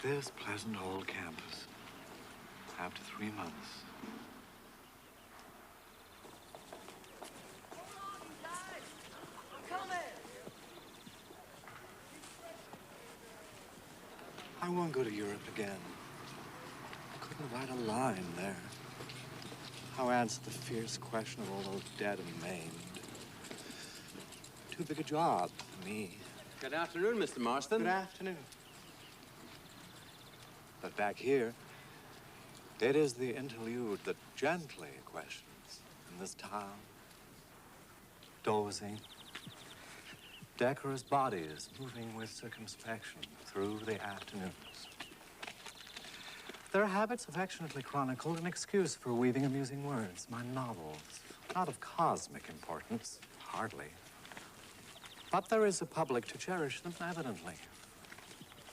This pleasant old campus, after 3 months. I won't go to Europe again. I couldn't write a line there. How answer the fierce question of all those dead and maimed? Too big a job for me. Good afternoon, Mr. Marston. Good afternoon. But back here, it is the interlude that gently questions in this town. Dozing, decorous bodies moving with circumspection through the afternoons. Their habits affectionately chronicled, an excuse for weaving amusing words. My novels, not of cosmic importance, hardly. But there is a public to cherish them, evidently.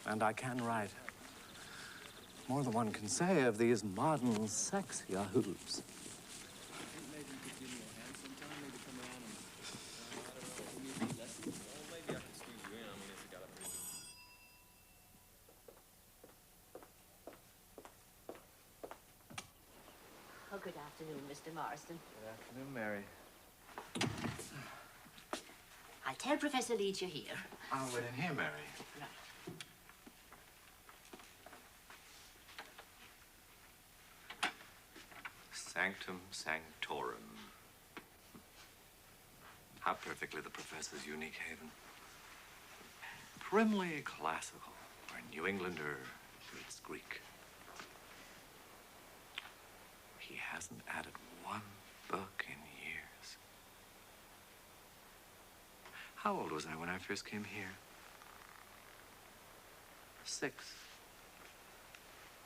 And I can write. More than one can say of these modern sex yahoos. Oh, good afternoon, Mr. Marston. Good afternoon, Mary. I'll tell Professor Leeds you're here. I'll wait in here, Mary. Right. Sanctum sanctorum. How perfectly the professor's unique haven. Primly classical, where New Englander reads Greek. He hasn't added one book in years. How old was I when I first came here? 6.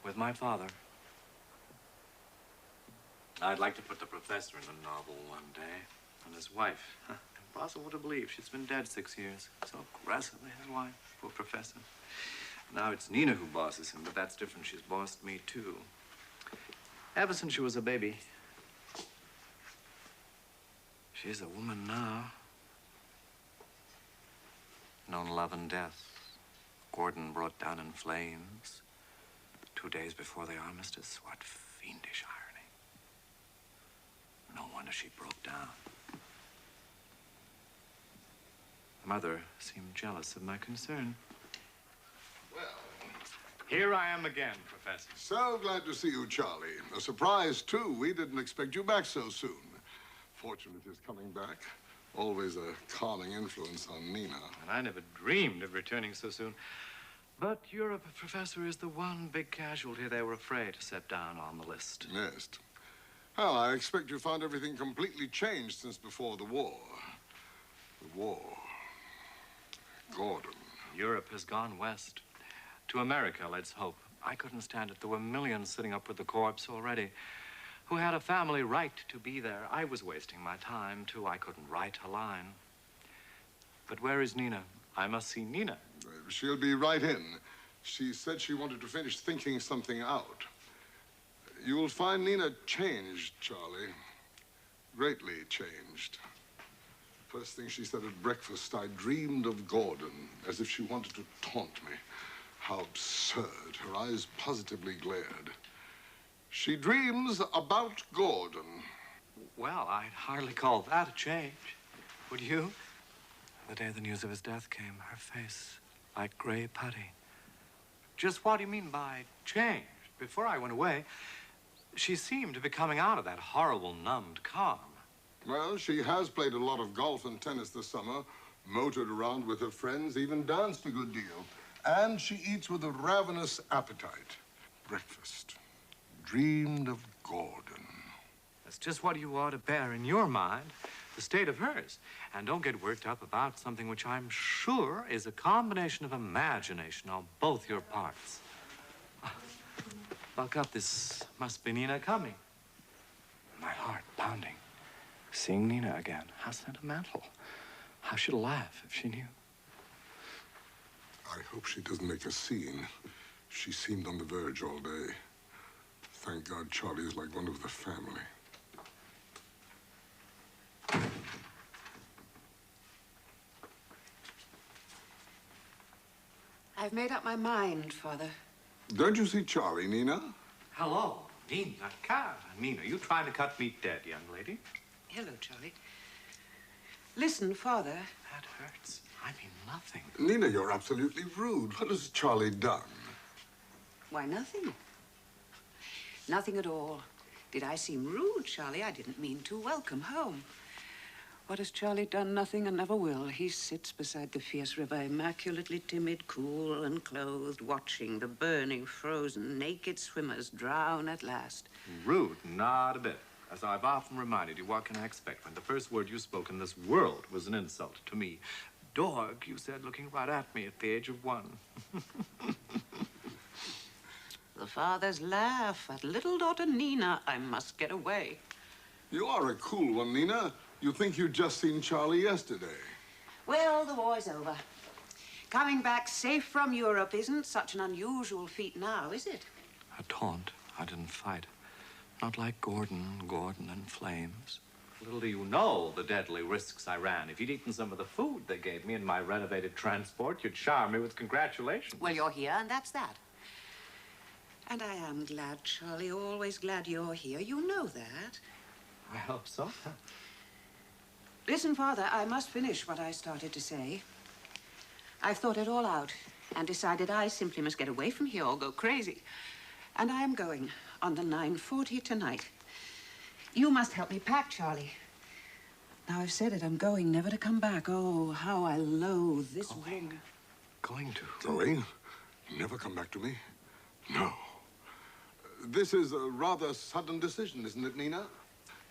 With my father. I'd like to put the professor in a novel one day. And his wife. Impossible to believe. She's been dead 6 years. So aggressively, his wife. Poor professor. Now it's Nina who bosses him, but that's different. She's bossed me, too. Ever since she was a baby. She's a woman now. Known love and death. Gordon brought down in flames. 2 days before the armistice. What fiendish irony. No wonder she broke down. Mother seemed jealous of my concern. Well, here I am again, Professor. So glad to see you, Charlie. A surprise, too. We didn't expect you back so soon. Fortunate he's coming back. Always a calming influence on Nina. And I never dreamed of returning so soon. But Europe, Professor, is the one big casualty they were afraid to set down on the list. Yes. Well, I expect you found everything completely changed since before the war. The war. Gordon. Europe has gone west. To America, let's hope. I couldn't stand it. There were millions sitting up with the corpse already who had a family right to be there. I was wasting my time, too. I couldn't write a line. But where is Nina? I must see Nina. She'll be right in. She said she wanted to finish thinking something out. You will find Nina changed, Charlie. Greatly changed. First thing she said at breakfast, I dreamed of Gordon, as if she wanted to taunt me. How absurd. Her eyes positively glared. She dreams about Gordon. Well, I'd hardly call that a change. Would you? The day the news of his death came, her face like gray putty. Just what do you mean by change? Before I went away, she seemed to be coming out of that horrible, numbed calm. Well, she has played a lot of golf and tennis this summer, motored around with her friends, even danced a good deal. And she eats with a ravenous appetite. Breakfast. Dreamed of Gordon. That's just what you ought to bear in your mind, the state of hers. And don't get worked up about something which I'm sure is a combination of imagination on both your parts. Buck up, this must be Nina coming. My heart pounding. Seeing Nina again, how sentimental. How she'd laugh if she knew. I hope she doesn't make a scene. She seemed on the verge all day. Thank God Charlie is like one of the family. I've made up my mind, Father. Don't you see Charlie, Nina? Hello, Nina. God, Nina, you trying to cut me dead, young lady? Hello, Charlie. Listen, Father. That hurts. I mean nothing. Nina, you're absolutely rude. What has Charlie done? Why, nothing. Nothing at all. Did I seem rude, Charlie? I didn't mean to. Welcome home. What has Charlie done? Nothing, and never will. He sits beside the fierce river, immaculately timid, cool and clothed, watching the burning, frozen, naked swimmers drown at last. Rude? Not a bit. As I've often reminded you, what can I expect when the first word you spoke in this world was an insult to me? Dog, you said, looking right at me at the age of 1. The fathers laugh at little daughter Nina. I must get away. You are a cool one, Nina. You think you'd just seen Charlie yesterday. Well, the war's over. Coming back safe from Europe isn't such an unusual feat now, is it? A taunt. I didn't fight. Not like Gordon and Flames. Little do you know the deadly risks I ran. If you'd eaten some of the food they gave me in my renovated transport, you'd shower me with congratulations. Well, you're here, and that's that. And I am glad, Charlie, always glad you're here. You know that. I hope so. Listen, Father, I must finish what I started to say. I've thought it all out and decided I simply must get away from here or go crazy. And I am going on the 9:40 tonight. You must help me pack, Charlie. Now I've said it, I'm going, never to come back. Oh, how I loathe this ring. Going to? Going? Never come back to me? No. This is a rather sudden decision, isn't it, Nina?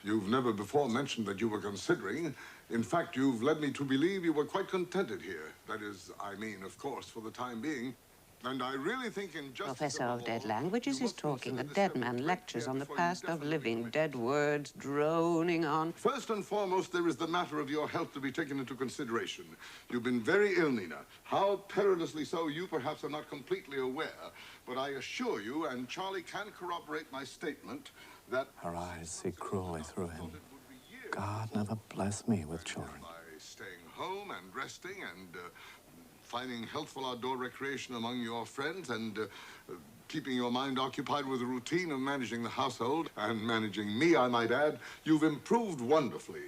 You've never before mentioned that you were considering. In fact, you've led me to believe you were quite contented here. That is, I mean, of course, for the time being. And I really think in justice Professor of Dead Languages is talking. A dead man lectures on the past of living. Dead words droning on. First and foremost, there is the matter of your health to be taken into consideration. You've been very ill, Nina. How perilously so, you perhaps are not completely aware. But I assure you, and Charlie can corroborate my statement, that... Her eyes see cruelly through him. God never bless me with children. By staying home and resting and finding healthful outdoor recreation among your friends and keeping your mind occupied with the routine of managing the household and managing me, I might add, you've improved wonderfully.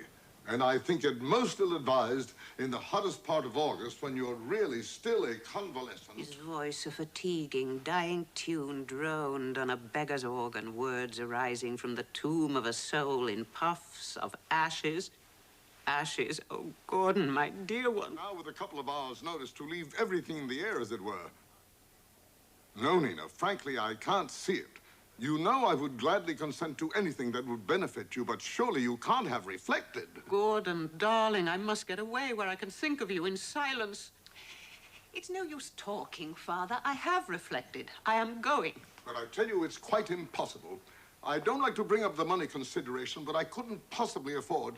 And I think it most ill-advised in the hottest part of August when you're really still a convalescent. His voice, a fatiguing, dying tune, droned on a beggar's organ, words arising from the tomb of a soul in puffs of ashes. Ashes. Oh, Gordon, my dear one. Now, with a couple of hours' notice, to leave everything in the air, as it were. No, Nina, frankly, I can't see it. You know I would gladly consent to anything that would benefit you, but surely you can't have reflected. Gordon, darling, I must get away where I can think of you in silence. It's no use talking, Father. I have reflected. I am going. But I tell you, it's quite impossible. I don't like to bring up the money consideration, but I couldn't possibly afford.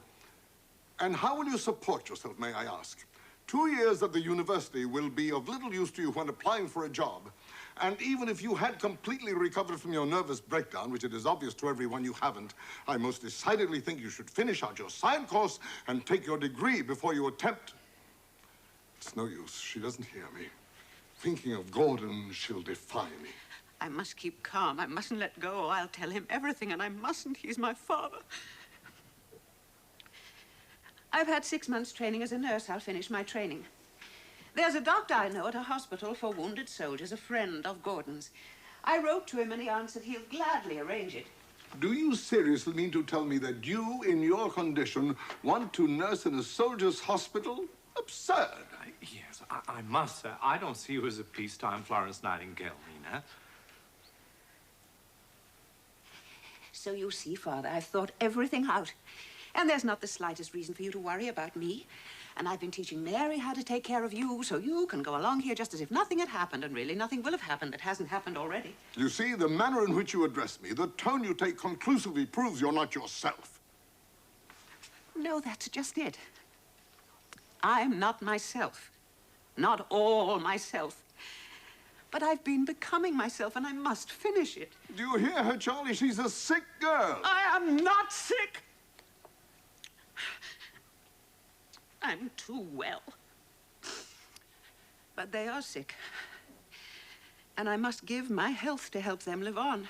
And how will you support yourself, may I ask? 2 years at the university will be of little use to you when applying for a job. And even if you had completely recovered from your nervous breakdown, which it is obvious to everyone you haven't, I most decidedly think you should finish out your science course and take your degree before you attempt. It's no use. She doesn't hear me. Thinking of Gordon, she'll defy me. I must keep calm. I mustn't let go. I'll tell him everything, and I mustn't. He's my father. I've had 6 months training as a nurse. I'll finish my training. There's a doctor I know at a hospital for wounded soldiers, a friend of Gordon's. I wrote to him and he answered he'll gladly arrange it. Do you seriously mean to tell me that you, in your condition, want to nurse in a soldier's hospital? Absurd. Yes, I must say, I don't see you as a peacetime Florence Nightingale, Nina. So you see, Father, I've thought everything out. And there's not the slightest reason for you to worry about me. And I've been teaching Mary how to take care of you, so you can go along here just as if nothing had happened, and really nothing will have happened that hasn't happened already. You see, the manner in which you address me, the tone you take conclusively proves you're not yourself. No, that's just it. I'm not myself. Not all myself. But I've been becoming myself, and I must finish it. Do you hear her, Charlie? She's a sick girl. I am not sick. I'm too well. But they are sick. And I must give my health to help them live on.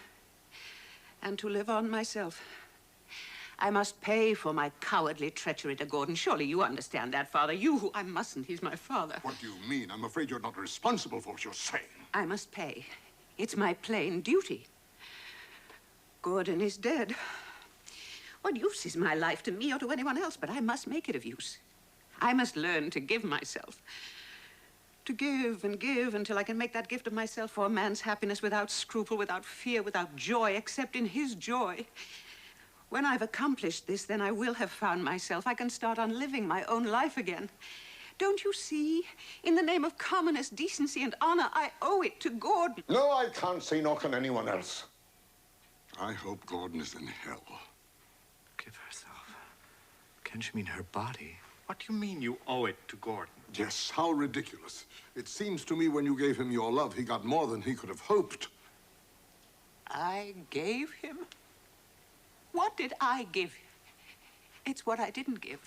And to live on myself. I must pay for my cowardly treachery to Gordon. Surely you understand that, Father. You who I mustn't. He's my father. What do you mean? I'm afraid you're not responsible for what you're saying. I must pay. It's my plain duty. Gordon is dead. What use is my life to me or to anyone else? But I must make it of use. I must learn to give myself. To give and give until I can make that gift of myself for a man's happiness without scruple, without fear, without joy, except in his joy. When I've accomplished this, then I will have found myself. I can start on living my own life again. Don't you see? In the name of commonest decency and honor, I owe it to Gordon. No, I can't say nor can anyone else. I hope Gordon is in hell. Give herself. Can she mean her body? What do you mean you owe it to Gordon? Yes, how ridiculous. It seems to me when you gave him your love, he got more than he could have hoped. I gave him? What did I give him? It's what I didn't give.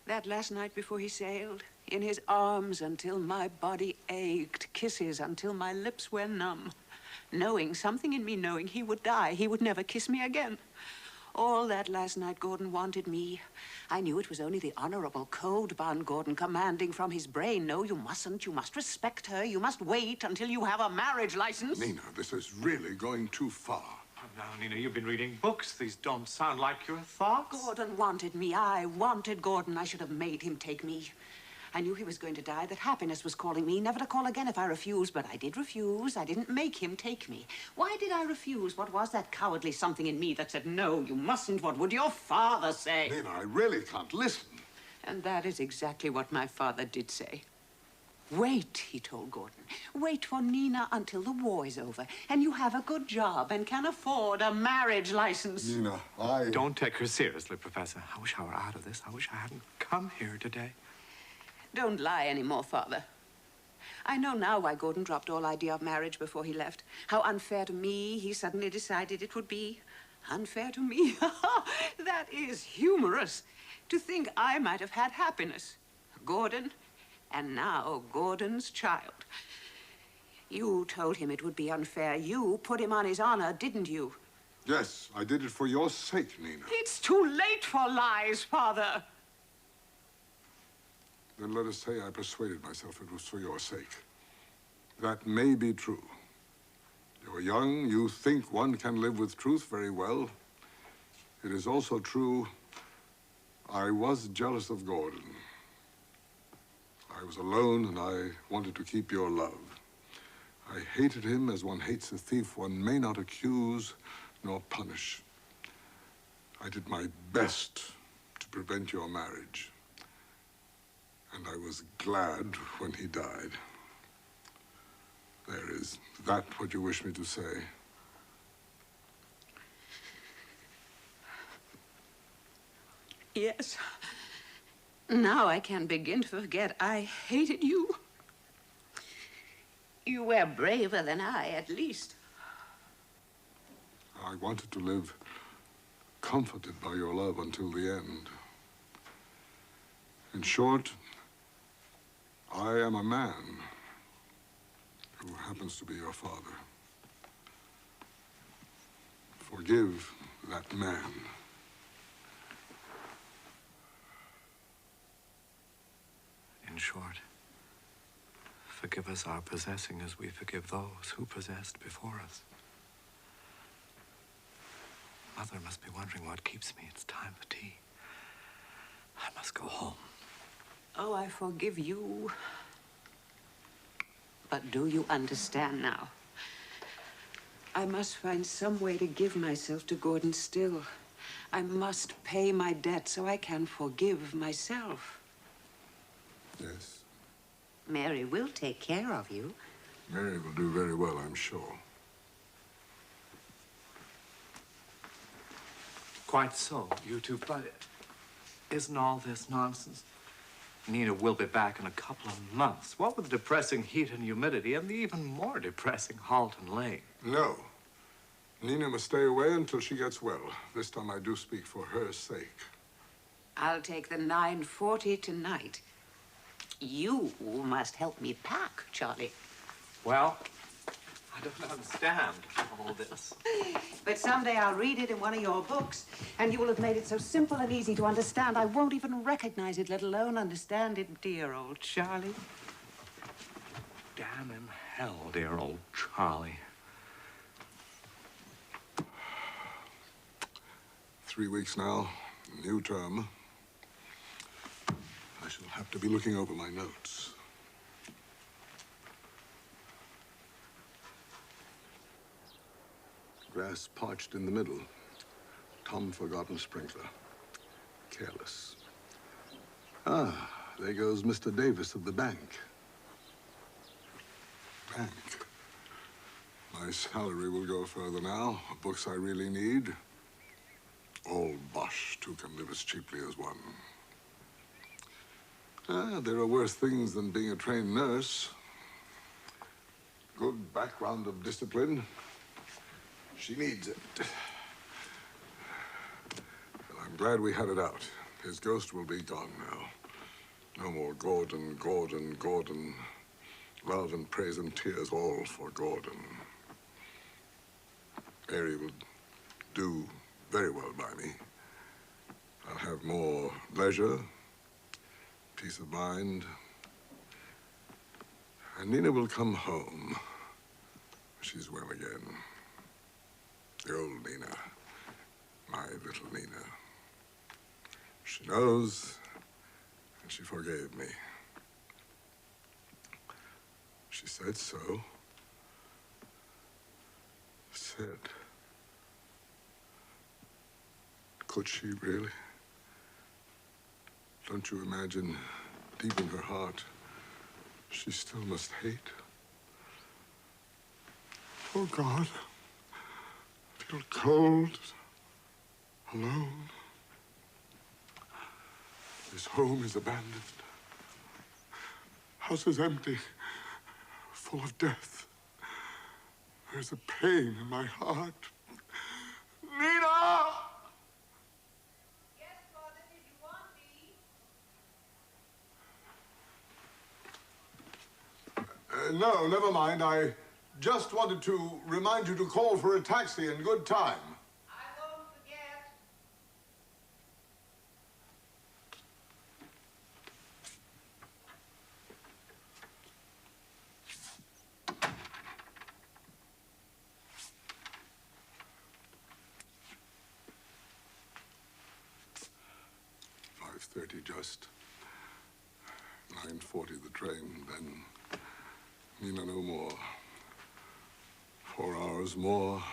That last night before he sailed, in his arms until my body ached, kisses until my lips were numb, knowing, something in me knowing he would die, he would never kiss me again. All that last night Gordon wanted me. I knew it was only the honorable, cold-bound Gordon commanding from his brain. No, you mustn't. You must respect her. You must wait until you have a marriage license. Nina, this is really going too far. Oh, now, Nina, you've been reading books. These don't sound like your thoughts. Gordon wanted me. I wanted Gordon. I should have made him take me. I knew he was going to die, that happiness was calling me, never to call again if I refused. But I did refuse. I didn't make him take me. Why did I refuse? What was that cowardly something in me that said, no, you mustn't? What would your father say? Nina, I really can't listen. And that is exactly what my father did say. Wait, he told Gordon. Wait for Nina until the war is over, and you have a good job and can afford a marriage license. Nina, Don't take her seriously, Professor. I wish I were out of this. I wish I hadn't come here today. Don't lie anymore, Father. I know now why Gordon dropped all idea of marriage before he left. How unfair to me he suddenly decided it would be. Unfair to me? That is humorous. To think I might have had happiness. Gordon, and now Gordon's child. You told him it would be unfair. You put him on his honor, didn't you? Yes, I did it for your sake, Nina. It's too late for lies, Father. Then let us say I persuaded myself it was for your sake. That may be true. You're young, you think one can live with truth very well. It is also true, I was jealous of Gordon. I was alone and I wanted to keep your love. I hated him as one hates a thief one may not accuse nor punish. I did my best to prevent your marriage. And I was glad when he died. There, is that what you wish me to say? Yes. Now I can begin to forget I hated you. You were braver than I, at least. I wanted to live comforted by your love until the end. In short, I am a man who happens to be your father. Forgive that man. In short, forgive us our possessing as we forgive those who possessed before us. Mother must be wondering what keeps me. It's time for tea. I must go home. Oh, I forgive you. But do you understand now? I must find some way to give myself to Gordon still. I must pay my debt so I can forgive myself. Yes. Mary will take care of you. Mary will do very well, I'm sure. Quite so, you two, but isn't all this nonsense? Nina will be back in a couple of months. What with the depressing heat and humidity and the even more depressing Halton Lane? No. Nina must stay away until she gets well. This time I do speak for her sake. I'll take the 9:40 tonight. You must help me pack, Charlie. Well, I don't understand all this. But someday I'll read it in one of your books, and you will have made it so simple and easy to understand, I won't even recognize it, let alone understand it, dear old Charlie. Damn in hell, dear old Charlie. 3 weeks now, new term. I shall have to be looking over my notes. Grass parched in the middle. Tom forgotten sprinkler. Careless. Ah, there goes Mr. Davis of the bank. Bank. My salary will go further now. Books I really need. All bosh. Two can live as cheaply as one. Ah, there are worse things than being a trained nurse. Good background of discipline. She needs it. Well, I'm glad we had it out. His ghost will be gone now. No more Gordon, Gordon, Gordon. Love and praise and tears all for Gordon. Mary will do very well by me. I'll have more leisure, peace of mind. And Nina will come home. She's well again. The old Nina. My little Nina. She knows, and she forgave me. She said so. Said. Could she really? Don't you imagine, deep in her heart, she still must hate? Oh, God. I feel cold, alone. This home is abandoned. House is empty, full of death. There's a pain in my heart. Nina! Yes, Father, did you want me? No, never mind. I just wanted to remind you to call for a taxi in good time. I won't forget. .30 just. 9:40 the train, then Nina no more. 4 hours more.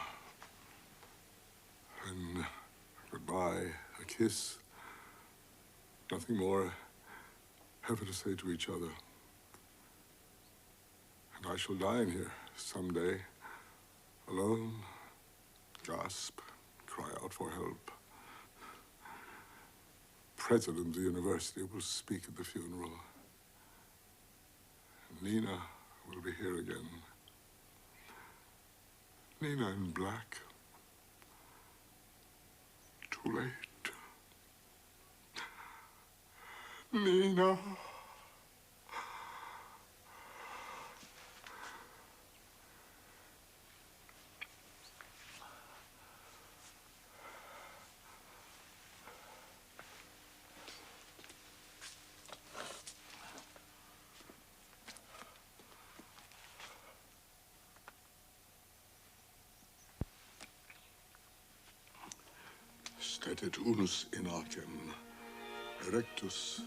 And goodbye, a kiss. Nothing more ever to say to each other. And I shall die in here someday. Alone, gasp, cry out for help. President of the university will speak at the funeral. Nina will be here again. Nina in black. Too late. Nina. Stetit unus in arcem, erectus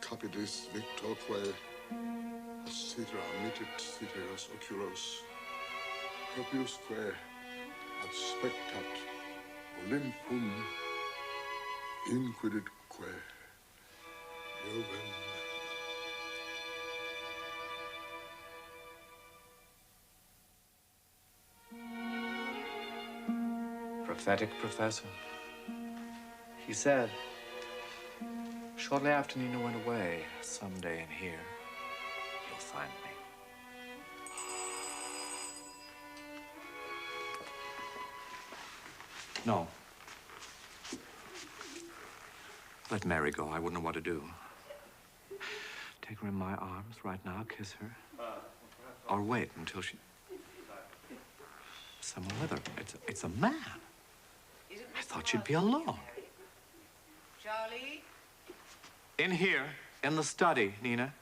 capitis victorque, citra mitit citeros oculos, propriusque ad spectat Olympum inquiditque Jovem. Prophetic professor. He said, shortly after Nina went away, someday in here, you'll find me. No. Let Mary go. I wouldn't know what to do. Take her in my arms right now, kiss her. Or wait until she... Someone with her. It's a man. I thought she'd be alone. Charlie? In here, in the study, Nina.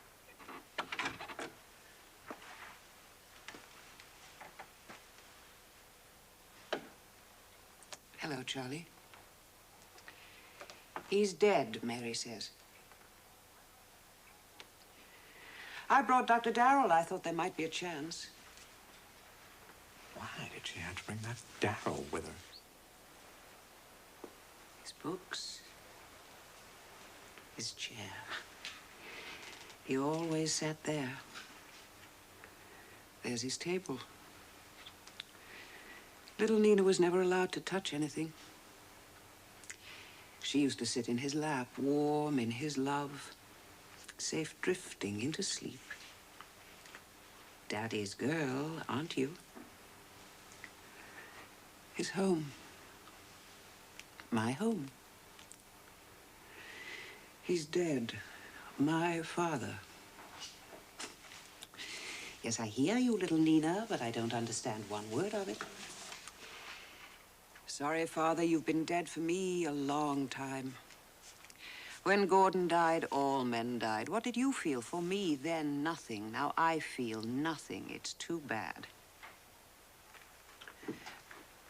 Hello, Charlie. He's dead, Mary says. I brought Dr. Darrell. I thought there might be a chance. Why did she have to bring that Darrell with her? His books. His chair. He always sat there. There's his table. Little Nina was never allowed to touch anything. She used to sit in his lap, warm in his love, safe drifting into sleep. Daddy's girl, aren't you? His home. My home. He's dead. My father. Yes, I hear you, little Nina, but I don't understand one word of it. Sorry, Father, you've been dead for me a long time. When Gordon died, all men died. What did you feel? For me, then, nothing. Now I feel nothing. It's too bad.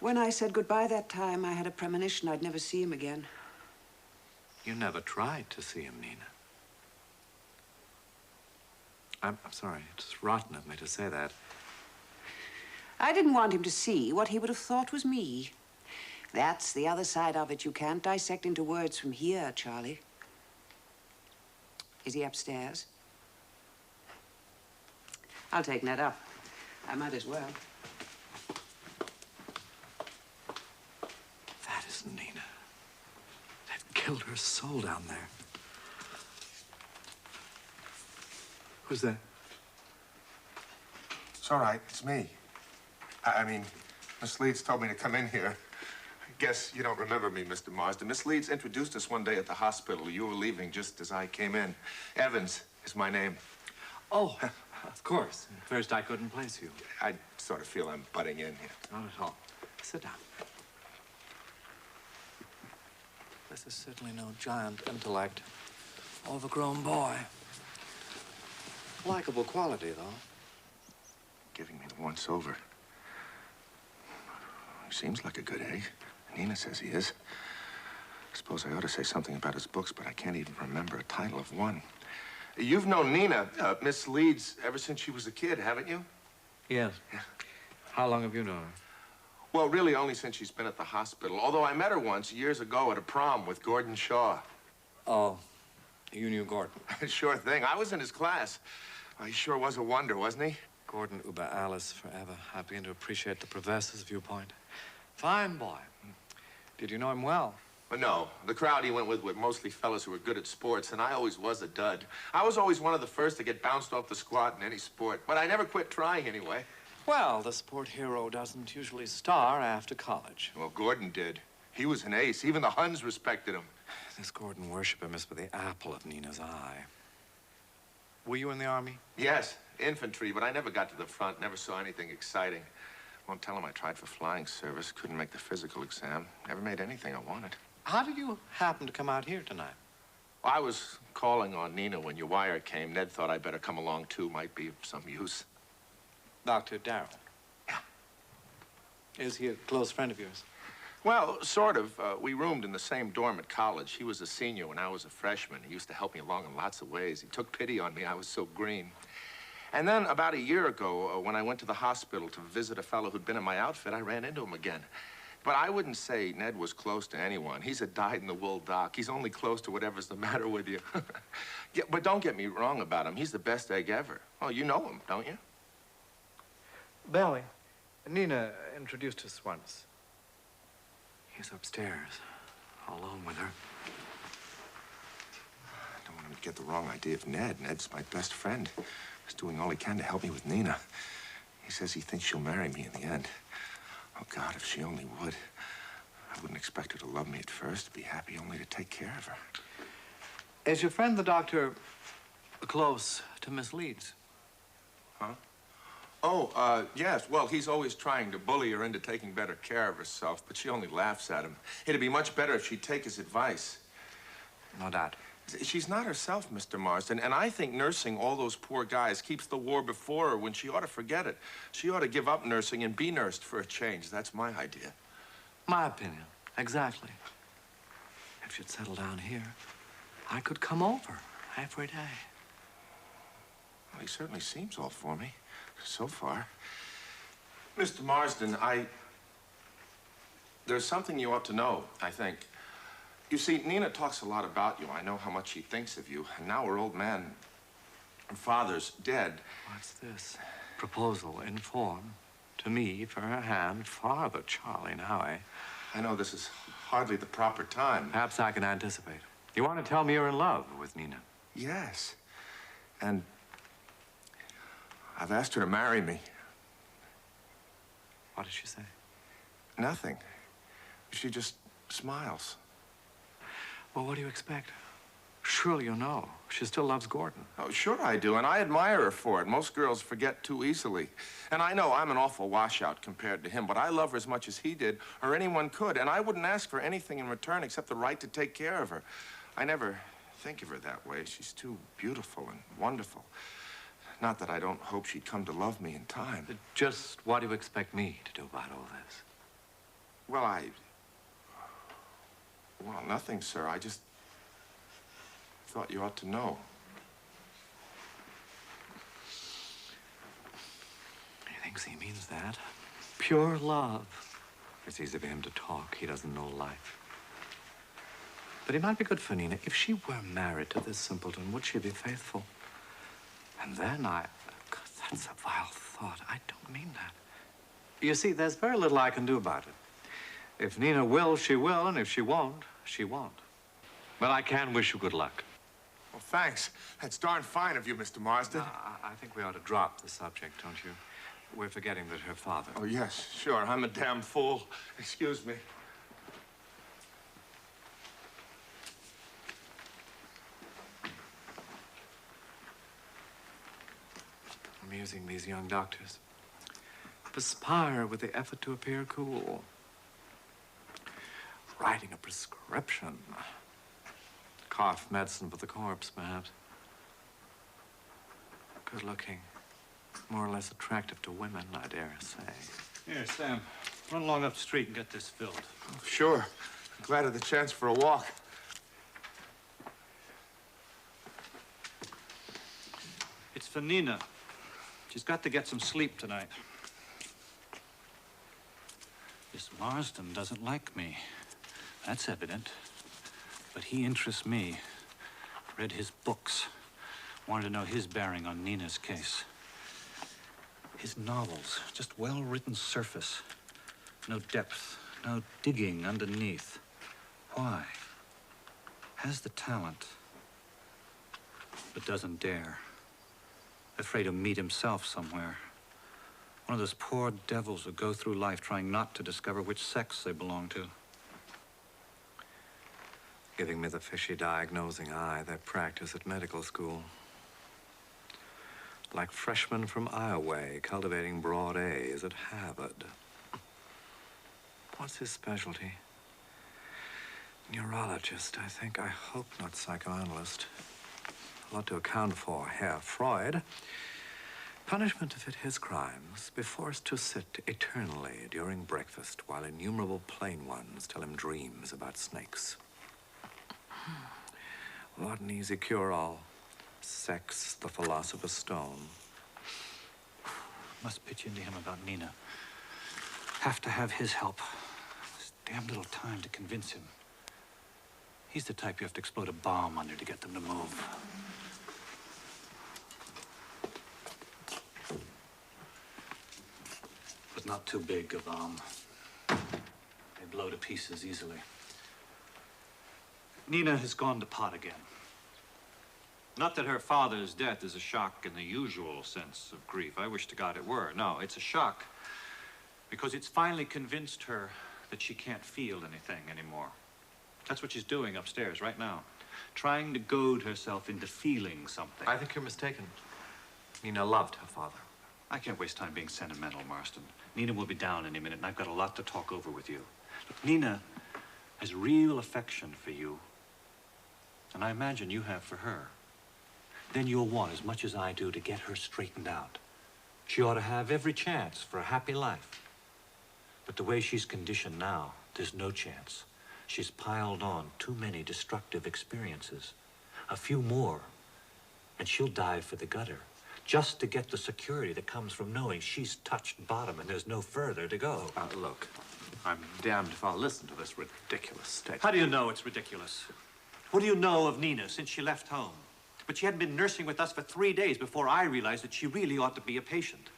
When I said goodbye that time, I had a premonition I'd never see him again. You never tried to see him, Nina. I'm sorry. It's rotten of me to say that. I didn't want him to see what he would have thought was me. That's the other side of it. You can't dissect into words from here, Charlie. Is he upstairs? I'll take Ned up. I might as well. That is Nina. They've killed her soul down there. Who's that? It's all right. It's me. I mean, Miss Leeds told me to come in here. I guess you don't remember me, Mr. Marsden. Miss Leeds introduced us one day at the hospital. You were leaving just as I came in. Evans is my name. Oh, of course. At first, I couldn't place you. I sort of feel I'm butting in here. Not at all. Sit down. This is certainly no giant intellect. Overgrown boy. Likeable quality, though. Giving me the once-over. He seems like a good egg. Nina says he is. I suppose I ought to say something about his books, but I can't even remember a title of one. You've known Nina, Miss Leeds, ever since she was a kid, haven't you? Yes. Yeah. How long have you known her? Well, really only since she's been at the hospital. Although I met her once, years ago, at a prom with Gordon Shaw. Oh, you knew Gordon? Sure thing. I was in his class. Oh, he sure was a wonder, wasn't he? Gordon über alles forever. I begin to appreciate the professor's viewpoint. Fine boy. Did you know him well? Well, no. The crowd he went with were mostly fellas who were good at sports, and I always was a dud. I was always one of the first to get bounced off the squat in any sport, but I never quit trying anyway. Well, the sport hero doesn't usually star after college. Well, Gordon did. He was an ace. Even the Huns respected him. This Gordon worshiper must be the apple of Nina's eye. Were you in the Army? Yes, infantry, but I never got to the front, never saw anything exciting. Won't tell him I tried for flying service, couldn't make the physical exam, never made anything I wanted. How did you happen to come out here tonight? Well, I was calling on Nina when your wire came. Ned thought I'd better come along, too. Might be of some use. Dr. Darrell? Yeah. Is he a close friend of yours? Well, sort of. We roomed in the same dorm at college. He was a senior when I was a freshman. He used to help me along in lots of ways. He took pity on me. I was so green. And then about a year ago, when I went to the hospital to visit a fellow who'd been in my outfit, I ran into him again. But I wouldn't say Ned was close to anyone. He's a dyed-in-the-wool doc. He's only close to whatever's the matter with you. Yeah, but don't get me wrong about him. He's the best egg ever. Oh, you know him, don't you? Belly. Nina introduced us once. He's upstairs, alone with her. I don't want him to get the wrong idea of Ned. Ned's my best friend. He's doing all he can to help me with Nina. He says he thinks she'll marry me in the end. Oh, God, if she only would. I wouldn't expect her to love me at first, be happy only to take care of her. Is your friend, the doctor, close to Miss Leeds? Huh? Oh, yes. Well, he's always trying to bully her into taking better care of herself, but she only laughs at him. It'd be much better if she'd take his advice. No doubt. She's not herself, Mr. Marsden, and I think nursing all those poor guys keeps the war before her when she ought to forget it. She ought to give up nursing and be nursed for a change. That's my idea. My opinion. Exactly. If she'd settle down here, I could come over every day. Well, he certainly seems all for me, so far. Mr. Marsden, there's something you ought to know, I think. You see, Nina talks a lot about you. I know how much she thinks of you. And now her old man, her father's dead. What's this? Proposal in form to me for her hand. Father, Charlie, now, eh? I know this is hardly the proper time. Perhaps I can anticipate. You want to tell me you're in love with Nina? Yes. And I've asked her to marry me. What did she say? Nothing. She just smiles. Well, what do you expect? Surely you know. She still loves Gordon. Oh, sure I do, and I admire her for it. Most girls forget too easily. And I know I'm an awful washout compared to him, but I love her as much as he did, or anyone could, and I wouldn't ask for anything in return except the right to take care of her. I never think of her that way. She's too beautiful and wonderful. Not that I don't hope she'd come to love me in time. Just what do you expect me to do about all this? Well, well, nothing, sir. I just thought you ought to know. He thinks he means that. Pure love. It's easy for him to talk. He doesn't know life. But it might be good for Nina. If she were married to this simpleton, would she be faithful? And then God, that's a vile thought. I don't mean that. You see, there's very little I can do about it. If Nina will, she will, and if she won't, she won't. But I can wish you good luck. Well, thanks. That's darn fine of you, Mr. Marsden. I think we ought to drop the subject, don't you? We're forgetting that her father... Oh, yes, sure. I'm a damn fool. Excuse me. Amusing, these young doctors. Perspire with the effort to appear cool. Writing a prescription. Cough medicine for the corpse, perhaps. Good looking. More or less attractive to women, I dare say. Here, Sam. Run along up the street and get this filled. Oh, sure. I'm glad of the chance for a walk. It's for Nina. She's got to get some sleep tonight. This Marsden doesn't like me. That's evident. But he interests me. Read his books. Wanted to know his bearing on Nina's case. His novels, just well-written surface. No depth, no digging underneath. Why? Has the talent, but doesn't dare. Afraid to meet himself somewhere. One of those poor devils who go through life trying not to discover which sex they belong to. Giving me the fishy diagnosing eye they practice at medical school. Like freshmen from Iowa cultivating broad A's at Harvard. What's his specialty? Neurologist, I think. I hope not psychoanalyst. A lot to account for Herr Freud. Punishment to fit his crimes, be forced to sit eternally during breakfast while innumerable plain ones tell him dreams about snakes. What an easy cure-all. Sex, the philosopher's stone. Must pitch into him about Nina. Have to have his help. There's damn little time to convince him. He's the type you have to explode a bomb under to get them to move. But not too big a bomb. They blow to pieces easily. Nina has gone to pot again. Not that her father's death is a shock in the usual sense of grief. I wish to God it were. No, it's a shock because it's finally convinced her that she can't feel anything anymore. That's what she's doing upstairs right now. Trying to goad herself into feeling something. I think you're mistaken. Nina loved her father. I can't waste time being sentimental, Marston. Nina will be down any minute, and I've got a lot to talk over with you. Look, Nina has real affection for you, and I imagine you have for her. Then you'll want as much as I do to get her straightened out. She ought to have every chance for a happy life. But the way she's conditioned now, there's no chance. She's piled on too many destructive experiences. A few more, and she'll dive for the gutter, just to get the security that comes from knowing she's touched bottom and there's no further to go. Look, I'm damned if I'll listen to this ridiculous statement. How do you know it's ridiculous? What do you know of Nina since she left home? But she hadn't been nursing with us for 3 days before I realized that she really ought to be a patient.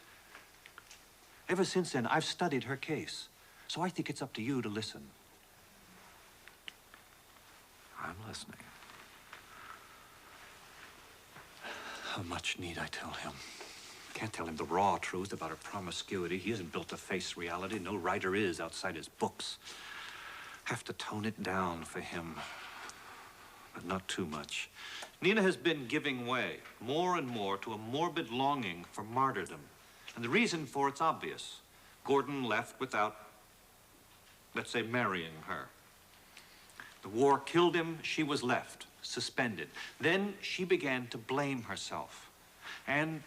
Ever since then, I've studied her case. So I think it's up to you to listen. I'm listening. How much need I tell him? Can't tell him the raw truth about her promiscuity. He hasn't built to face reality. No writer is outside his books. Have to tone it down for him, but not too much. Nina has been giving way more and more to a morbid longing for martyrdom. And the reason for it's obvious. Gordon left without, let's say, marrying her. The war killed him. She was left, suspended. Then she began to blame herself and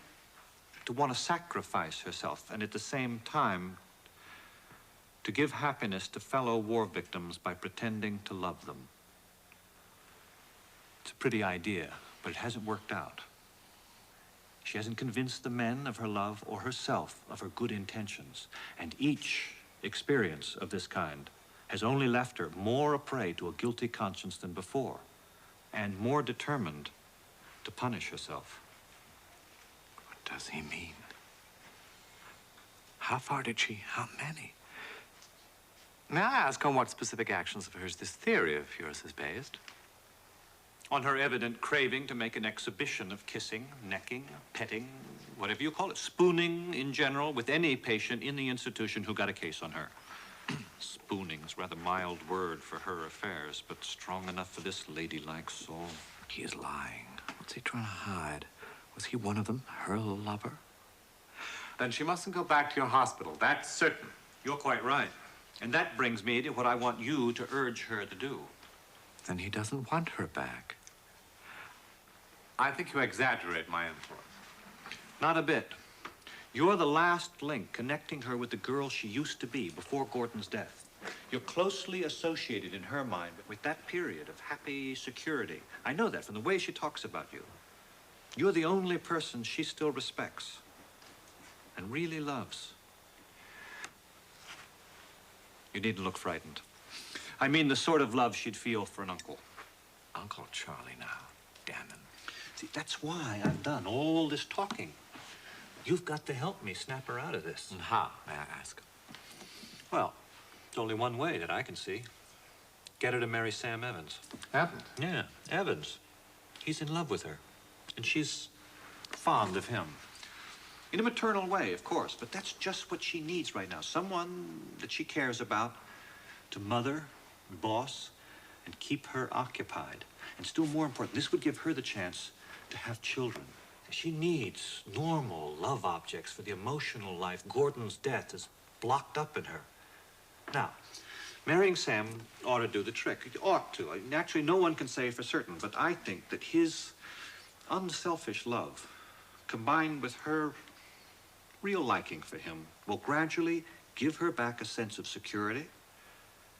to want to sacrifice herself, and at the same time to give happiness to fellow war victims by pretending to love them. It's a pretty idea, but it hasn't worked out. She hasn't convinced the men of her love or herself of her good intentions, and each experience of this kind has only left her more a prey to a guilty conscience than before, and more determined to punish herself. What does he mean? How far did she? How many? May I ask on what specific actions of hers this theory of yours is based? On her evident craving to make an exhibition of kissing, necking, petting, whatever you call it, spooning in general, with any patient in the institution who got a case on her. Spooning's a rather mild word for her affairs, but strong enough for this ladylike soul. He is lying. What's he trying to hide? Was he one of them, her lover? Then she mustn't go back to your hospital, that's certain. You're quite right. And that brings me to what I want you to urge her to do. Then he doesn't want her back. I think you exaggerate my influence. Not a bit. You're the last link connecting her with the girl she used to be before Gordon's death. You're closely associated in her mind with that period of happy security. I know that from the way she talks about you. You're the only person she still respects and really loves. You needn't look frightened. I mean the sort of love she'd feel for an uncle. Uncle Charlie now. Damn him. See, that's why I've done all this talking. You've got to help me snap her out of this. And how, may I ask? Well, there's only one way that I can see. Get her to marry Sam Evans. Evans? Yeah, Evans. He's in love with her. And she's fond of him. In a maternal way, of course, but that's just what she needs right now. Someone that she cares about to mother, boss, and keep her occupied. And still more important, this would give her the chance to have children. She needs normal love objects for the emotional life Gordon's death has blocked up in her. Now, marrying Sam ought to do the trick. It ought to. Naturally, no one can say for certain, but I think that his unselfish love, combined with her real liking for him, will gradually give her back a sense of security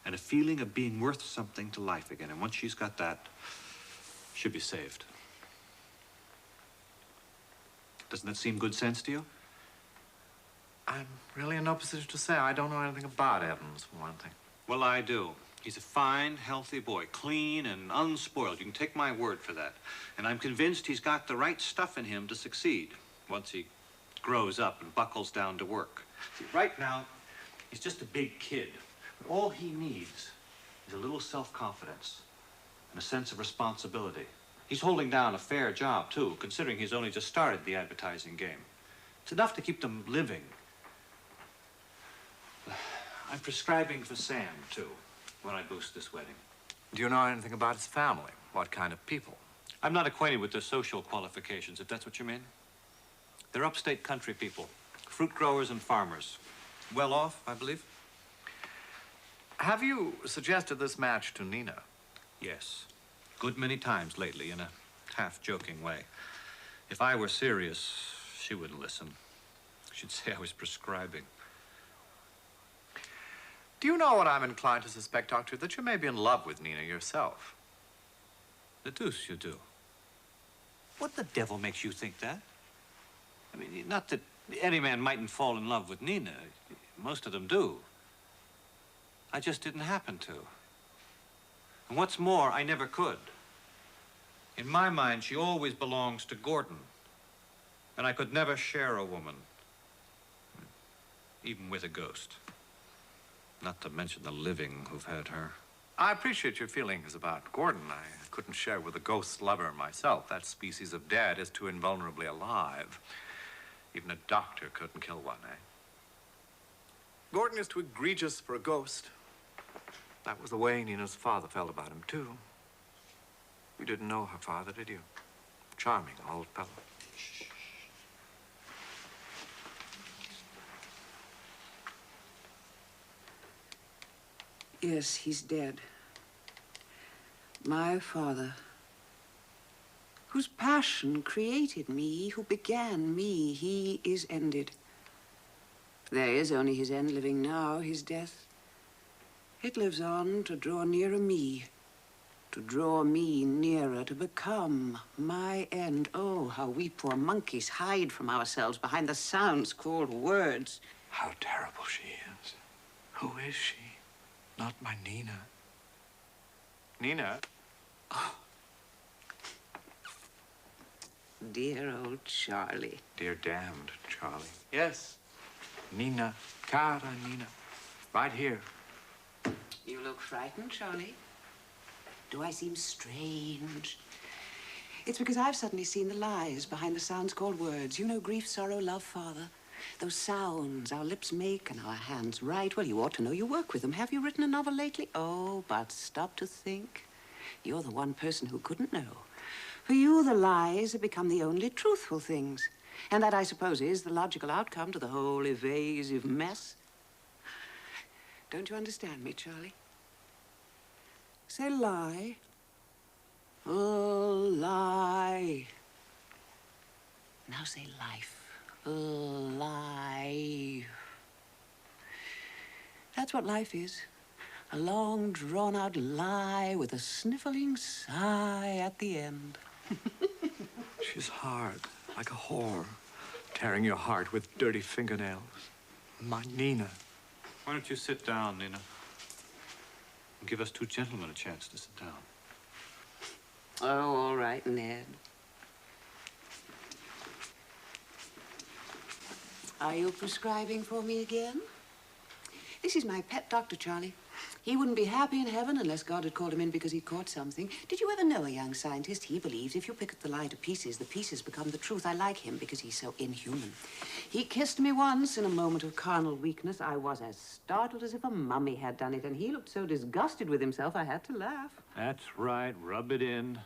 and a feeling of being worth something to life again. And once she's got that, she'll be saved. Doesn't that seem good sense to you? I'm really in no position to say. I don't know anything about Evans, for one thing. Well, I do. He's a fine, healthy boy, clean and unspoiled. You can take my word for that. And I'm convinced he's got the right stuff in him to succeed once he grows up and buckles down to work. See, right now, he's just a big kid. But all he needs is a little self-confidence and a sense of responsibility. He's holding down a fair job, too, considering he's only just started the advertising game. It's enough to keep them living. I'm prescribing for Sam, too, when I boost this wedding. Do you know anything about his family? What kind of people? I'm not acquainted with their social qualifications, if that's what you mean. They're upstate country people. fruit growers and farmers. Well off, I believe? Have you suggested this match to Nina? Yes. Good many times lately, in a half-joking way. If I were serious, she wouldn't listen. She'd say I was prescribing. Do you know what I'm inclined to suspect, Doctor? That you may be in love with Nina yourself. The deuce you do. What the devil makes you think that? I mean, not that any man mightn't fall in love with Nina. Most of them do. I just didn't happen to. And what's more, I never could. In my mind, she always belongs to Gordon. And I could never share a woman. Even with a ghost. Not to mention the living who've had her. I appreciate your feelings about Gordon. I couldn't share with a ghost lover myself. That species of dead is too invulnerably alive. Even a doctor couldn't kill one, eh? Gordon is too egregious for a ghost. That was the way Nina's father felt about him, too. You didn't know her father, did you? Charming old fellow. Yes, he's dead. My father, whose passion created me, who began me, he is ended. There is only his end living now, his death. It lives on to draw nearer me, to draw me nearer, to become my end. Oh, how we poor monkeys hide from ourselves behind the sounds called words. How terrible she is. Who is she? Not my Nina. Nina? Oh. Dear old Charlie. Dear damned Charlie. Yes. Nina. Cara Nina. Right here. You look frightened, Charlie. Do I seem strange? It's because I've suddenly seen the lies behind the sounds called words. You know, grief, sorrow, love, father. Those sounds our lips make and our hands write. Well, you ought to know. You work with them. Have you written a novel lately? Oh, but stop to think. You're the one person who couldn't know. For you, the lies have become the only truthful things. And that, I suppose, is the logical outcome to the whole evasive mess. Don't you understand me, Charlie? Say lie. Oh, lie. Now say life. Life. That's what life is. A long, drawn-out lie with a sniffling sigh at the end. She's hard, like a whore, tearing your heart with dirty fingernails. My Nina. Why don't you sit down, Nina? And give us two gentlemen a chance to sit down. Oh, all right, Ned. Are you prescribing for me again? This is my pet doctor, Charlie. He wouldn't be happy in heaven unless God had called him in because he'd caught something. Did you ever know a young scientist? He believes if you pick the lie to pieces, the pieces become the truth. I like him because he's so inhuman. He kissed me once in a moment of carnal weakness. I was as startled as if a mummy had done it, and he looked so disgusted with himself I had to laugh. That's right. Rub it in.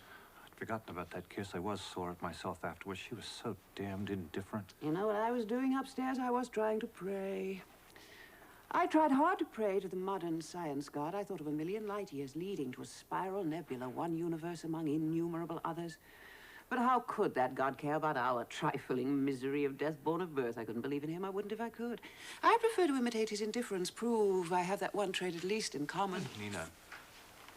I'd forgotten about that kiss. I was sore at myself afterwards. She was so damned indifferent. You know what I was doing upstairs? I was trying to pray. I tried hard to pray to the modern science god. I thought of a million light years leading to a spiral nebula, one universe among innumerable others. But how could that god care about our trifling misery of death born of birth? I couldn't believe in him. I wouldn't if I could. I prefer to imitate his indifference, prove I have that one trait at least in common. Nina,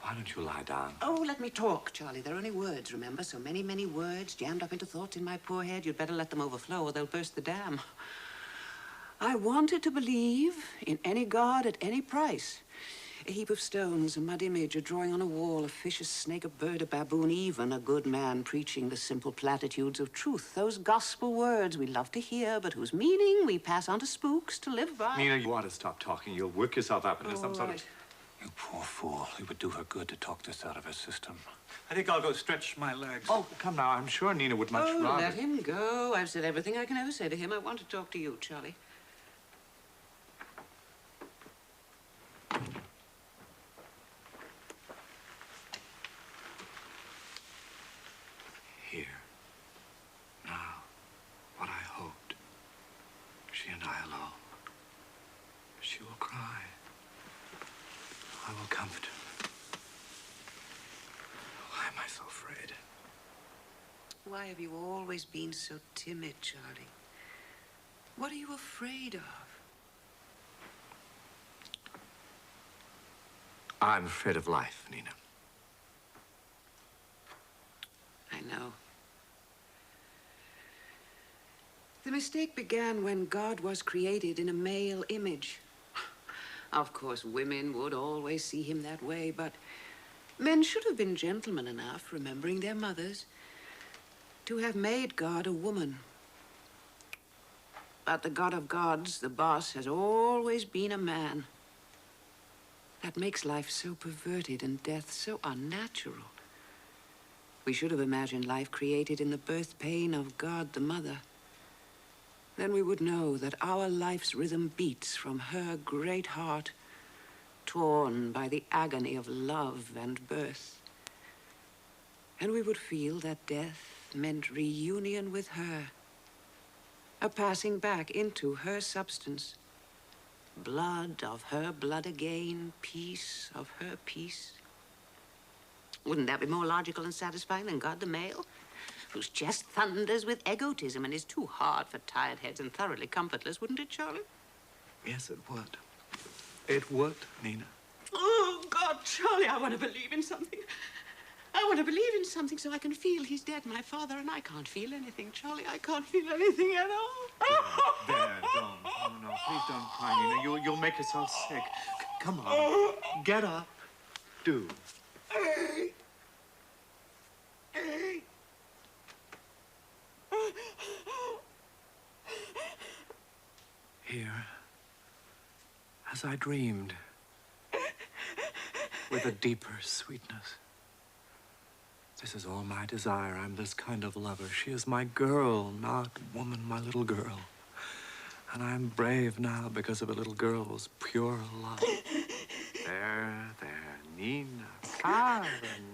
why don't you lie down? Oh, let me talk, Charlie. They're only words, remember? So many, many words jammed up into thoughts in my poor head. You'd better let them overflow or they'll burst the dam. I wanted to believe in any god at any price. A heap of stones, a mud image, a drawing on a wall, a fish, a snake, a bird, a baboon, even a good man preaching the simple platitudes of truth. Those gospel words we love to hear, but whose meaning we pass on to spooks to live by. Nina, you ought to stop talking. You'll work yourself up into some sort of... You poor fool. It would do her good to talk this out of her system. I think I'll go stretch my legs. Oh, come now. I'm sure Nina would much rather... let him go. I've said everything I can ever say to him. I want to talk to you, Charlie. Here. Now, what I hoped. She and I. die alone. She will cry. I will comfort her. Why am I so afraid? Why have you always been so timid, Charlie? What are you afraid of? I'm afraid of life, Nina. I know. The mistake began when God was created in a male image. Of course, women would always see him that way, but men should have been gentlemen enough, remembering their mothers, to have made God a woman. But the God of gods, the boss, has always been a man. That makes life so perverted and death so unnatural. We should have imagined life created in the birth pain of God the Mother. Then we would know that our life's rhythm beats from her great heart, torn by the agony of love and birth. And we would feel that death meant reunion with her, a passing back into her substance, blood of her blood again, peace of her peace. Wouldn't that be more logical and satisfying than God the Male, whose chest thunders with egotism and is too hard for tired heads and thoroughly comfortless, wouldn't it, Charlie? Yes, it would. It would, Nina. Oh, God, Charlie, I want to believe in something. I want to believe in something so I can feel he's dead, my father, and I can't feel anything, Charlie. I can't feel anything at all. There, don't. Oh, no, please don't cry, Nina. You'll make yourself sick. Come on. Get up. Do. Here, as I dreamed, with a deeper sweetness. This is all my desire. I'm this kind of lover. She is my girl, not woman, my little girl. And I'm brave now because of a little girl's pure love. There, Nina. Ah,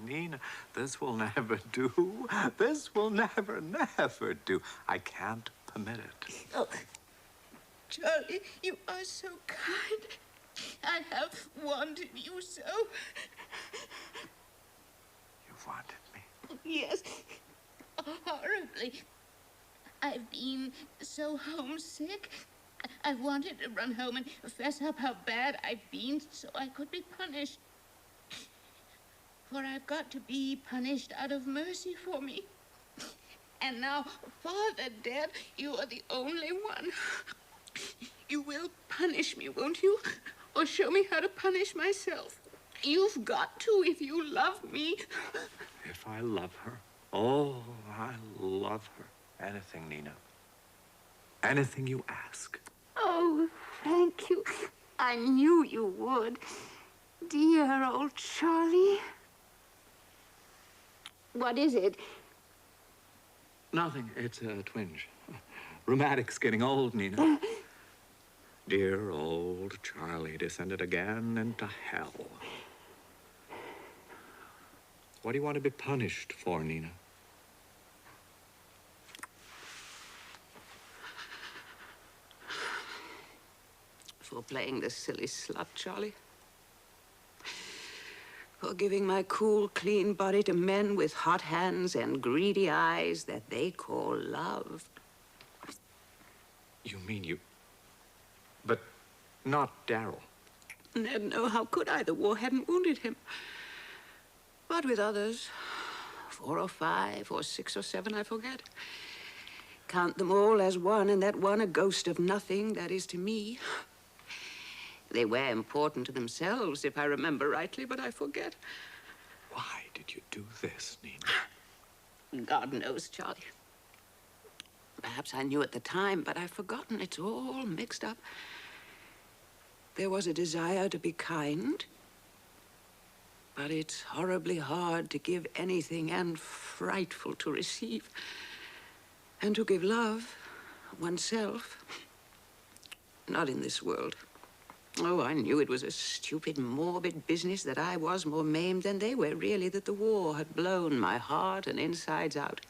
Nina. This will never do. This will never do. I can't permit it. Oh, Charlie, you are so kind. I have wanted you so. You've wanted me. Yes, horribly. I've been so homesick. I wanted to run home and fess up how bad I've been so I could be punished. For I've got to be punished out of mercy for me. And now, Father dead, you are the only one. You will punish me, won't you? Or show me how to punish myself. You've got to if you love me. If I love her, oh, I love her. Anything, Nina. Anything you ask. Oh, thank you. I knew you would. Dear old Charlie. What is it? Nothing. It's a twinge. Rheumatic's getting old, Nina. Dear old Charlie descended again into hell. What do you want to be punished for, Nina? For playing the silly slut, Charlie. For giving my cool, clean body to men with hot hands and greedy eyes that they call love. You mean you... But not Darryl. No, how could I? The war hadn't wounded him. But with others, 4 or 5 or 6 or 7, I forget. Count them all as one, and that one a ghost of nothing, that is to me. They were important to themselves, if I remember rightly, but I forget. Why did you do this, Nina? God knows, Charlie. Perhaps I knew at the time, but I've forgotten. It's all mixed up. There was a desire to be kind, but it's horribly hard to give anything and frightful to receive. And to give love, oneself, not in this world. Oh, I knew it was a stupid, morbid business, that I was more maimed than they were, really, that the war had blown my heart and insides out.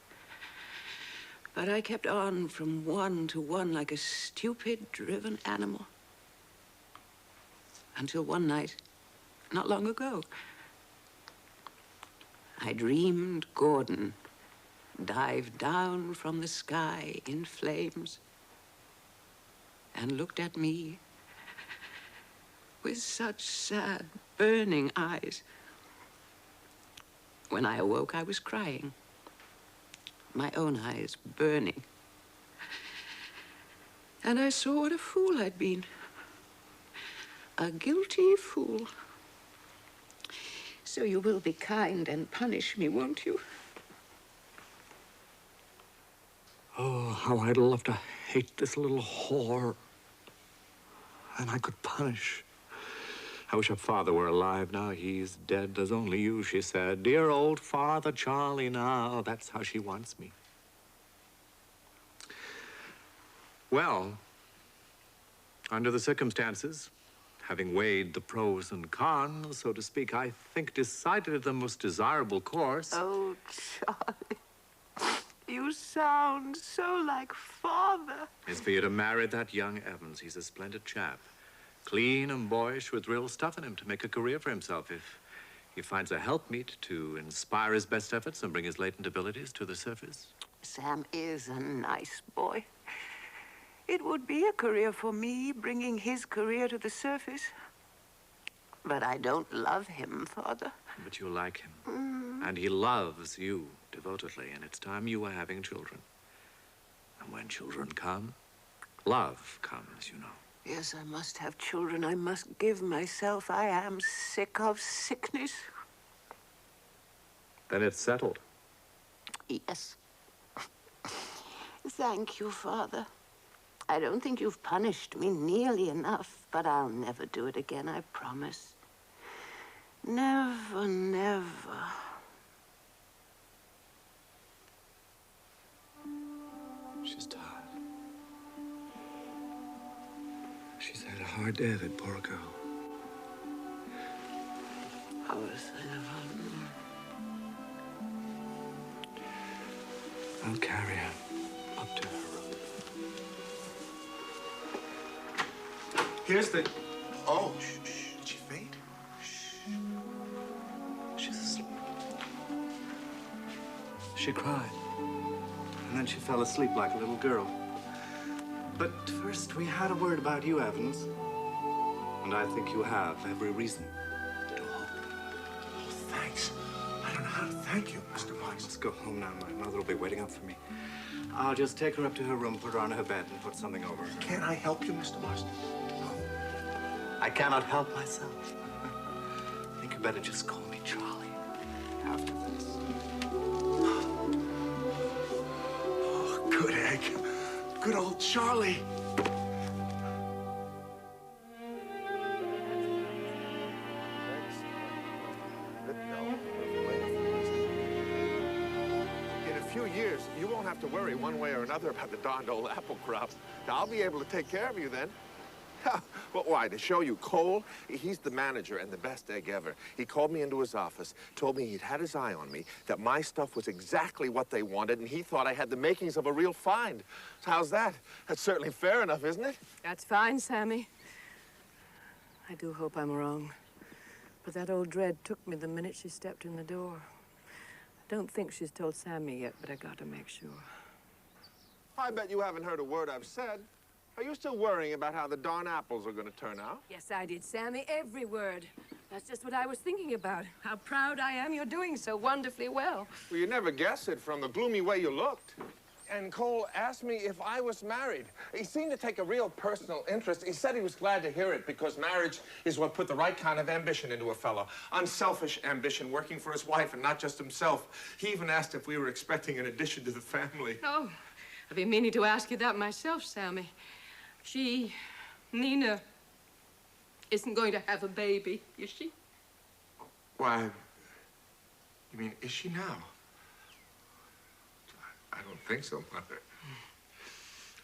But I kept on from one to one like a stupid, driven animal. Until one night, not long ago, I dreamed Gordon dived down from the sky in flames and looked at me with such sad, burning eyes. When I awoke, I was crying, my own eyes burning. And I saw what a fool I'd been. A guilty fool. So you will be kind and punish me, won't you? Oh, how I'd love to hate this little whore. And I could punish. I wish her father were alive now. He's dead. There's only you, she said. Dear old Father Charlie now. That's how she wants me. Well, under the circumstances, having weighed the pros and cons, so to speak, I think decided the most desirable course. Oh, Charlie, you sound so like Father. Is for you to marry that young Evans. He's a splendid chap. Clean and boyish with real stuff in him to make a career for himself if he finds a helpmeet to inspire his best efforts and bring his latent abilities to the surface. Sam is a nice boy. It would be a career for me, bringing his career to the surface. But I don't love him, Father. But you like him. And he loves you devotedly, and it's time you were having children. And when children come, love comes, you know. Yes, I must have children. I must give myself. I am sick of sickness. Then it's settled. Yes. Thank you, Father. I don't think you've punished me nearly enough, but I'll never do it again, I promise. Never, never. She's tired. She's had a hard day of it, poor girl. I was I'll carry her up to her room. Here's the... Oh, shh. Did she faint? Shh. She's asleep. She cried. And then she fell asleep like a little girl. But first, we had a word about you, Evans. And I think you have every reason to hope. Oh, thanks. I don't know how to thank you, Mr. Marks. Let's go home now. My mother will be waiting up for me. I'll just take her up to her room, put her on her bed, and put something over her. Can't I help you, Mr. Marston? I cannot help myself. I think you better just call me Charlie after this. Oh, good egg. Good old Charlie. In a few years, you won't have to worry one way or another about the darned old apple crop. I'll be able to take care of you then. Well, why? To show you Cole? He's the manager and the best egg ever. He called me into his office, told me he'd had his eye on me, that my stuff was exactly what they wanted, and he thought I had the makings of a real find. So how's that? That's certainly fair enough, isn't it? That's fine, Sammy. I do hope I'm wrong. But that old dread took me the minute she stepped in the door. I don't think she's told Sammy yet, but I got to make sure. I bet you haven't heard a word I've said. Are you still worrying about how the darn apples are going to turn out? Yes, I did, Sammy. Every word. That's just what I was thinking about. How proud I am you're doing so wonderfully well. Well, you never guess it from the gloomy way you looked. And Cole asked me if I was married. He seemed to take a real personal interest. He said he was glad to hear it because marriage is what put the right kind of ambition into a fellow. Unselfish ambition, working for his wife and not just himself. He even asked if we were expecting an addition to the family. Oh, I've been meaning to ask you that myself, Sammy. Nina, isn't going to have a baby, is she? Why, you mean, is she now? I don't think so, Mother.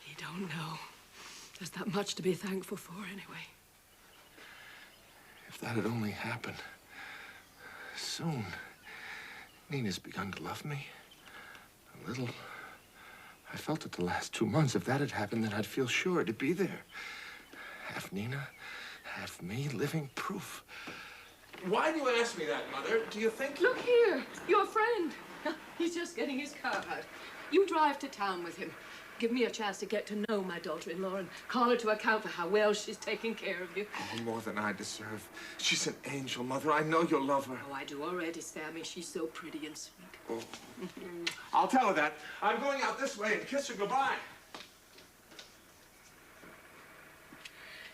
You don't know. There's not much to be thankful for, anyway. If that had only happened soon. Nina's begun to love me. A little. I felt it the last 2 months. If that had happened, then I'd feel sure it'd be there. Have Nina, have me, living proof. Why do you ask me that, Mother? Do you think... Look here, your friend. He's just getting his car out. You drive to town with him. Give me a chance to get to know my daughter-in-law and call her to account for how well she's taking care of you. Oh, more than I deserve. She's an angel, Mother. I know you'll love her. Oh, I do already, Sammy. She's so pretty and sweet. Oh. I'll tell her that. I'm going out this way and kiss her goodbye.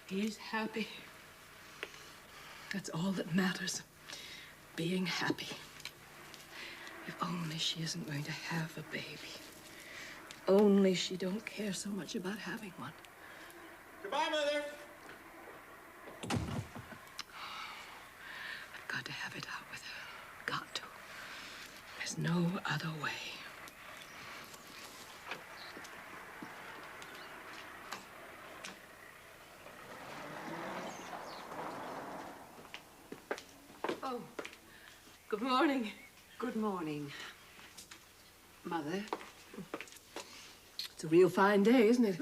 He's happy. That's all that matters. Being happy. If only she isn't going to have a baby. Only she don't care so much about having one. Goodbye, Mother. I've got to have it out with her. Got to. There's no other way. Oh, good morning. Good morning. Mother? It's a real fine day, isn't it?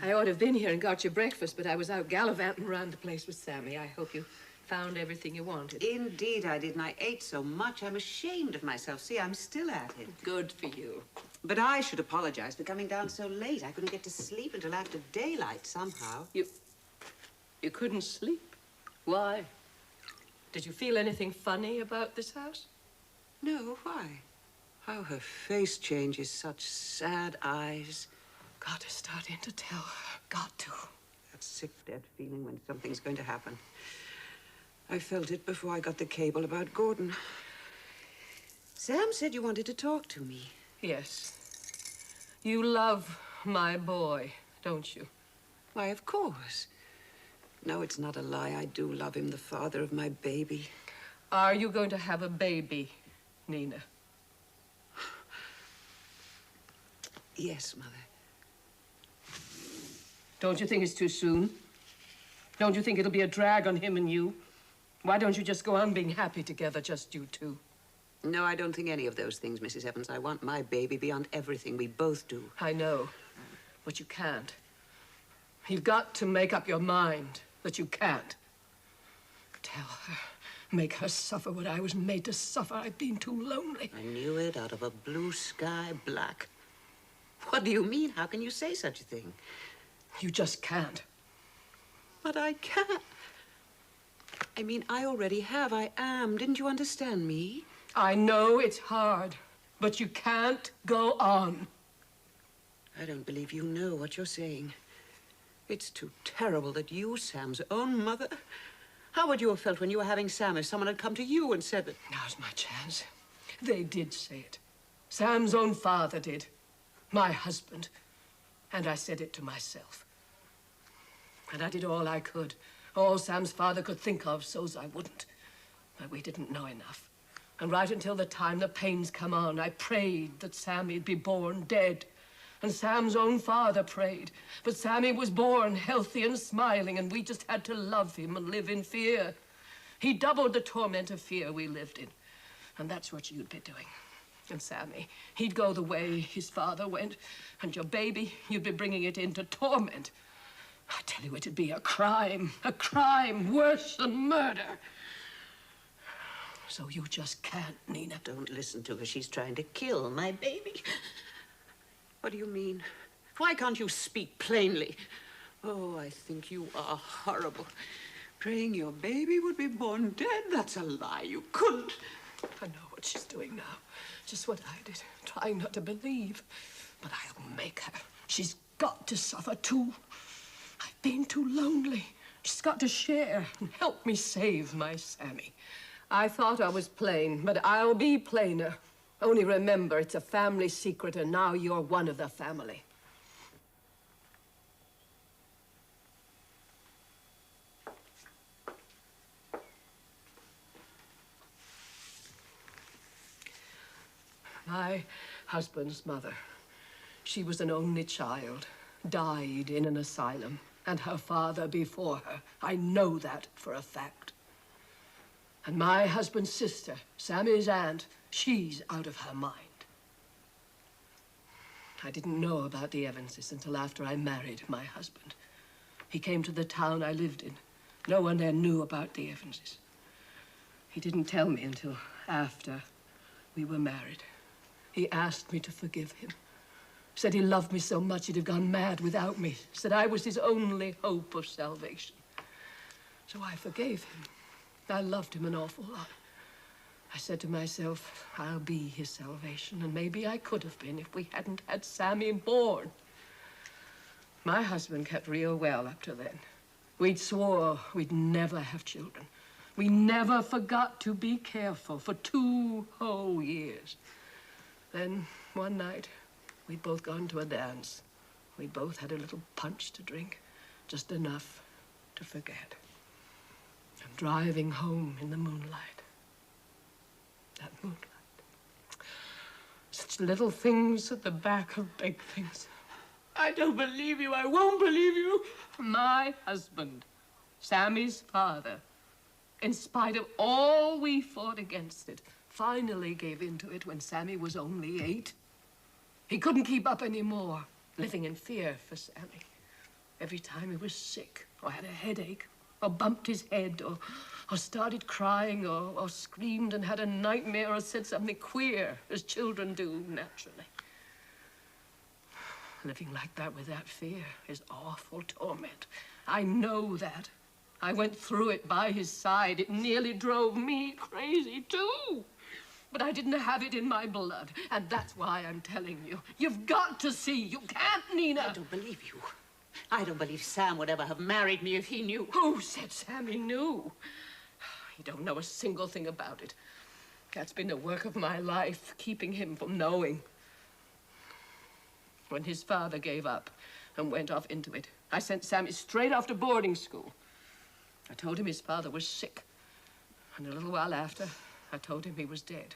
I ought to have been here and got you breakfast, but I was out gallivanting around the place with Sammy. I hope you found everything you wanted. Indeed I did, and I ate so much I'm ashamed of myself. See, I'm still at it. Good for you. But I should apologize for coming down so late. I couldn't get to sleep until after daylight somehow. You couldn't sleep? Why? Did you feel anything funny about this house? No, why? How her face changes, such sad eyes. Got to start in to tell her. Got to. That sick, dead feeling when something's going to happen. I felt it before I got the cable about Gordon. Sam said you wanted to talk to me. Yes. You love my boy, don't you? Why, of course. No, it's not a lie. I do love him, the father of my baby. Are you going to have a baby, Nina? Yes, Mother. Don't you think it's too soon? Don't you think it'll be a drag on him and you? Why don't you just go on being happy together, just you two? No, I don't think any of those things, Mrs. Evans. I want my baby beyond everything. We both do. I know, but you can't. You've got to make up your mind that you can't. Tell her. Make her suffer what I was made to suffer. I've been too lonely. I knew it out of a blue sky black. What do you mean? How can you say such a thing? You just can't. But I can't. I mean, I already have. I am. Didn't you understand me? I know it's hard, but you can't go on. I don't believe you know what you're saying. It's too terrible that you, Sam's own mother... How would you have felt when you were having Sam if someone had come to you and said that... Now's my chance. They did say it. Sam's own father did. My husband. And I said it to myself. And I did all I could. All Sam's father could think of, so's I wouldn't. But we didn't know enough. And right until the time the pains come on, I prayed that Sammy'd be born dead. And Sam's own father prayed. But Sammy was born healthy and smiling, and we just had to love him and live in fear. He doubled the torment of fear we lived in. And that's what you'd be doing. And Sammy, he'd go the way his father went. And your baby, you'd be bringing it into torment. I tell you, it'd be a crime worse than murder. So you just can't, Nina. Don't listen to her. She's trying to kill my baby. What do you mean? Why can't you speak plainly? Oh, I think you are horrible. Praying your baby would be born dead? That's a lie. You couldn't. I know what she's doing now. Just what I did. Trying not to believe. But I'll make her. She's got to suffer too. I've been too lonely. She's got to share and help me save my Sammy. I thought I was plain, but I'll be plainer. Only remember, it's a family secret, and now you're one of the family. My husband's mother, she was an only child, died in an asylum, and her father before her. I know that for a fact. And my husband's sister, Sammy's aunt, she's out of her mind. I didn't know about the Evanses until after I married my husband. He came to the town I lived in. No one there knew about the Evanses. He didn't tell me until after we were married. He asked me to forgive him. Said he loved me so much he'd have gone mad without me. Said I was his only hope of salvation. So I forgave him. I loved him an awful lot. I said to myself, I'll be his salvation, and maybe I could have been if we hadn't had Sammy born. My husband kept real well up to then. We'd swore we'd never have children. We never forgot to be careful for 2 whole years. Then, one night, we'd both gone to a dance. We both had a little punch to drink, just enough to forget. And driving home in the moonlight. That moonlight. Such little things at the back of big things. I don't believe you. I won't believe you. My husband, Sammy's father, in spite of all we fought against it, finally gave in to it when Sammy was only 8. He couldn't keep up anymore, living in fear for Sammy. Every time he was sick or had a headache or bumped his head or started crying or screamed and had a nightmare or said something queer, as children do naturally. Living like that with that fear is awful torment. I know that. I went through it by his side. It nearly drove me crazy, too. But I didn't have it in my blood, and that's why I'm telling you. You've got to see. You can't, Nina. I don't believe you. I don't believe Sam would ever have married me if he knew. Who said Sammy knew? He don't know a single thing about it. That's been the work of my life, keeping him from knowing. When his father gave up and went off into it, I sent Sammy straight off to boarding school. I told him his father was sick. And a little while after, I told him he was dead.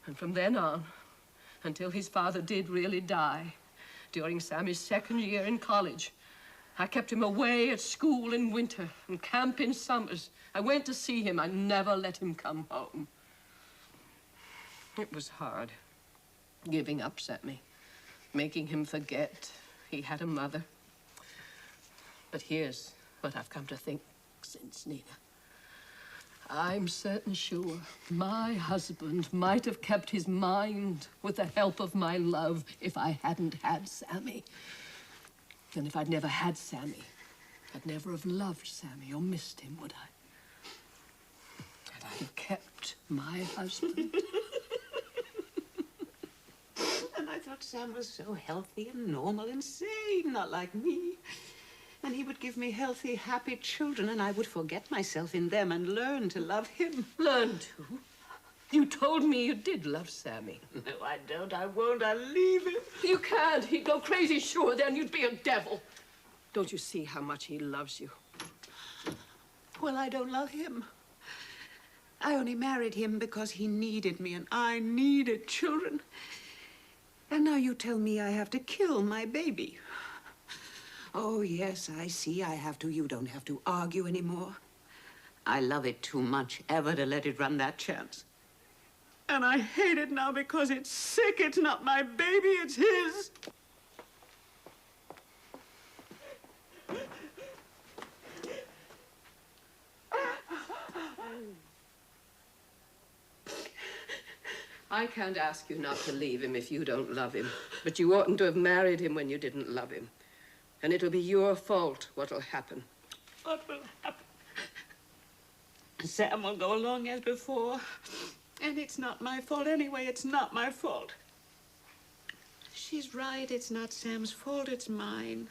And from then on, until his father did really die, during Sammy's 2nd year in college, I kept him away at school in winter and camp in summers. I went to see him. I never let him come home. It was hard, giving up Sammy, making him forget he had a mother. But here's what I've come to think since, Nina. I'm certain sure my husband might have kept his mind with the help of my love if I hadn't had Sammy. And if I'd never had Sammy, I'd never have loved Sammy or missed him, would I? And I'd have kept my husband. And I thought Sam was so healthy and normal and sane, not like me. And he would give me healthy, happy children, and I would forget myself in them and learn to love him. Learn to? You told me you did love Sammy. No, I don't. I won't. I'll leave him. You can't. He'd go crazy, sure. Then you'd be a devil. Don't you see how much he loves you? Well, I don't love him. I only married him because he needed me, and I needed children. And now you tell me I have to kill my baby. Oh, yes, I see I have to. You don't have to argue anymore. I love it too much ever to let it run that chance. And I hate it now because it's sick. It's not my baby, it's his. I can't ask you not to leave him if you don't love him. But you oughtn't to have married him when you didn't love him. And it'll be your fault what'll happen. What will happen? Sam will go along as before. And it's not my fault anyway. It's not my fault. She's right. It's not Sam's fault. It's mine.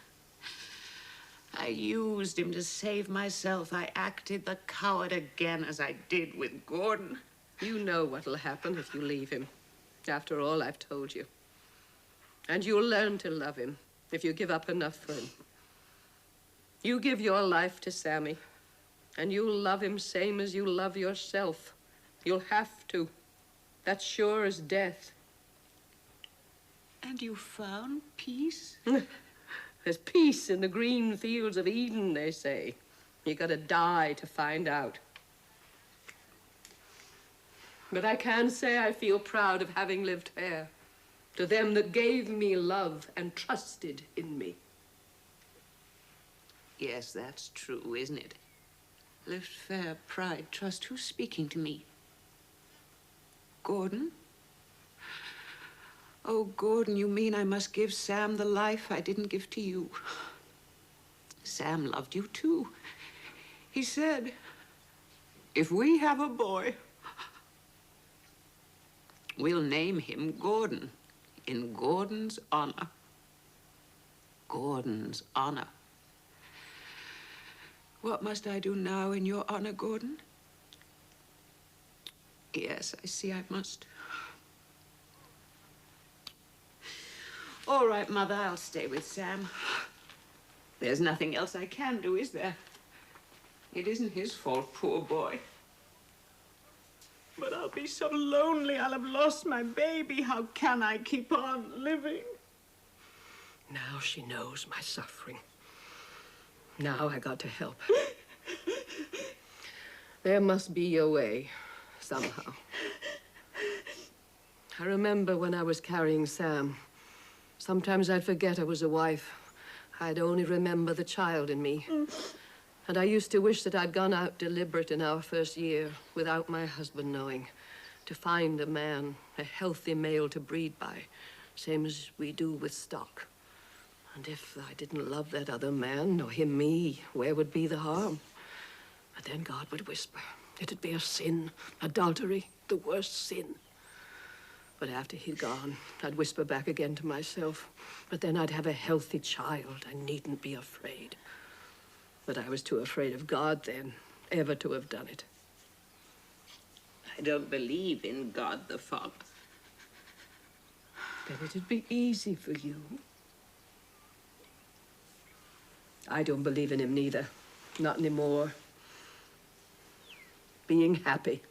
I used him to save myself. I acted the coward again as I did with Gordon. You know what'll happen if you leave him, after all I've told you. And you'll learn to love him if you give up enough for him. You give your life to Sammy, and you'll love him same as you love yourself. You'll have to. That's sure as death. And you found peace? There's peace in the green fields of Eden, they say. You gotta die to find out. But I can say I feel proud of having lived fair. to them that gave me love and trusted in me. Yes, that's true, isn't it? Lift, fair, pride, trust. Who's speaking to me? Gordon? Oh, Gordon, you mean I must give Sam the life I didn't give to you? Sam loved you, too. He said, if we have a boy, we'll name him Gordon, in Gordon's honor. Gordon's honor. What must I do now in your honor, Gordon? Yes, I see I must. All right, Mother, I'll stay with Sam. There's nothing else I can do, is there? It isn't his fault, poor boy. But I'll be so lonely. I'll have lost my baby. How can I keep on living? Now she knows my suffering. Now I got to help her. There must be a way, somehow. I remember when I was carrying Sam. Sometimes I'd forget I was a wife. I'd only remember the child in me. And I used to wish that I'd gone out deliberate in our first year, without my husband knowing, to find a man, a healthy male to breed by, same as we do with stock. And if I didn't love that other man, nor him me, where would be the harm? But then God would whisper, it'd be a sin, adultery, the worst sin. But after he'd gone, I'd whisper back again to myself, but then I'd have a healthy child. I needn't be afraid. But I was too afraid of God then, ever to have done it. I don't believe in God the Father. Then it'd be easy for you. I don't believe in him neither. Not anymore. Being happy.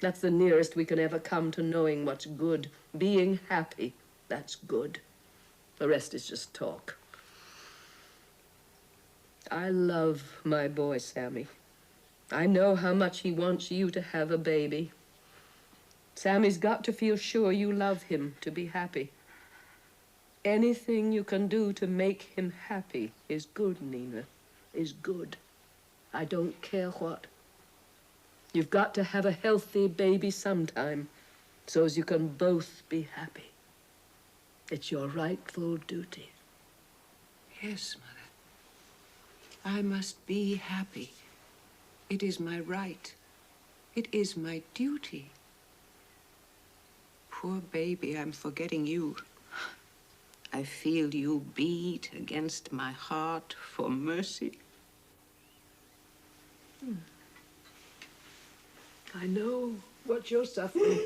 That's the nearest we can ever come to knowing what's good. Being happy, that's good. The rest is just talk. I love my boy, Sammy. I know how much he wants you to have a baby. Sammy's got to feel sure you love him to be happy. Anything you can do to make him happy is good, Nina, is good. I don't care what. You've got to have a healthy baby sometime, so as you can both be happy. It's your rightful duty. Yes, Mother. I must be happy. It is my right. It is my duty. Poor baby, I'm forgetting you. I feel you beat against my heart for mercy. I know what you're suffering.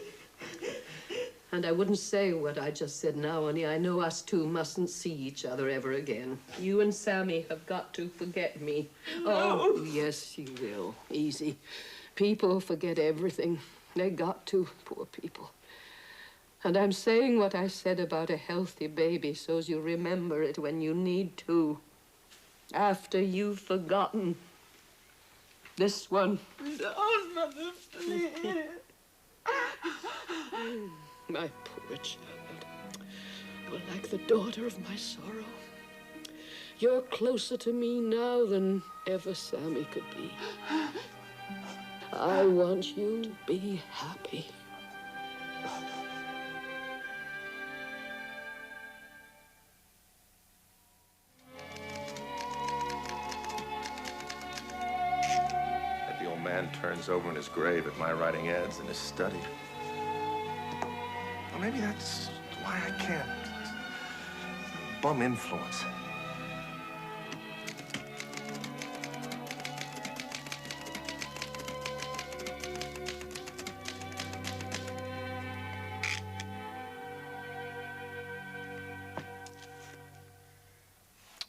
And I wouldn't say what I just said now, only I know us two mustn't see each other ever again. You and Sammy have got to forget me. No. Oh, yes, you will. Easy. People forget everything. They got to, poor people. And I'm saying what I said about a healthy baby so as you remember it when you need to. After you've forgotten. This one. Don't, Mother, please. My poor child. You're like the daughter of my sorrow. You're closer to me now than ever Sammy could be. I want you to be happy. Turns over in his grave at my writing ads in his study. Well, maybe that's why I can't. Bum influence.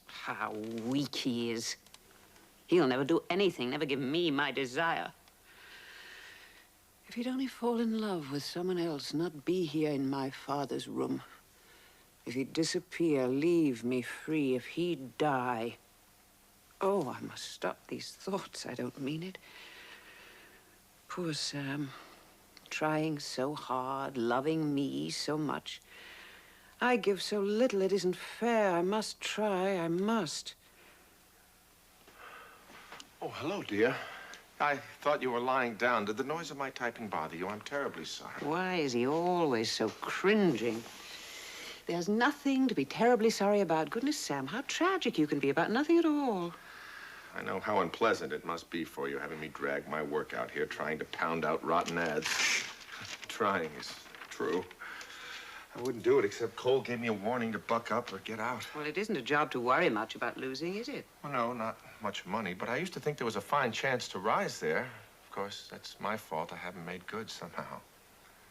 How weak he is. He'll never do anything, never give me my desire. If he'd only fall in love with someone else, not be here in my father's room. If he'd disappear, leave me free, if he'd die. Oh, I must stop these thoughts. I don't mean it. Poor Sam, trying so hard, loving me so much. I give so little, it isn't fair. I must try, I must. Oh, hello, dear. I thought you were lying down. Did the noise of my typing bother you? I'm terribly sorry. Why is he always so cringing? There's nothing to be terribly sorry about. Goodness, Sam, how tragic you can be about nothing at all. I know how unpleasant it must be for you having me drag my work out here trying to pound out rotten ads. Trying is true. I wouldn't do it except Cole gave me a warning to buck up or get out. Well, it isn't a job to worry much about losing, is it? Well, no, not much money, but I used to think there was a fine chance to rise there. Of course, that's my fault. I haven't made good somehow.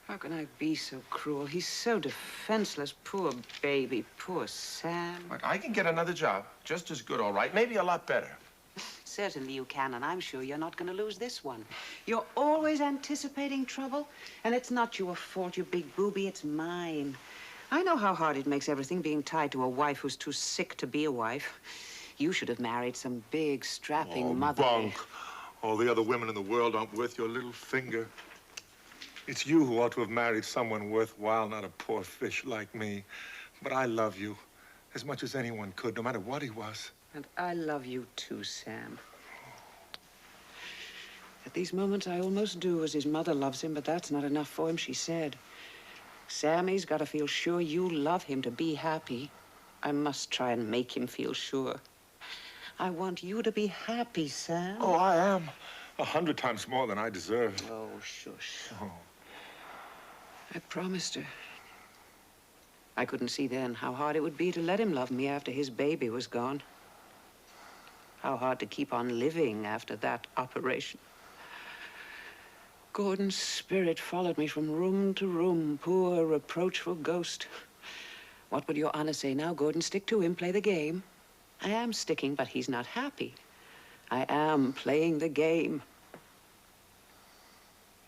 How can I be so cruel? He's so defenseless. Poor baby. Poor Sam. Look, I can get another job. Just as good, all right. Maybe a lot better. Certainly you can, and I'm sure you're not going to lose this one. You're always anticipating trouble, and it's not your fault, you big booby. It's mine. I know how hard it makes everything being tied to a wife who's too sick to be a wife. You should have married some big, strapping mother. Bunk. All the other women in the world aren't worth your little finger. It's you who ought to have married someone worthwhile, not a poor fish like me. But I love you as much as anyone could, no matter what he was. And I love you too, Sam. At these moments, I almost do as his mother loves him, but that's not enough for him, she said. Sammy's got to feel sure you love him to be happy. I must try and make him feel sure. I want you to be happy, Sam. Oh, I am. 100 times more than I deserve. Oh, shush. Oh. I promised her. I couldn't see then how hard it would be to let him love me after his baby was gone. How hard to keep on living after that operation. Gordon's spirit followed me from room to room, poor, reproachful ghost. What would your honor say now, Gordon? Stick to him, play the game. I am sticking, but he's not happy. I am playing the game.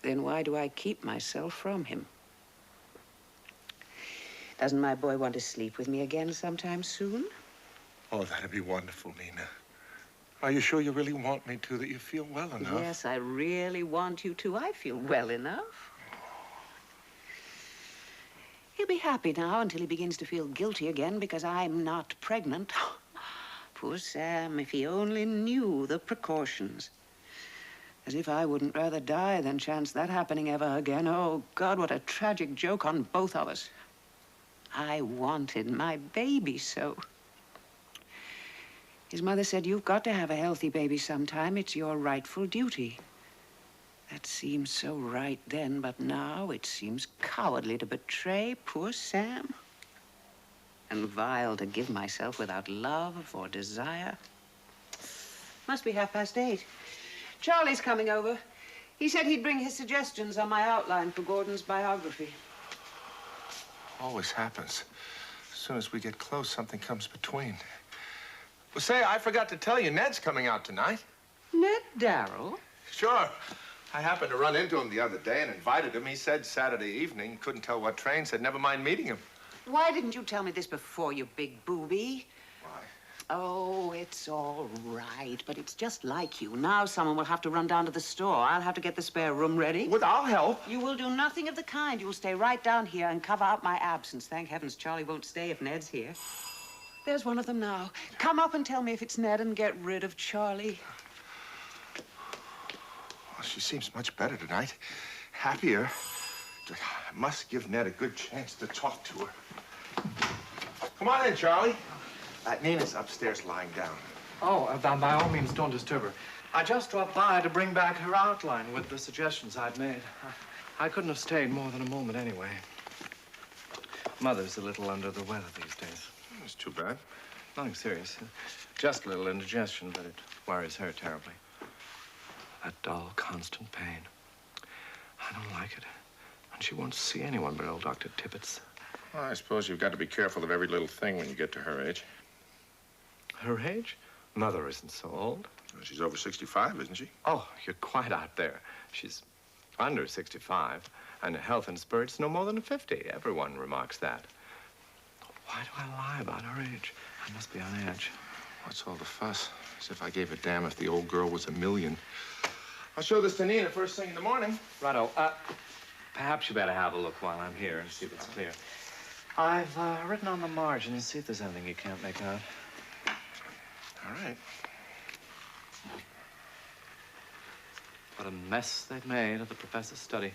Then why do I keep myself from him? Doesn't my boy want to sleep with me again sometime soon? Oh, that'd be wonderful, Nina. Are you sure you really want me to, that you feel well enough? Yes, I really want you to. I feel well enough. He'll be happy now until he begins to feel guilty again because I'm not pregnant. Poor Sam, if he only knew the precautions. As if I wouldn't rather die than chance that happening ever again. Oh, God, what a tragic joke on both of us. I wanted my baby so. His mother said, you've got to have a healthy baby sometime. It's your rightful duty. That seemed so right then, but now it seems cowardly to betray poor Sam. And vile to give myself without love or desire. Must be 8:30. Charlie's coming over. He said he'd bring his suggestions on my outline for Gordon's biography. Always happens. As soon as we get close, something comes between. Well, say, I forgot to tell you, Ned's coming out tonight. Ned Darrell? Sure. I happened to run into him the other day and invited him. He said Saturday evening. Couldn't tell what train. Said never mind meeting him. Why didn't you tell me this before, you big booby? Why? Oh, it's all right, but it's just like you. Now someone will have to run down to the store. I'll have to get the spare room ready. Well, I'll help. You will do nothing of the kind. You'll stay right down here and cover up my absence. Thank heavens Charlie won't stay if Ned's here. There's one of them now. Come up and tell me if it's Ned and get rid of Charlie. Well, she seems much better tonight. Happier. I must give Ned a good chance to talk to her. Come on in, Charlie. Nina's upstairs lying down. Oh, by all means, don't disturb her. I just dropped by to bring back her outline with the suggestions I'd made. I couldn't have stayed more than a moment anyway. Mother's a little under the weather these days. It's too bad. Nothing serious. Just a little indigestion, but it worries her terribly. That dull, constant pain. I don't like it. And she won't see anyone but old Dr. Tippett's. Well, I suppose you've got to be careful of every little thing when you get to her age. Her age? Mother isn't so old. Well, she's over 65, isn't she? Oh, you're quite out there. She's under 65, and her health and spirits no more than 50. Everyone remarks that. Why do I lie about her age? I must be on edge. What's all the fuss? As if I gave a damn if the old girl was a million. I'll show this to Nina first thing in the morning. Righto. Perhaps you better have a look while I'm here and see if it's clear. I've written on the margins. See if there's anything you can't make out. All right. What a mess they've made of the professor's study.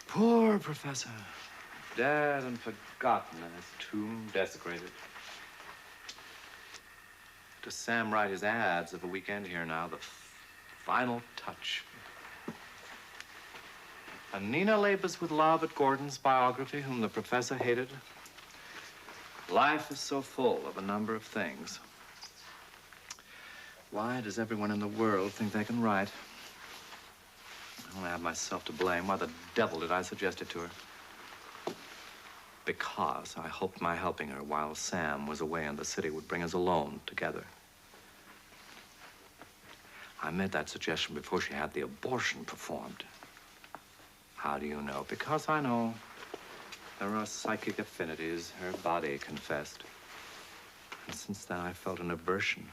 Poor professor. Dead and forgotten and his tomb desecrated. Does Sam write his ads of a weekend here now? The final touch. And Nina labors with love at Gordon's biography, whom the professor hated. Life is so full of a number of things. Why does everyone in the world think they can write? I only have myself to blame. Why the devil did I suggest it to her? Because I hoped my helping her while Sam was away in the city would bring us alone together. I made that suggestion before she had the abortion performed. How do you know? Because I know there are psychic affinities, her body confessed. And since then, I felt an aversion,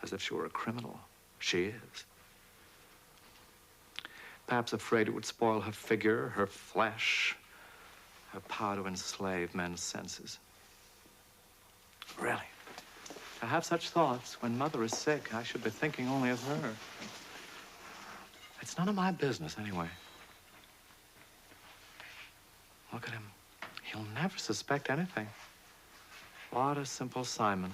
as if she were a criminal. She is. Perhaps afraid it would spoil her figure, her flesh, her power to enslave men's senses. Really? To have such thoughts when Mother is sick, I should be thinking only of her. It's none of my business, anyway. Look at him. He'll never suspect anything. What a simple Simon.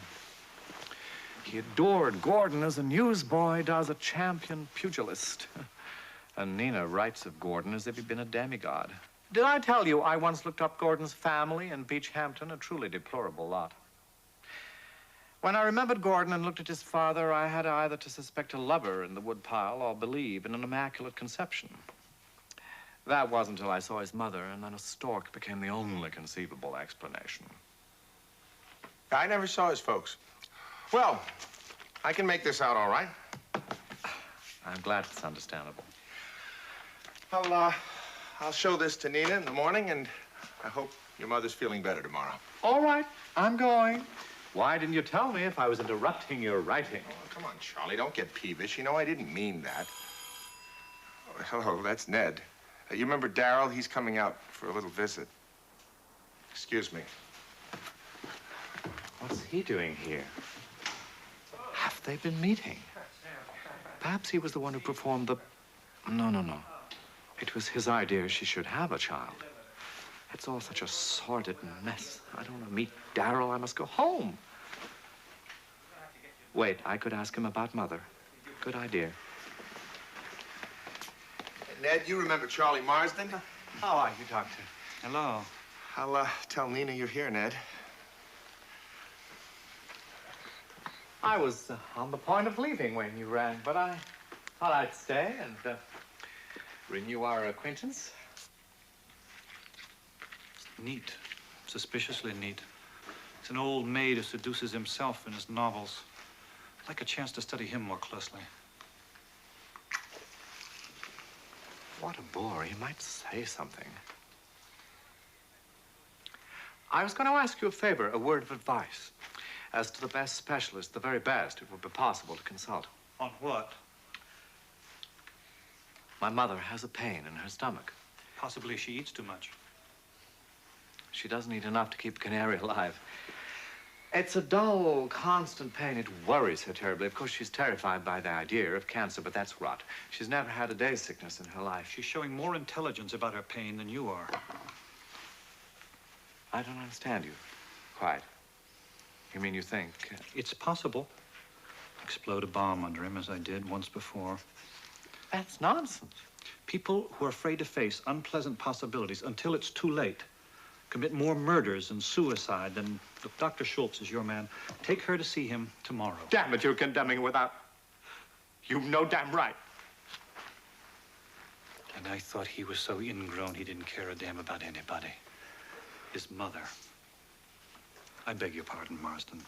He adored Gordon as a newsboy does a champion pugilist. And Nina writes of Gordon as if he'd been a demigod. Did I tell you I once looked up Gordon's family in Beachhampton? A truly deplorable lot. When I remembered Gordon and looked at his father, I had either to suspect a lover in the woodpile or believe in an immaculate conception. That wasn't until I saw his mother, and then a stork became the only conceivable explanation. I never saw his folks. Well, I can make this out all right. I'm glad it's understandable. I'll show this to Nina in the morning, and I hope your mother's feeling better tomorrow. All right, I'm going. Why didn't you tell me if I was interrupting your writing? Oh, come on, Charlie, don't get peevish. You know, I didn't mean that. Oh, hello, that's Ned. You remember Darryl? He's coming out for a little visit. Excuse me. What's he doing here? Have they been meeting? Perhaps he was the one who performed the... No. It was his idea she should have a child. It's all such a sordid mess. I don't want to meet Darryl. I must go home. Wait, I could ask him about Mother. Good idea. Ned, you remember Charlie Marsden? How are you, Doctor? Hello. I'll tell Nina you're here, Ned. I was on the point of leaving when you rang, but I thought I'd stay and renew our acquaintance. Neat. Suspiciously neat. It's an old maid who seduces himself in his novels. I'd like a chance to study him more closely. What a bore. He might say something. I was going to ask you a favor, a word of advice. As to the best specialist, the very best, it would be possible to consult. On what? My mother has a pain in her stomach. Possibly she eats too much. She doesn't eat enough to keep a canary alive. It's a dull, constant pain. It worries her terribly. Of course, she's terrified by the idea of cancer, but that's rot. She's never had a day's sickness in her life. She's showing more intelligence about her pain than you are. I don't understand you. Quite. You mean you think... It's possible. Explode a bomb under him, as I did once before. That's nonsense. People who are afraid to face unpleasant possibilities until it's too late commit more murders and suicide than... Look, Dr. Schultz is your man. Take her to see him tomorrow. Damn it, you're condemning without... You've no damn right. And I thought he was so ingrown he didn't care a damn about anybody. His mother. I beg your pardon, Marsden.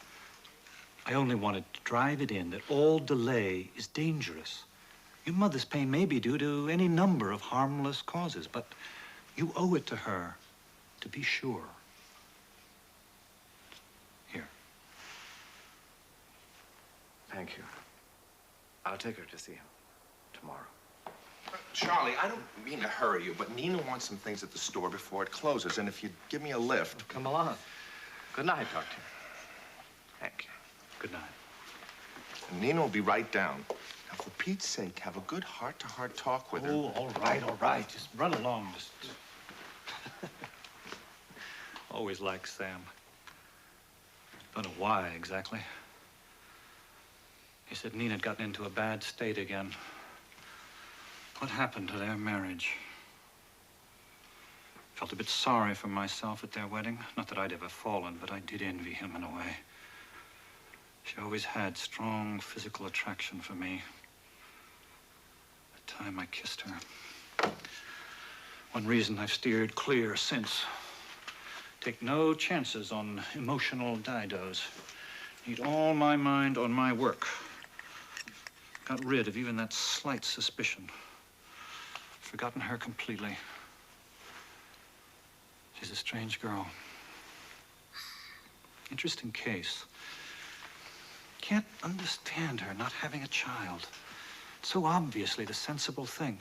I only wanted to drive it in that all delay is dangerous. Your mother's pain may be due to any number of harmless causes, but you owe it to her to be sure. Here. Thank you. I'll take her to see him tomorrow. Charlie, I don't mean to hurry you, but Nina wants some things at the store before it closes, and if you'd give me a lift. Come along. Good night, Doctor. Thank you. Good night. And Nina will be right down. Now, for Pete's sake, have a good heart-to-heart talk with her. Oh, all right, all right. Just run along. Just... Always liked Sam. Don't know why exactly. He said Nina had gotten into a bad state again. What happened to their marriage? Felt a bit sorry for myself at their wedding. Not that I'd ever fallen, but I did envy him in a way. She always had strong physical attraction for me. The time I kissed her. One reason I've steered clear since. Take no chances on emotional didos. Need all my mind on my work. Got rid of even that slight suspicion. Forgotten her completely. She's a strange girl. Interesting case. Can't understand her not having a child. So obviously the sensible thing.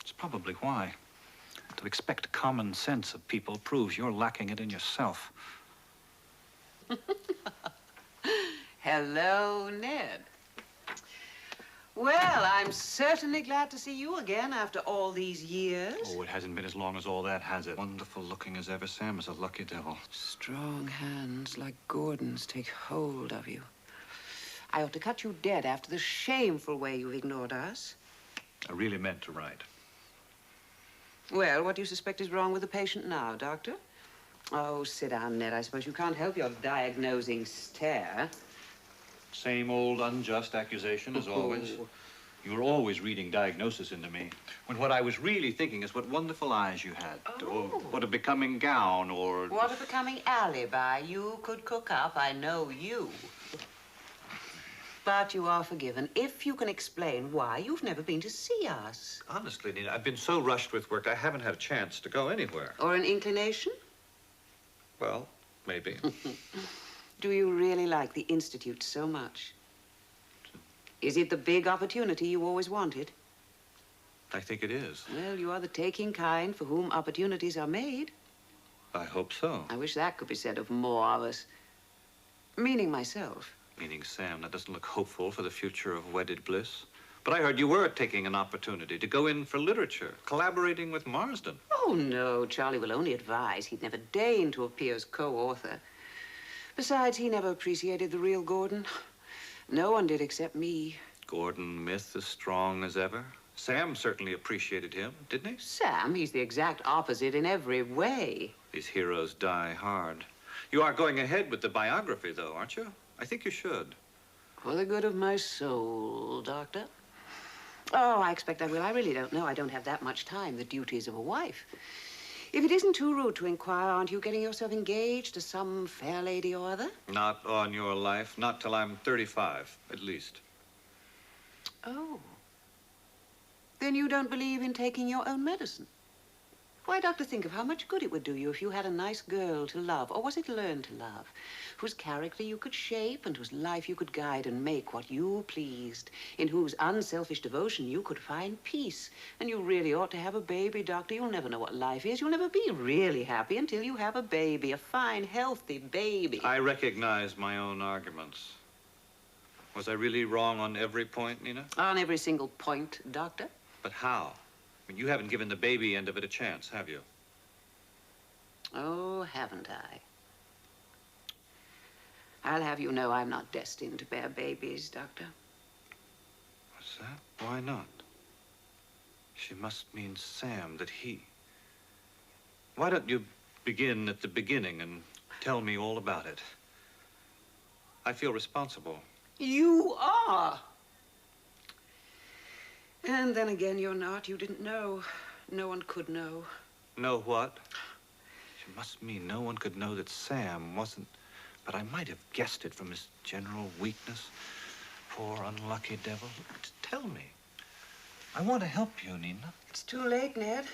It's probably why. To expect common sense of people proves you're lacking it in yourself. Hello, Ned. Well, I'm certainly glad to see you again after all these years. Oh, it hasn't been as long as all that, has it? Wonderful looking as ever. Sam is a lucky devil. Strong hands like Gordon's take hold of you. I ought to cut you dead after the shameful way you've ignored us. I really meant to write. Well, what do you suspect is wrong with the patient now, Doctor? Oh, sit down, Ned. I suppose you can't help your diagnosing stare. Same old unjust accusation as always. You were always reading diagnosis into me, when what I was really thinking is what wonderful eyes you had. Oh. Or what a becoming gown, or... What a becoming alibi you could cook up, I know you. But you are forgiven if you can explain why you've never been to see us. Honestly, Nina, I've been so rushed with work, I haven't had a chance to go anywhere. Or an inclination? Well, maybe. Do you really like the Institute so much? Is it the big opportunity you always wanted? I think it is. Well, you are the taking kind for whom opportunities are made. I hope so. I wish that could be said of more of us. Meaning myself. Meaning Sam, that doesn't look hopeful for the future of wedded bliss. But I heard you were taking an opportunity to go in for literature, collaborating with Marsden. Oh, no. Charlie will only advise. He'd never deign to appear as co-author. Besides, he never appreciated the real Gordon. No one did except me. Gordon myth as strong as ever. Sam certainly appreciated him, didn't he? Sam, he's the exact opposite in every way. These heroes die hard. You are going ahead with the biography, though, aren't you? I think you should. For the good of my soul, Doctor. Oh, I expect I will. I really don't know. I don't have that much time. The duties of a wife. If it isn't too rude to inquire, aren't you getting yourself engaged to some fair lady or other? Not on your life. Not till I'm 35, at least. Oh. Then you don't believe in taking your own medicine? Why, Doctor, think of how much good it would do you if you had a nice girl to love, or was it learn to love, whose character you could shape and whose life you could guide and make what you pleased, in whose unselfish devotion you could find peace. And you really ought to have a baby, Doctor. You'll never know what life is. You'll never be really happy until you have a baby, a fine, healthy baby. I recognize my own arguments. Was I really wrong on every point, Nina? On every single point, Doctor. But how? I mean, you haven't given the baby end of it a chance, have you? Oh, haven't I? I'll have you know I'm not destined to bear babies, Doctor. What's that? Why not? She must mean Sam, that he... Why don't you begin at the beginning and tell me all about it? I feel responsible. You are! And then again, you're not. You didn't know. No one could know. Know what? She must mean no one could know that Sam wasn't... But I might have guessed it from his general weakness. Poor unlucky devil. Tell me. I want to help you, Nina. It's too late, Ned.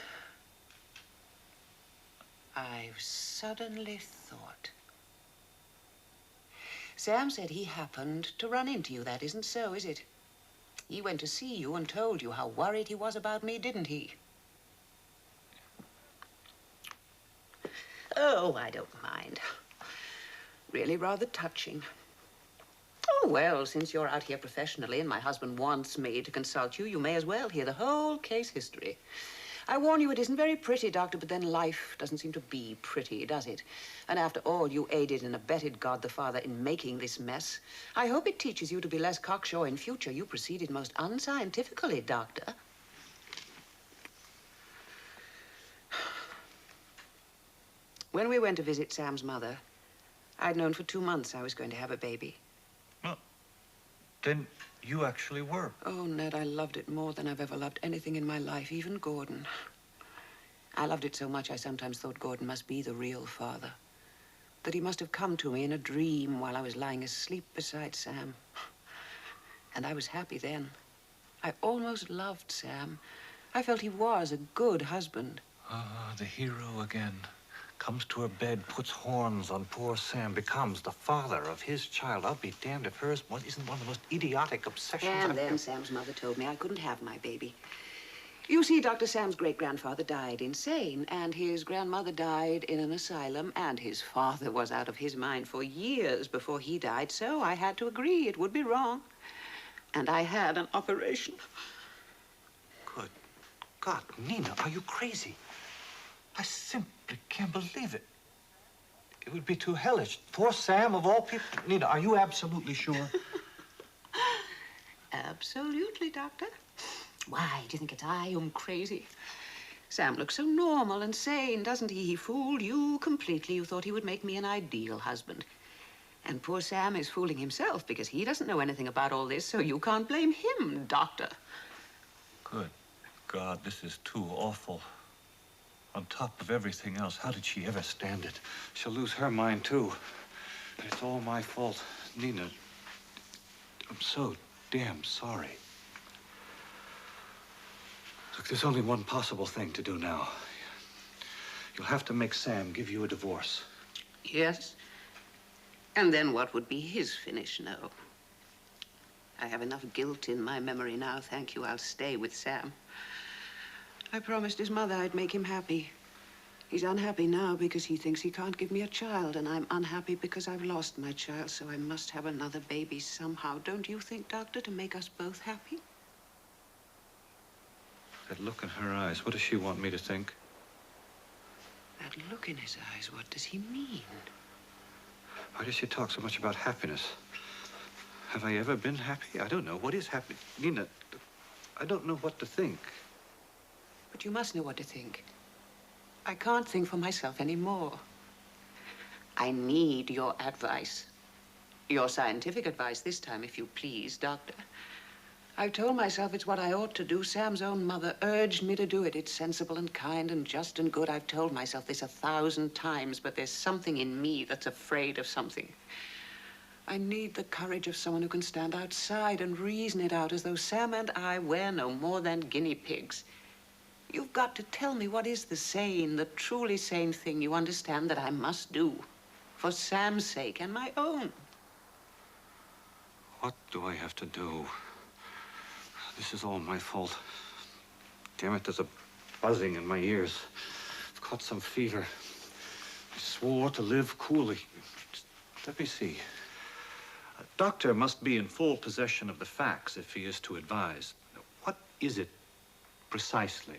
I've suddenly thought. Sam said he happened to run into you. That isn't so, is it? He went to see you and told you how worried he was about me, didn't he? Oh, I don't mind. Really rather touching. Oh, well, since you're out here professionally and my husband wants me to consult you, you may as well hear the whole case history. I warn you, it isn't very pretty, Doctor, but then life doesn't seem to be pretty, does it? And after all, you aided and abetted God the Father in making this mess. I hope it teaches you to be less cocksure in future. You proceeded most unscientifically, Doctor. When we went to visit Sam's mother, I'd known for 2 months I was going to have a baby. Well, then you actually were. Oh, Ned, I loved it more than I've ever loved anything in my life, even Gordon. I loved it so much I sometimes thought Gordon must be the real father. That he must have come to me in a dream while I was lying asleep beside Sam. And I was happy then. I almost loved Sam. I felt he was a good husband. Ah, the hero again. Comes to her bed, puts horns on poor Sam, becomes the father of his child. I'll be damned if hers isn't one of the most idiotic obsessions. And then Sam's mother told me I couldn't have my baby. You see, Dr. Sam's great-grandfather died insane, and his grandmother died in an asylum, and his father was out of his mind for years before he died, so I had to agree it would be wrong. And I had an operation. Good God, Nina, are you crazy? I simply can't believe it. It would be too hellish. Poor Sam, of all people. Nina, are you absolutely sure? Absolutely, Doctor. Why, do you think it's I who'm crazy? Sam looks so normal and sane, doesn't he? He fooled you completely. You thought he would make me an ideal husband. And poor Sam is fooling himself because he doesn't know anything about all this, so you can't blame him, Doctor. Good God, this is too awful. On top of everything else, how did she ever stand it? She'll lose her mind, too. It's all my fault. Nina, I'm so damn sorry. Look, there's only one possible thing to do now. You'll have to make Sam give you a divorce. Yes? And then what would be his finish? No. I have enough guilt in my memory now, thank you. I'll stay with Sam. I promised his mother I'd make him happy. He's unhappy now because he thinks he can't give me a child, and I'm unhappy because I've lost my child, so I must have another baby somehow. Don't you think, Doctor, to make us both happy? That look in her eyes, what does she want me to think? That look in his eyes, what does he mean? Why does she talk so much about happiness? Have I ever been happy? I don't know. What is happy? Nina, I don't know what to think. But you must know what to think. I can't think for myself anymore. I need your advice. Your scientific advice this time, if you please, Doctor. I've told myself it's what I ought to do. Sam's own mother urged me to do it. It's sensible and kind and just and good. I've told myself this 1,000 times, but there's something in me that's afraid of something. I need the courage of someone who can stand outside and reason it out as though Sam and I were no more than guinea pigs. You've got to tell me what is the sane, the truly sane thing you understand that I must do for Sam's sake and my own. What do I have to do? This is all my fault. Damn it, there's a buzzing in my ears. I've caught some fever. I swore to live coolly. Just let me see. A doctor must be in full possession of the facts if he is to advise. What is it precisely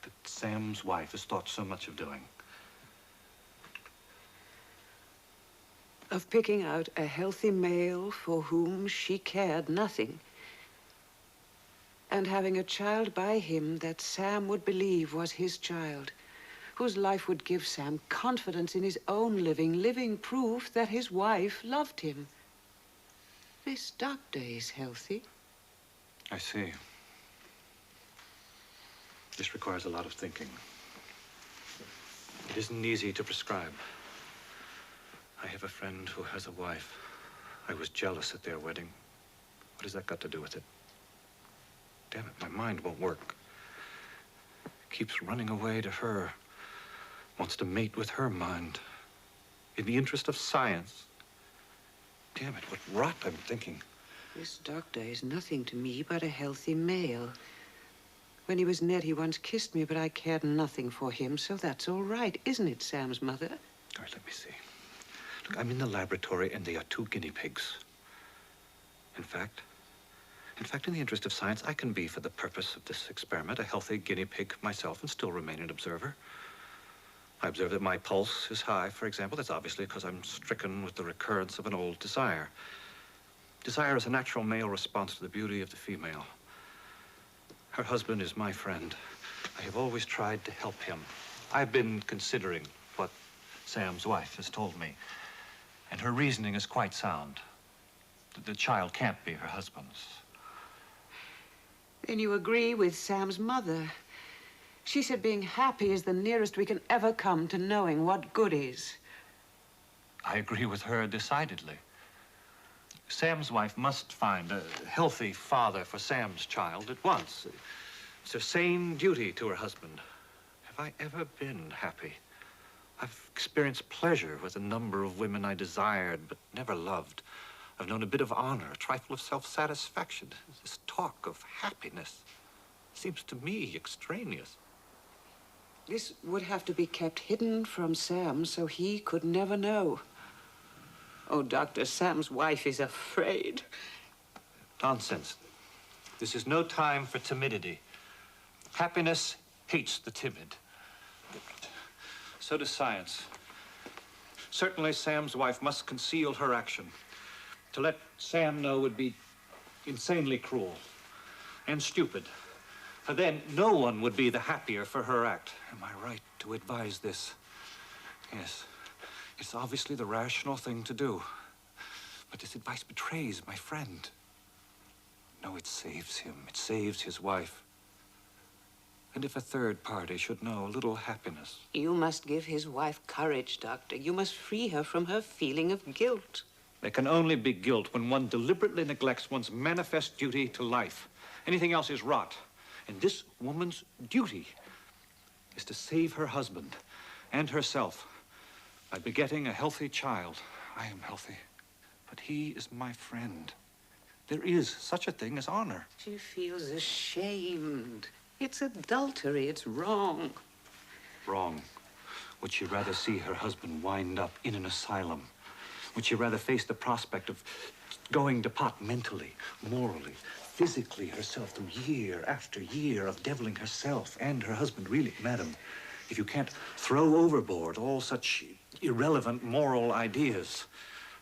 that Sam's wife has thought so much of doing? Of picking out a healthy male for whom she cared nothing, and having a child by him that Sam would believe was his child, whose life would give Sam confidence in his own living proof that his wife loved him. This doctor is healthy. I see. This requires a lot of thinking. It isn't easy to prescribe. I have a friend who has a wife. I was jealous at their wedding. What has that got to do with it? Damn it, my mind won't work. Keeps running away to her. Wants to mate with her mind. In the interest of science. Damn it, what rot I'm thinking. This doctor is nothing to me but a healthy male. When he was Ned, he once kissed me, but I cared nothing for him, so that's all right, isn't it, Sam's mother? All right, let me see. Look, I'm in the laboratory, and they are 2 guinea pigs. In fact, in the interest of science, I can be, for the purpose of this experiment, a healthy guinea pig myself and still remain an observer. I observe that my pulse is high, for example. That's obviously because I'm stricken with the recurrence of an old desire. Desire is a natural male response to the beauty of the female. Her husband is my friend. I have always tried to help him. I've been considering what Sam's wife has told me, and her reasoning is quite sound. The child can't be her husband's. Then you agree with Sam's mother. She said being happy is the nearest we can ever come to knowing what good is. I agree with her decidedly. Sam's wife must find a healthy father for Sam's child at once. It's her same duty to her husband. Have I ever been happy? I've experienced pleasure with a number of women I desired but never loved. I've known a bit of honor, a trifle of self-satisfaction. This talk of happiness seems to me extraneous. This would have to be kept hidden from Sam so he could never know. Oh, Doctor, Sam's wife is afraid. Nonsense. This is no time for timidity. Happiness hates the timid. So does science. Certainly, Sam's wife must conceal her action. To let Sam know would be insanely cruel and stupid. For then, no one would be the happier for her act. Am I right to advise this? Yes. It's obviously the rational thing to do. But this advice betrays my friend. No, it saves him. It saves his wife. And if a third party should know, a little happiness. You must give his wife courage, Doctor. You must free her from her feeling of guilt. There can only be guilt when one deliberately neglects one's manifest duty to life. Anything else is rot. And this woman's duty is to save her husband and herself by begetting a healthy child. I am healthy, but he is my friend. There is such a thing as honor. She feels ashamed. It's adultery. It's wrong. Wrong. Would she rather see her husband wind up in an asylum? Would she rather face the prospect of going to pot mentally, morally, physically herself through year after year of deviling herself and her husband? Really, madam, if you can't throw overboard all such irrelevant moral ideas,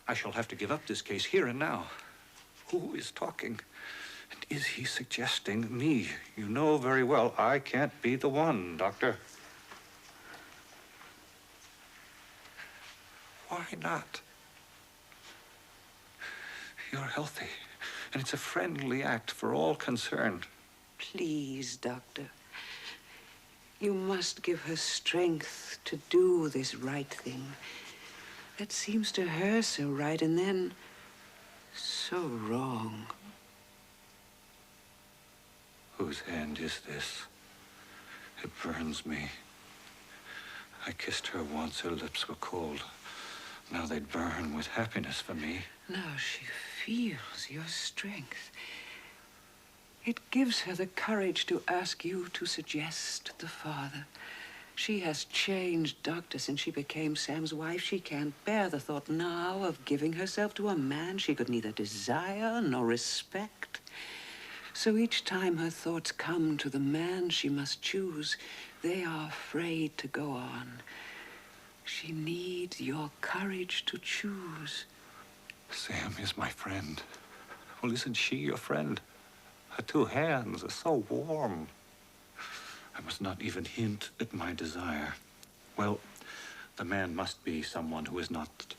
I shall have to give up this case here and now. Who is talking? And is he suggesting me? You know very well I can't be the one, Doctor. Why not? You're healthy, and it's a friendly act for all concerned. Please, Doctor. You must give her strength to do this right thing. That seems to her so right, and then so wrong. Whose hand is this? It burns me. I kissed her once, her lips were cold. Now they'd burn with happiness for me. Now she feels your strength. It gives her the courage to ask you to suggest the father. She has changed, Doctor, since she became Sam's wife. She can't bear the thought now of giving herself to a man she could neither desire nor respect. So each time her thoughts come to the man she must choose, they are afraid to go on. She needs your courage to choose. Sam is my friend. Well, isn't she your friend? Her 2 hands are so warm. I must not even hint at my desire. Well, the man must be someone who is not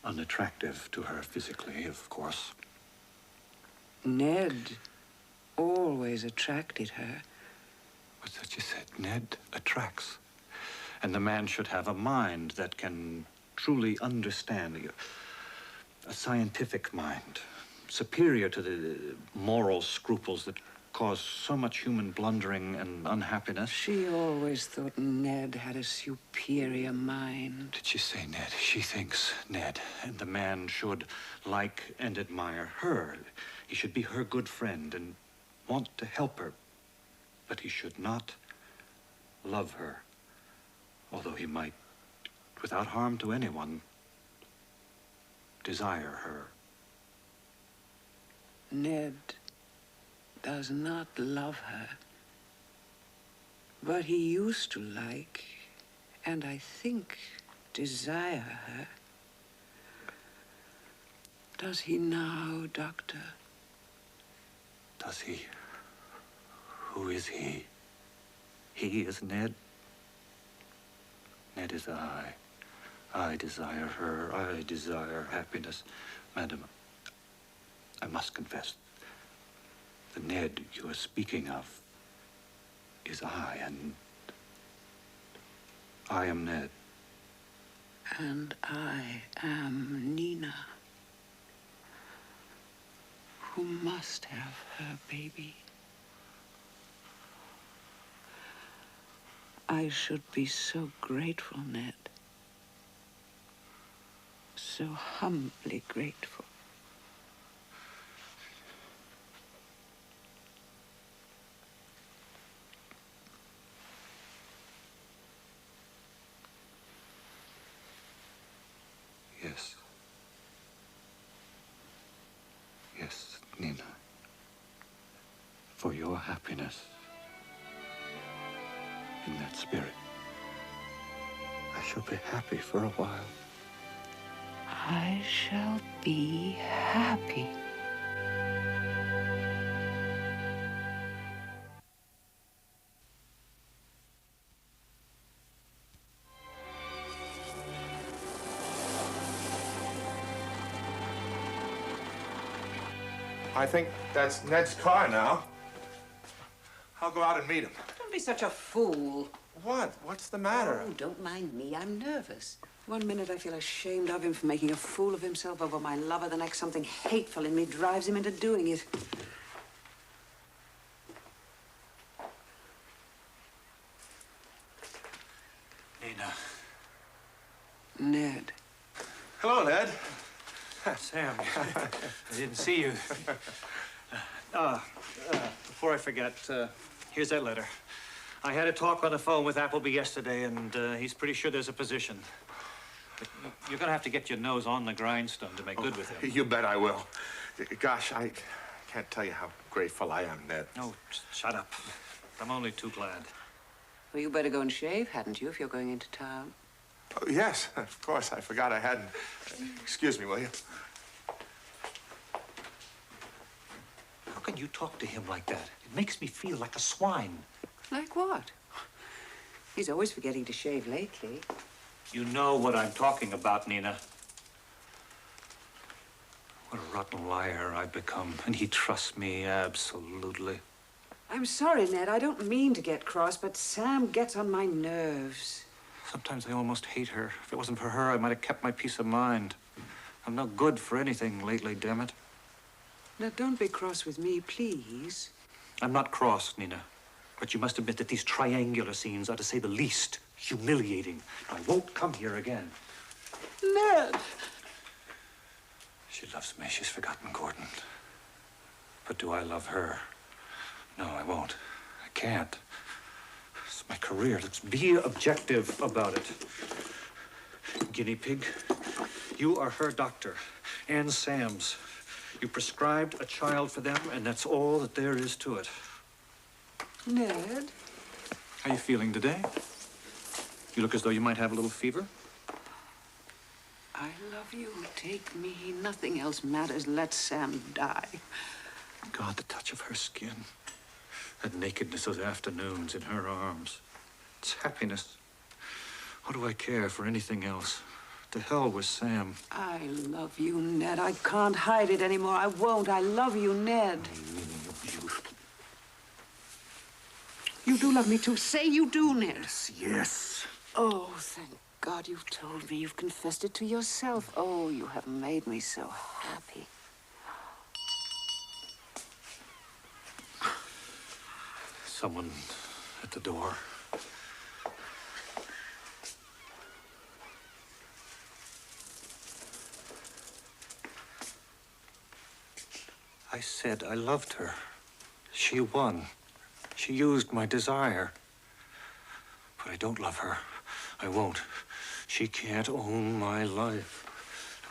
unattractive to her physically, of course. Ned always attracted her. What's that you said? Ned attracts. And the man should have a mind that can truly understand, a scientific mind, superior to the moral scruples that cause so much human blundering and unhappiness. She always thought Ned had a superior mind. Did she say Ned? She thinks Ned. And the man should like and admire her. He should be her good friend and want to help her. But he should not love her. Although he might, without harm to anyone, desire her. Ned does not love her. But he used to like, and I think desire her. Does he now, Doctor? Does he? Who is he? He is Ned. Ned is I. I desire her. I desire happiness. Madam, I must confess, the Ned you are speaking of is I, and I am Ned. And I am Nina, who must have her baby. I should be so grateful, Ned. So humbly grateful. Yes. Yes, Nina. For your happiness. In that spirit, I shall be happy for a while. I shall be happy. I think that's Ned's car now. I'll go out and meet him. Don't be such a fool. What? What's the matter? Oh, don't mind me. I'm nervous. One minute I feel ashamed of him for making a fool of himself over my lover. The next, something hateful in me drives him into doing it. Nina. Ned. Hello, Ned. Sam, I didn't see you. Before I forget, here's that letter. I had a talk on the phone with Appleby yesterday, and he's pretty sure there's a position. But you're going to have to get your nose on the grindstone to make good with him. You bet I will. Gosh, I can't tell you how grateful I am, Ned. Oh, shut up. I'm only too glad. Well, you better go and shave, hadn't you, if you're going into town? Oh, yes, of course. I forgot I hadn't. Excuse me, will you? How can you talk to him like that? It makes me feel like a swine. Like what? He's always forgetting to shave lately. You know what I'm talking about, Nina. What a rotten liar I've become, and he trusts me absolutely. I'm sorry, Ned. I don't mean to get cross, but Sam gets on my nerves. Sometimes I almost hate her. If it wasn't for her, I might have kept my peace of mind. I'm no good for anything lately, damn it. Now, don't be cross with me, please. I'm not cross, Nina. But you must admit that these triangular scenes are, to say the least, humiliating. I won't come here again. Ned! She loves me. She's forgotten Gordon. But do I love her? No, I won't. I can't. It's my career. Let's be objective about it. Guinea pig, you are her doctor, and Sam's. You prescribed a child for them, and that's all that there is to it. Ned? How are you feeling today? You look as though you might have a little fever. I love you. Take me. Nothing else matters. Let Sam die. God, the touch of her skin. That nakedness of afternoons in her arms. It's happiness. What do I care for anything else? To hell with Sam. I love you, Ned. I can't hide it anymore. I won't. I love you, Ned. You do love me too. Say you do, Ned. Yes. Oh, thank God you've told me. You've confessed it to yourself. Oh, you have made me so happy. Someone at the door. I said I loved her. She won. She used my desire. But I don't love her. I won't. She can't own my life.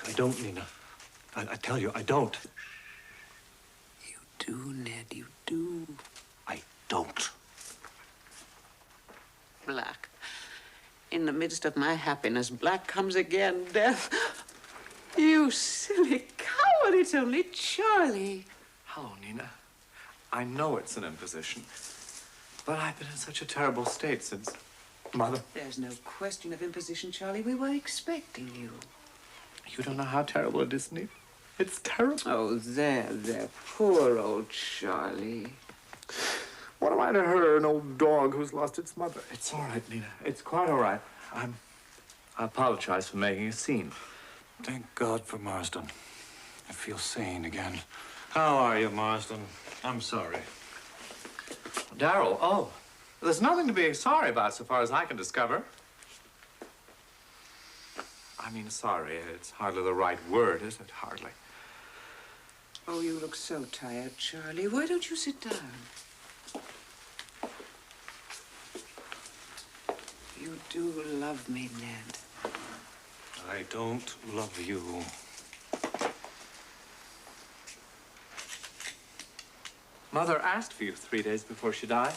I don't, Nina. I tell you, I don't. You do, Ned, you do. I don't. Black. In the midst of my happiness, Black comes again. Death. You silly coward. It's only Charlie. Hello, Nina. I know it's an imposition, but I've been in such a terrible state since Mother. There's no question of imposition, Charlie. We were expecting you. You don't know how terrible it is, Nina. It's terrible. Oh, there. Poor old Charlie. What am I to her, an old dog who's lost its mother? It's all right, Nina. It's quite all right. I apologize for making a scene. Thank God for Marsden. I feel sane again. How are you, Marsden? I'm sorry. Darrell, oh, there's nothing to be sorry about so far as I can discover. I mean, sorry, it's hardly the right word, is it? Hardly. Oh, you look so tired, Charlie. Why don't you sit down? You do love me, Ned. I don't love you. Mother asked for you 3 days before she died.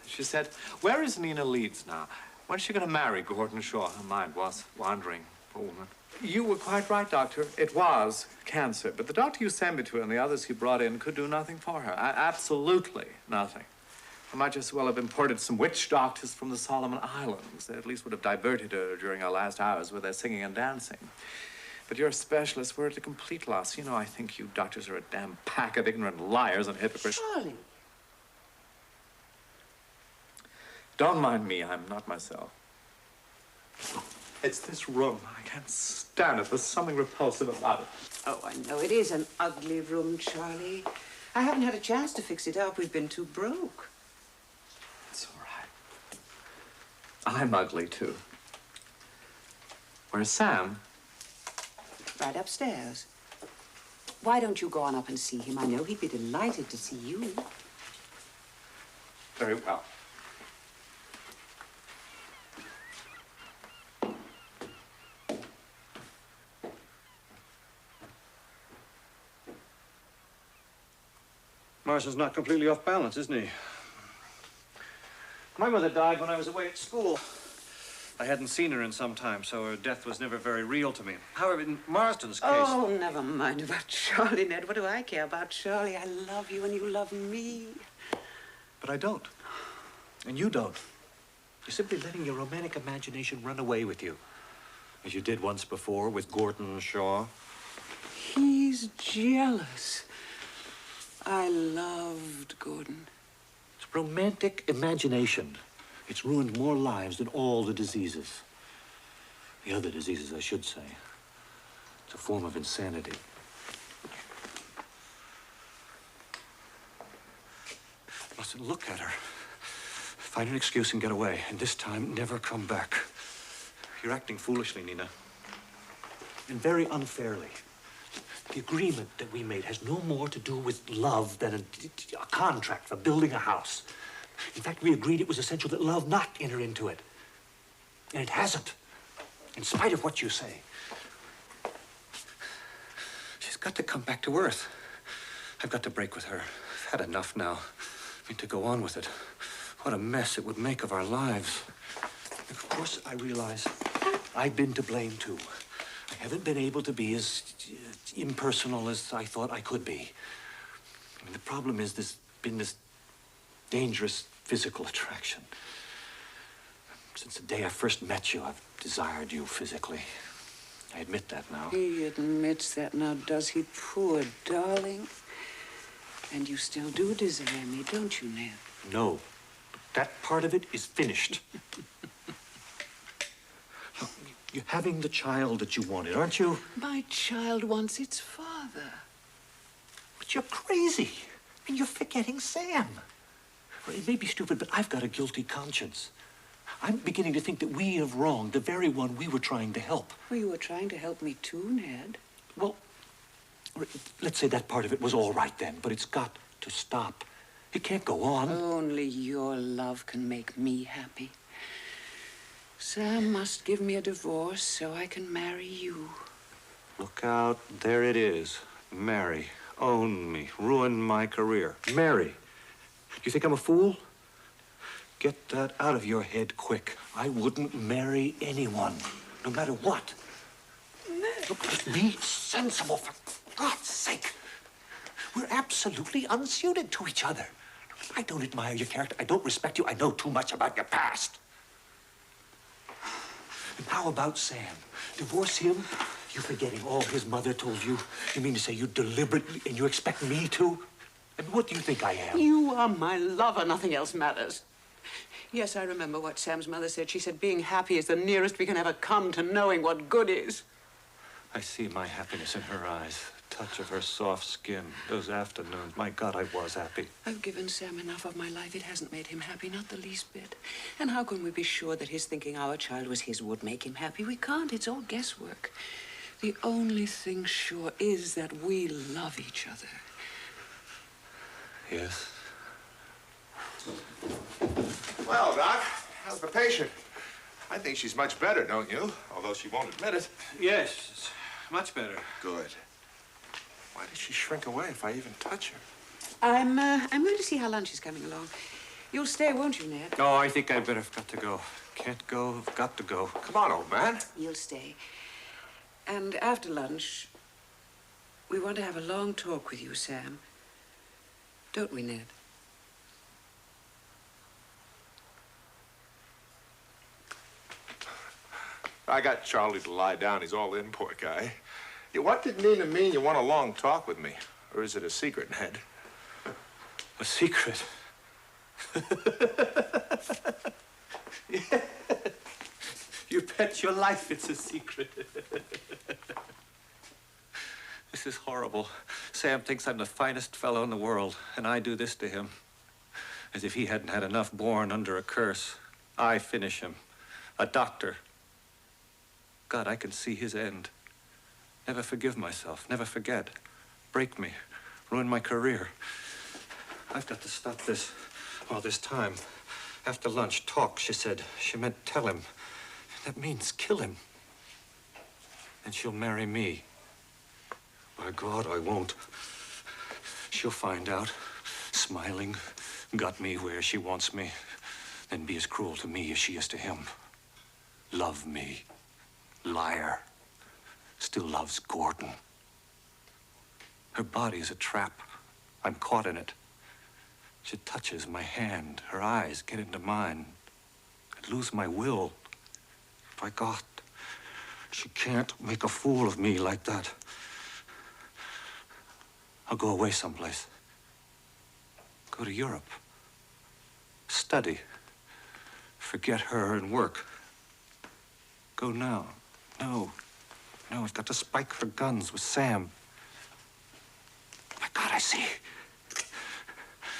She said, where is Nina Leeds now? When's she going to marry Gordon Shaw? Her mind was wandering, poor woman. You were quite right, Doctor. It was cancer. But the doctor you sent me to and the others you brought in could do nothing for her. Absolutely nothing. I might just as well have imported some witch doctors from the Solomon Islands. They at least would have diverted her during our last hours with their singing and dancing. But your specialists were at a complete loss. You know, I think you doctors are a damn pack of ignorant liars and hypocrites. Charlie. Don't mind me. I'm not myself. It's this room. I can't stand it. There's something repulsive about it. Oh, I know. It is an ugly room, Charlie. I haven't had a chance to fix it up. We've been too broke. It's all right. I'm ugly, too. Where's Sam? Right upstairs. Why don't you go on up and see him? I know he'd be delighted to see you. Very well. Marsden's not completely off balance, isn't he? My mother died when I was away at school. I hadn't seen her in some time, so her death was never very real to me. However, in Marsden's case... Oh, never mind about Charlie, Ned. What do I care about Charlie? I love you and you love me. But I don't. And you don't. You're simply letting your romantic imagination run away with you. As you did once before with Gordon Shaw. He's jealous. I loved Gordon. It's romantic imagination. It's ruined more lives than all the diseases. The other diseases, I should say. It's a form of insanity. Listen, look at her. Find an excuse and get away. And this time, never come back. You're acting foolishly, Nina. And very unfairly. The agreement that we made has no more to do with love than a contract for building a house. In fact, we agreed it was essential that love not enter into it. And it hasn't, in spite of what you say. She's got to come back to earth. I've got to break with her. I've had enough now. I mean, to go on with it. What a mess it would make of our lives. Of course, I realize I've been to blame, too. I haven't been able to be as impersonal as I thought I could be. I mean, the problem is there's been this dangerous physical attraction. Since the day I first met you, I've desired you physically. I admit that now. He admits that now, does he? Poor darling. And you still do desire me, don't you, Ned? No. That part of it is finished. Look, you're having the child that you wanted, aren't you? My child wants its father. But you're crazy. I mean, you're forgetting Sam. It may be stupid, but I've got a guilty conscience. I'm beginning to think that we have wronged the very one we were trying to help. Well, you were trying to help me too, Ned. Well, let's say that part of it was all right then, but it's got to stop. It can't go on. Only your love can make me happy. Sam must give me a divorce so I can marry you. Look out. There it is. Marry. Own me. Ruin my career. Marry. You think I'm a fool? Get that out of your head quick. I wouldn't marry anyone, no matter what. Look, be sensible, for God's sake. We're absolutely unsuited to each other. I don't admire your character. I don't respect you. I know too much about your past. And how about Sam? Divorce him? You forgetting all his mother told you? You mean to say you deliberately, and you expect me to? And what do you think I am? You are my lover. Nothing else matters. Yes, I remember what Sam's mother said. She said being happy is the nearest we can ever come to knowing what good is. I see my happiness in her eyes. The touch of her soft skin. Those afternoons. My God, I was happy. I've given Sam enough of my life. It hasn't made him happy, not the least bit. And how can we be sure that his thinking our child was his would make him happy? We can't. It's all guesswork. The only thing sure is that we love each other. Yes. Well, Doc, how's the patient? I think she's much better, don't you? Although she won't admit it. Yes, it's much better. Good. Why did she shrink away if I even touch her? I'm going to see how lunch is coming along. You'll stay, won't you, Ned? No, I think I'd better have got to go. Can't go, I've got to go. Come on, old man. You'll stay. And after lunch, we want to have a long talk with you, Sam. Don't we, Ned? I got Charlie to lie down. He's all in, poor guy. Yeah, what did Nina mean you want a long talk with me? Or is it a secret, Ned? A secret? Yeah. You bet your life it's a secret. This is horrible. Sam thinks I'm the finest fellow in the world, and I do this to him. As if he hadn't had enough born under a curse. I finish him. A doctor. God, I can see his end. Never forgive myself, never forget. Break me, ruin my career. I've got to stop this all this time. After lunch, talk, she said. She meant tell him. That means kill him. And she'll marry me. By God, I won't. She'll find out. Smiling, got me where she wants me. Then be as cruel to me as she is to him. Love me. Liar. Still loves Gordon. Her body is a trap. I'm caught in it. She touches my hand. Her eyes get into mine. I'd lose my will. By God, she can't make a fool of me like that. I'll go away someplace. Go to Europe. Study. Forget her and work. Go now. No, I've got to spike her guns with Sam. My God, I see.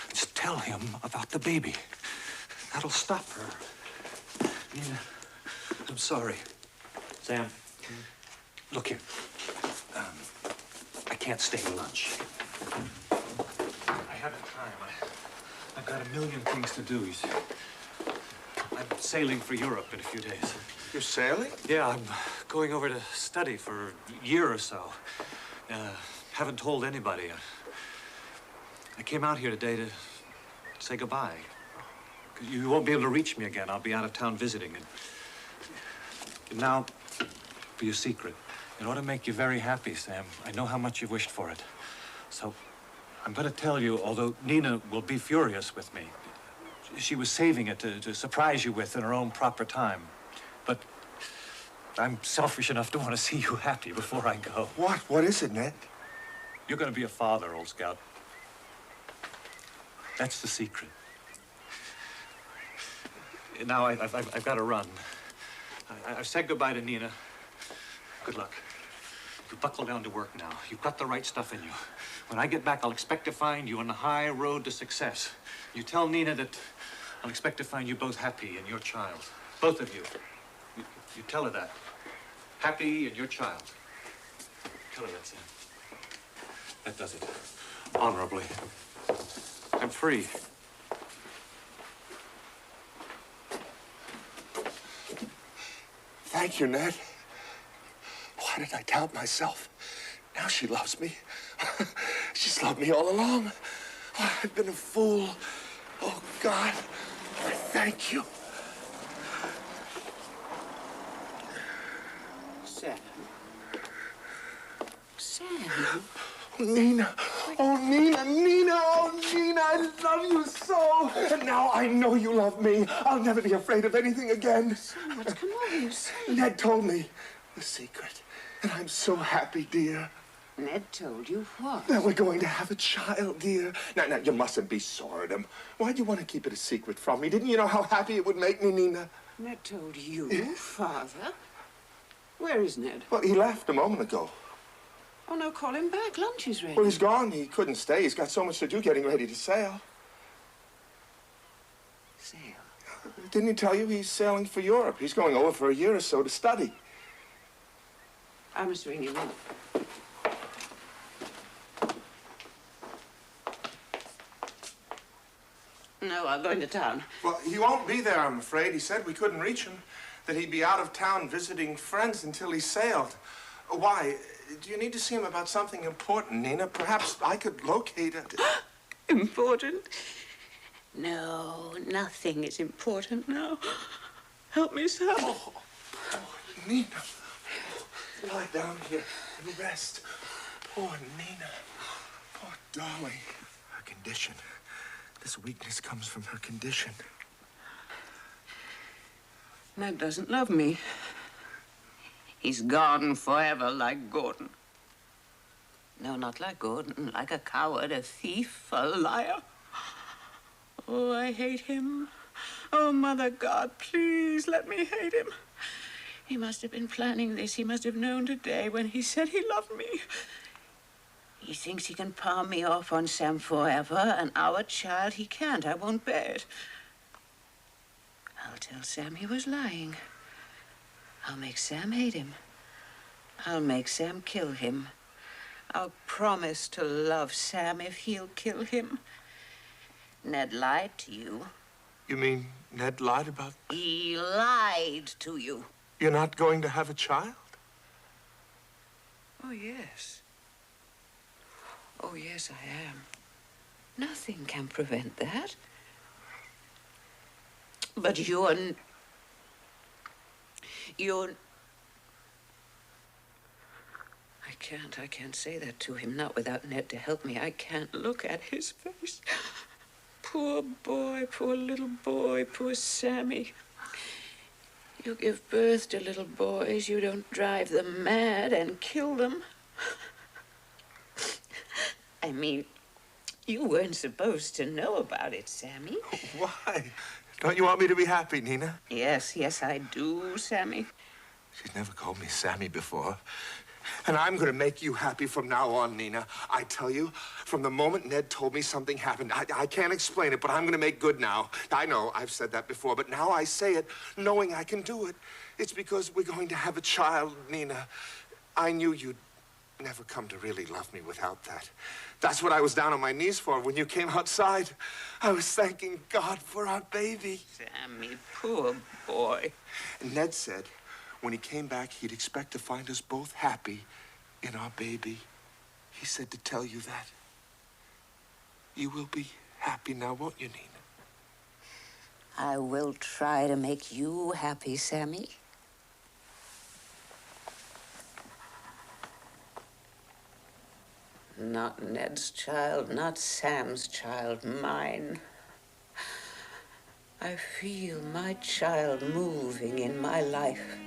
Just tell him about the baby. That'll stop her. Nina, I'm sorry. Sam, look here. I can't stay to lunch. I haven't time. I've got a million things to do. I'm sailing for Europe in a few days. You're sailing? Yeah, I'm going over to study for a year or so. Haven't told anybody. I came out here today to say goodbye. You won't be able to reach me again. I'll be out of town visiting. And now, for your secret. It ought to make you very happy, Sam. I know how much you've wished for it. So, I'm going to tell you, although Nina will be furious with me. She was saving it to surprise you with in her own proper time. But I'm selfish enough to want to see you happy before I go. What? What is it, Ned? You're going to be a father, old scout. That's the secret. Now, I've got to run. I've said goodbye to Nina. Good luck. You buckle down to work now. You've got the right stuff in you. When I get back, I'll expect to find you on the high road to success. You tell Nina that I'll expect to find you both happy and your child. Both of you. You tell her that. Happy and your child. Tell her that, Sam. That does it. Honorably. I'm free. Thank you, Ned. Why did I doubt myself? Now she loves me. She's loved me all along. Oh, I've been a fool. Oh, God, I thank you. Sam. Sam. Nina. Oh, Nina, Nina. Oh, Nina, I love you so. And now I know you love me. I'll never be afraid of anything again. Sam, what's come over you, Sam? Ned told me the secret. And I'm so happy, dear. Ned told you what? That we're going to have a child, dear. Now, you mustn't be sordid. Why'd you want to keep it a secret from me? Didn't you know how happy it would make me, Nina? Ned told you, Father? Where is Ned? Well, he left a moment ago. Oh, no, call him back. Lunch is ready. Well, he's gone. He couldn't stay. He's got so much to do getting ready to sail. Sail? Didn't he tell you he's sailing for Europe? He's going over for a year or so to study. I must ring him up. No, I'm going to town. Well, he won't be there, I'm afraid. He said we couldn't reach him, that he'd be out of town visiting friends until he sailed. Why? Do you need to see him about something important, Nina? Perhaps I could locate it. Important? No, nothing is important now. Help me, Sam. Oh, Nina. Lie down here and rest. Poor Nina. Poor darling. Her condition. This weakness comes from her condition. Ned doesn't love me. He's gone forever like Gordon. No, not like Gordon. Like a coward, a thief, a liar. Oh, I hate him. Oh, Mother God, please let me hate him. He must have been planning this. He must have known today when he said he loved me. He thinks he can palm me off on Sam forever, and our child he can't. I won't bear it. I'll tell Sam he was lying. I'll make Sam hate him. I'll make Sam kill him. I'll promise to love Sam if he'll kill him. Ned lied to you. You mean Ned lied about... He lied to you. You're not going to have a child? Oh, yes. Oh, yes, I am. Nothing can prevent that. But you're... I can't say that to him, not without Ned to help me. I can't look at his face. Poor boy, poor little boy, poor Sammy. You give birth to little boys, you don't drive them mad and kill them. I mean, you weren't supposed to know about it, Sammy. Why? Don't you want me to be happy, Nina? Yes, I do, Sammy. She's never called me Sammy before. And I'm going to make you happy from now on, Nina. I tell you, from the moment Ned told me something happened, I can't explain it, but I'm going to make good now. I know I've said that before, but now I say it knowing I can do it. It's because we're going to have a child, Nina. I knew you'd never come to really love me without that. That's what I was down on my knees for when you came outside. I was thanking God for our baby. Sammy, poor boy. And Ned said when he came back, he'd expect to find us both happy in our baby. He said to tell you that. You will be happy now, won't you, Nina? I will try to make you happy, Sammy. Not Ned's child, not Sam's child, mine. I feel my child moving in my life.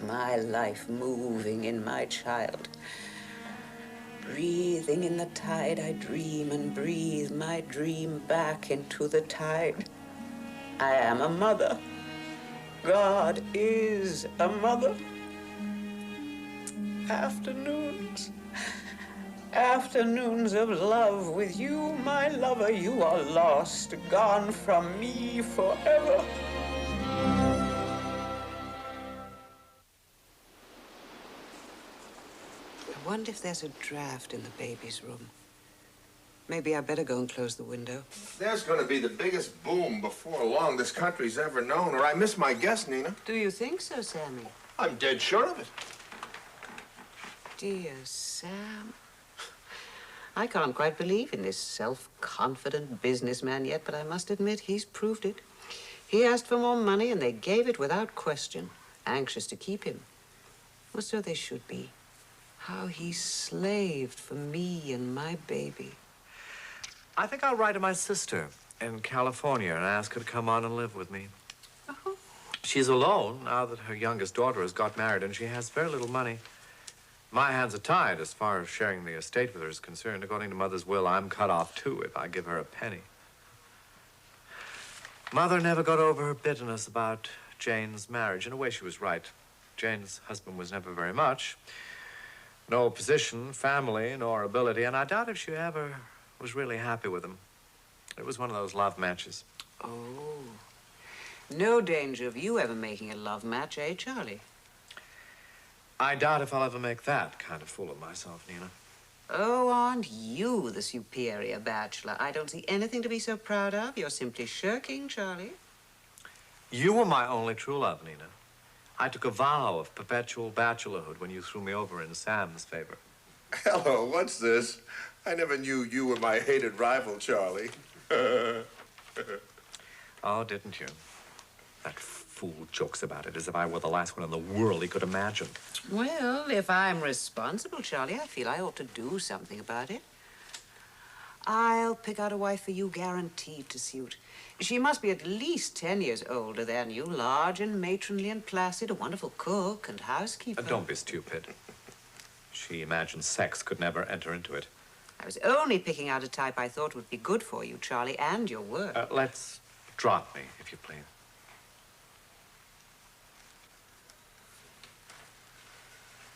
My life moving in my child. Breathing in the tide, I dream and breathe my dream back into the tide. I am a mother. God is a mother. Afternoons. Afternoons of love with you, my lover. You are lost, gone from me forever. I wonder if there's a draft in the baby's room. Maybe I better go and close the window. There's going to be the biggest boom before long this country's ever known, or I miss my guess, Nina. Do you think so, Sammy? I'm dead sure of it. Dear Sam. I can't quite believe in this self-confident businessman yet, but I must admit he's proved it. He asked for more money, and they gave it without question, anxious to keep him. Well, so they should be. How he slaved for me and my baby. I think I'll write to my sister in California and ask her to come on and live with me. Oh. She's alone now that her youngest daughter has got married, and she has very little money. My hands are tied as far as sharing the estate with her is concerned. According to Mother's will, I'm cut off, too, if I give her a penny. Mother never got over her bitterness about Jane's marriage. In a way, she was right. Jane's husband was never very much. No position, family, nor ability, and I doubt if she ever was really happy with him. It was one of those love matches. Oh. No danger of you ever making a love match, eh, Charlie? I doubt if I'll ever make that kind of fool of myself, Nina. Oh, aren't you the superior bachelor? I don't see anything to be so proud of. You're simply shirking, Charlie. You were my only true love, Nina. I took a vow of perpetual bachelorhood when you threw me over in Sam's favor. Hello, what's this? I never knew you were my hated rival, Charlie. Oh, didn't you? That fool jokes about it as if I were the last one in the world he could imagine. Well, if I'm responsible, Charlie, I feel I ought to do something about it. I'll pick out a wife for you guaranteed to suit. She must be at least 10 years older than you, large and matronly and placid, a wonderful cook and housekeeper. Don't be stupid. She imagined sex could never enter into it. I was only picking out a type I thought would be good for you, Charlie, and your work. Let's drop me, if you please.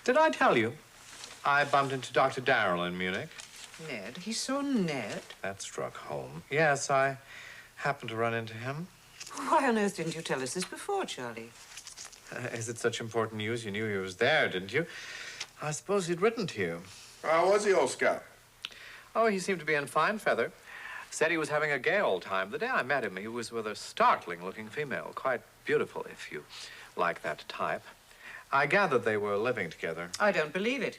Did I tell you I bumped into Dr. Darrell in Munich? Ned, he's so Ned. That struck home. Yes, I happened to run into him. Why on earth didn't you tell us this before, Charlie? Is it such important news? You knew he was there, didn't you? I suppose he'd written to you. How was he, old scout? Oh, he seemed to be in fine feather. Said he was having a gay old time. The day I met him, he was with a startling-looking female. Quite beautiful, if you like that type. I gathered they were living together. I don't believe it.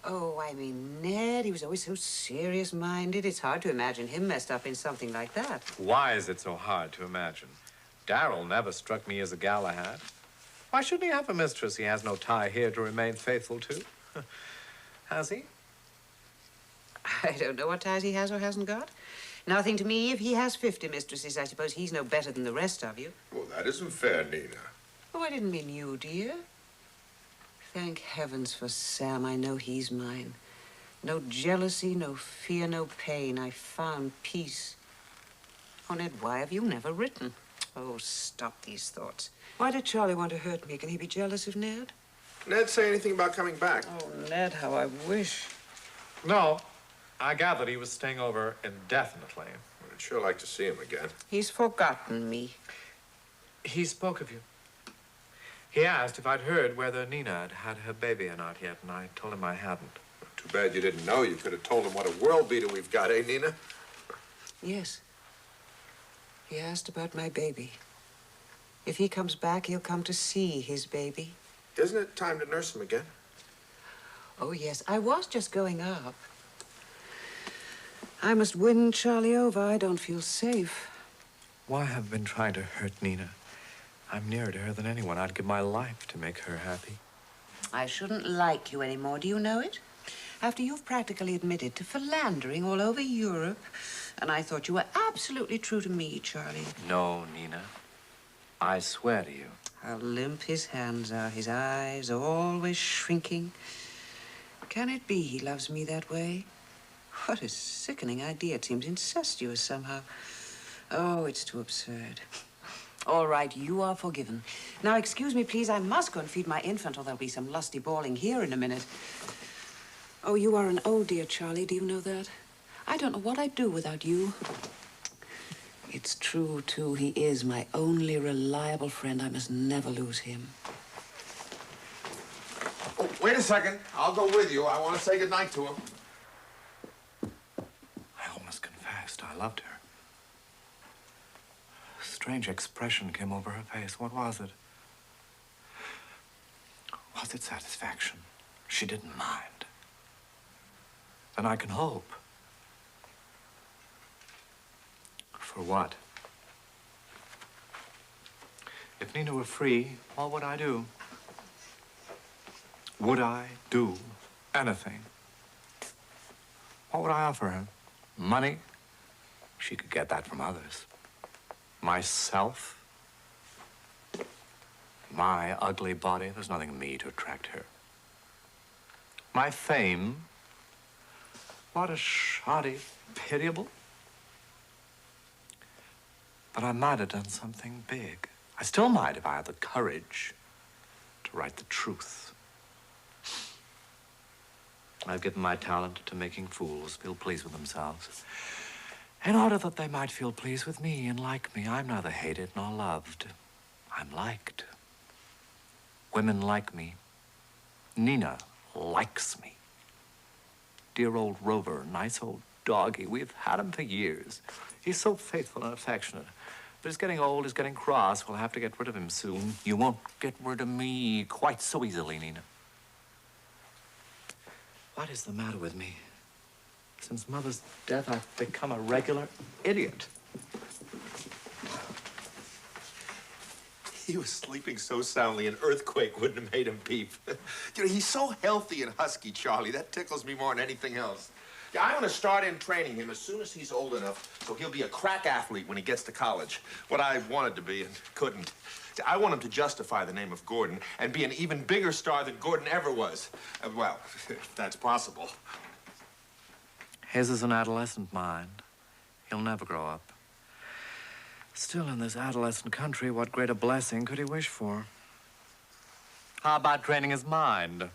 Oh, I mean, Ned, he was always so serious-minded. It's hard to imagine him messed up in something like that. Why is it so hard to imagine? Darrell never struck me as a Galahad. Why shouldn't he have a mistress he has no tie here to remain faithful to? Has he? I don't know what ties he has or hasn't got. Nothing to me. If he has 50 mistresses, I suppose he's no better than the rest of you. Well, that isn't fair, Nina. Oh, I didn't mean you, dear. Thank heavens for Sam. I know he's mine. No jealousy, no fear, no pain. I found peace. Oh, Ned, why have you never written? Oh, stop these thoughts. Why did Charlie want to hurt me? Can he be jealous of Ned? Ned say anything about coming back? Oh, Ned, how I wish. No. I gathered he was staying over indefinitely. I'd sure like to see him again. He's forgotten me. He spoke of you. He asked if I'd heard whether Nina had had her baby or not yet, and I told him I hadn't. Too bad you didn't know. You could have told him what a world beater we've got, eh, Nina? Yes. He asked about my baby. If he comes back, he'll come to see his baby. Isn't it time to nurse him again? Oh, yes. I was just going up. I must win Charlie over. I don't feel safe. Why have I been trying to hurt Nina? I'm nearer to her than anyone. I'd give my life to make her happy. I shouldn't like you anymore. Do you know it? After you've practically admitted to philandering all over Europe. And I thought you were absolutely true to me, Charlie. No, Nina. I swear to you. How limp his hands are, his eyes always shrinking. Can it be he loves me that way? What a sickening idea. It seems incestuous somehow. Oh, it's too absurd. All right, you are forgiven. Now, excuse me, please. I must go and feed my infant, or there'll be some lusty bawling here in a minute. Oh, you are an old dear, Charlie. Do you know that? I don't know what I'd do without you. It's true, too. He is my only reliable friend. I must never lose him. Oh, wait a second. I'll go with you. I want to say goodnight to him. I almost confessed I loved her. A strange expression came over her face. What was it? Was it satisfaction? She didn't mind. Then I can hope. For what? If Nina were free, what would I do? Would I do anything? What would I offer her? Money? She could get that from others. Myself? My ugly body? There's nothing in me to attract her. My fame? What a shoddy, pitiable. But I might have done something big. I still might if I had the courage to write the truth. I've given my talent to making fools feel pleased with themselves, in order that they might feel pleased with me and like me. I'm neither hated nor loved. I'm liked. Women like me. Nina likes me. Dear old Rover, nice old doggy. We've had him for years. He's so faithful and affectionate. But he's getting old, he's getting cross. We'll have to get rid of him soon. You won't get rid of me quite so easily, Nina. What is the matter with me? Since Mother's death, I've become a regular idiot. He was sleeping so soundly, an earthquake wouldn't have made him peep. You know, he's so healthy and husky, Charlie. That tickles me more than anything else. Yeah, I want to start in training him as soon as he's old enough so he'll be a crack athlete when he gets to college. What I wanted to be and couldn't. I want him to justify the name of Gordon and be an even bigger star than Gordon ever was. Well, if that's possible. His is an adolescent mind. He'll never grow up. Still, in this adolescent country, what greater blessing could he wish for? How about training his mind?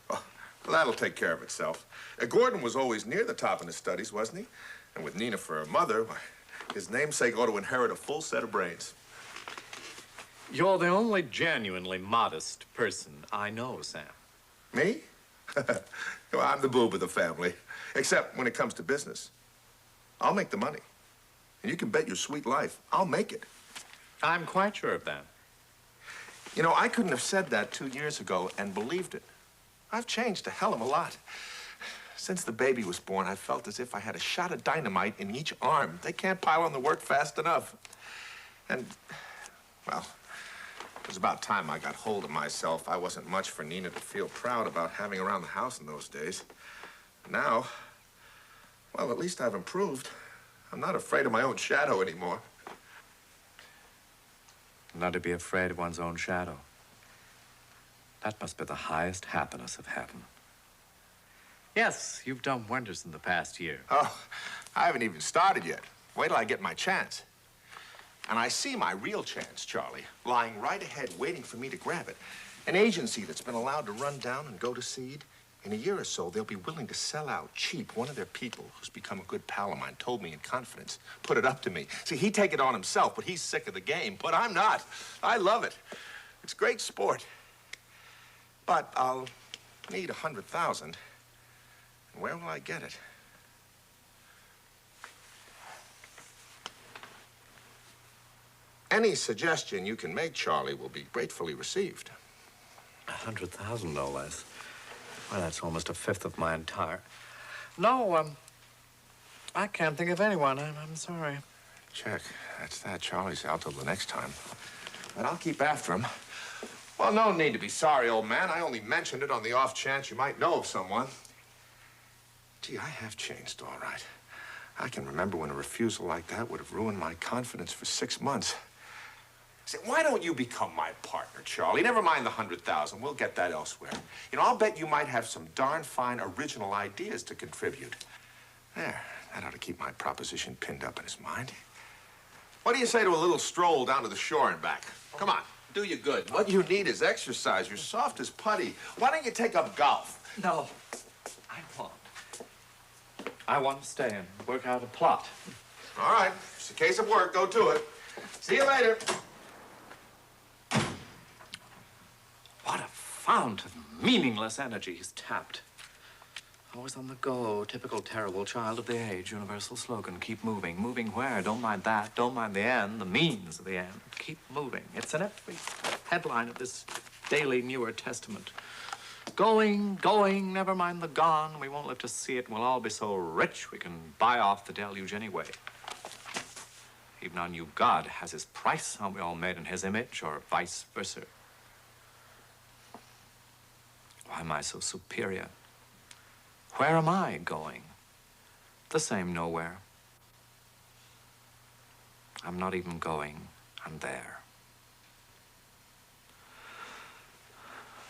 Oh, well, that'll take care of itself. Gordon was always near the top in his studies, wasn't he? And with Nina for a mother, his namesake ought to inherit a full set of brains. You're the only genuinely modest person I know, Sam. Me? Well, I'm the boob of the family. Except when it comes to business. I'll make the money. And you can bet your sweet life, I'll make it. I'm quite sure of that. You know, I couldn't have said that 2 years ago and believed it. I've changed a hell of a lot. Since the baby was born, I felt as if I had a shot of dynamite in each arm. They can't pile on the work fast enough. And, well, it was about time I got hold of myself. I wasn't much for Nina to feel proud about having around the house in those days. Now, well, at least I've improved. I'm not afraid of my own shadow anymore. Not to be afraid of one's own shadow. That must be the highest happiness of heaven. Yes, you've done wonders in the past year. Oh, I haven't even started yet. Wait till I get my chance. And I see my real chance, Charlie, lying right ahead waiting for me to grab it. An agency that's been allowed to run down and go to seed. In a year or so, they'll be willing to sell out cheap. One of their people, who's become a good pal of mine, told me in confidence, put it up to me. See, he'd take it on himself, but he's sick of the game. But I'm not. I love it. It's great sport. But I'll need 100,000. Where will I get it? Any suggestion you can make, Charlie, will be gratefully received. 100,000, no less. Well, that's almost a fifth of my entire... No, I can't think of anyone. I'm sorry. Check. That's that. Charlie's out till the next time. But I'll keep after him. Well, no need to be sorry, old man. I only mentioned it on the off chance you might know of someone. Gee, I have changed, all right. I can remember when a refusal like that would have ruined my confidence for 6 months. Say, why don't you become my partner, Charlie? Never mind the 100,000. We'll get that elsewhere. You know, I'll bet you might have some darn fine original ideas to contribute. There, that ought to keep my proposition pinned up in his mind. What do you say to a little stroll down to the shore and back? Come on, do you good. What you need is exercise. You're soft as putty. Why don't you take up golf? No, I won't. I want to stay and work out a plot. All right, it's a case of work. Go to it. See you later. What a fount of meaningless energy he's tapped. Always on the go, typical terrible child of the age, universal slogan, keep moving. Moving where? Don't mind that, don't mind the end, the means of the end. Keep moving. It's in every headline of this daily Newer Testament. Going, going, never mind the gone. We won't live to see it, and we'll all be so rich we can buy off the deluge anyway. Even our new God has his price. Aren't we all made in his image, or vice versa? Why am I so superior? Where am I going? The same nowhere. I'm not even going. I'm there.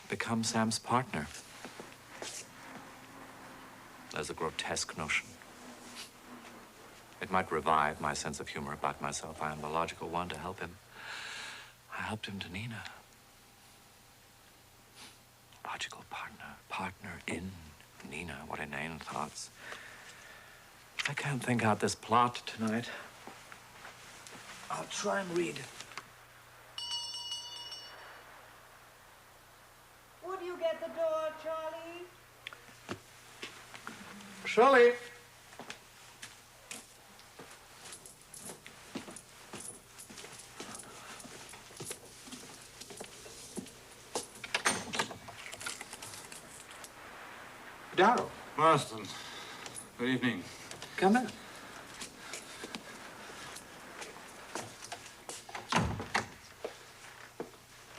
Become Sam's partner. There's a grotesque notion. It might revive my sense of humor about myself. I am the logical one to help him. I helped him to Nina. Logical partner. Partner in Nina. What inane thoughts. I can't think out this plot tonight. I'll try and read. Would you get the door, Charlie? Shirley. Darrell. Marston, good evening. Come in.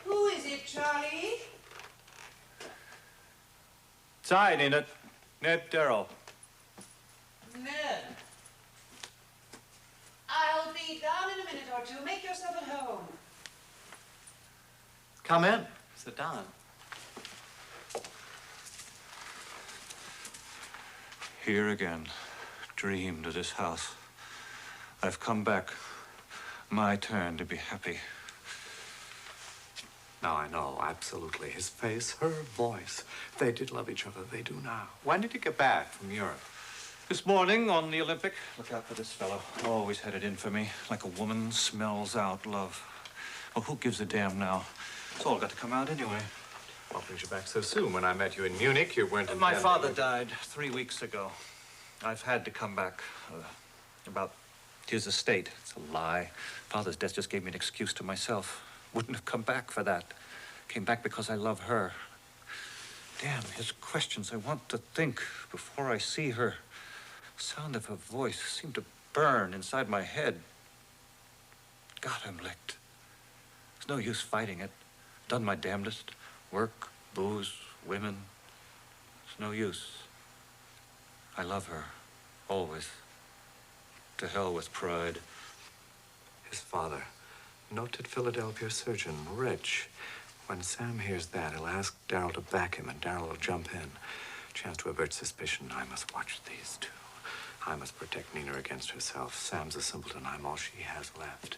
Who is it, Charlie? It's I, Nina. Ned Darrell. Ned. I'll be down in a minute or two. Make yourself at home. Come in. Sit down. Here again. Dreamed of this house. I've come back. My turn to be happy. Now I know, absolutely. His face, her voice. They did love each other. They do now. When did you get back from Europe? This morning on the Olympic. Look out for this fellow. Always had it in for me. Like a woman smells out love. Well, who gives a damn now? It's all got to come out anyway. What brings you back so soon? When I met you in Munich, you weren't in My father died 3 weeks ago. I've had to come back about his estate. It's a lie. Father's death just gave me an excuse to myself. Wouldn't have come back for that. Came back because I love her. Damn, his questions. I want to think before I see her. The sound of her voice seemed to burn inside my head. God, I'm licked. There's no use fighting it. Done my damnedest. Work, booze, women. It's no use. I love her. Always. To hell with pride. His father, noted Philadelphia surgeon, rich. When Sam hears that, he'll ask Darrell to back him, and Darrell will jump in. Chance to avert suspicion. I must watch these two. I must protect Nina against herself. Sam's a simpleton. I'm all she has left.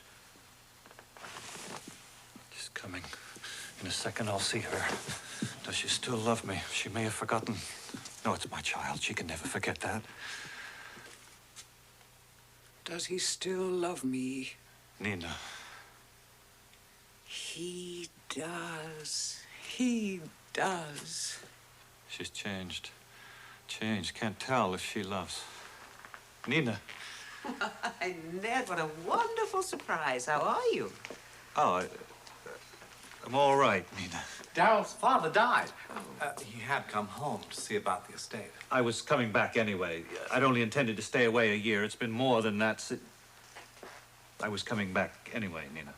She's coming. In a second, I'll see her. Does she still love me? She may have forgotten. No, it's my child. She can never forget that. Does he still love me? Nina. He does. He does. She's changed. Changed. Can't tell if she loves. Nina. Why, Ned, what a wonderful surprise. How are you? Oh, I'm all right, Nina. Darrell's father died. He had come home to see about the estate. I was coming back anyway. I'd only intended to stay away a year. It's been more than that. I was coming back anyway, Nina.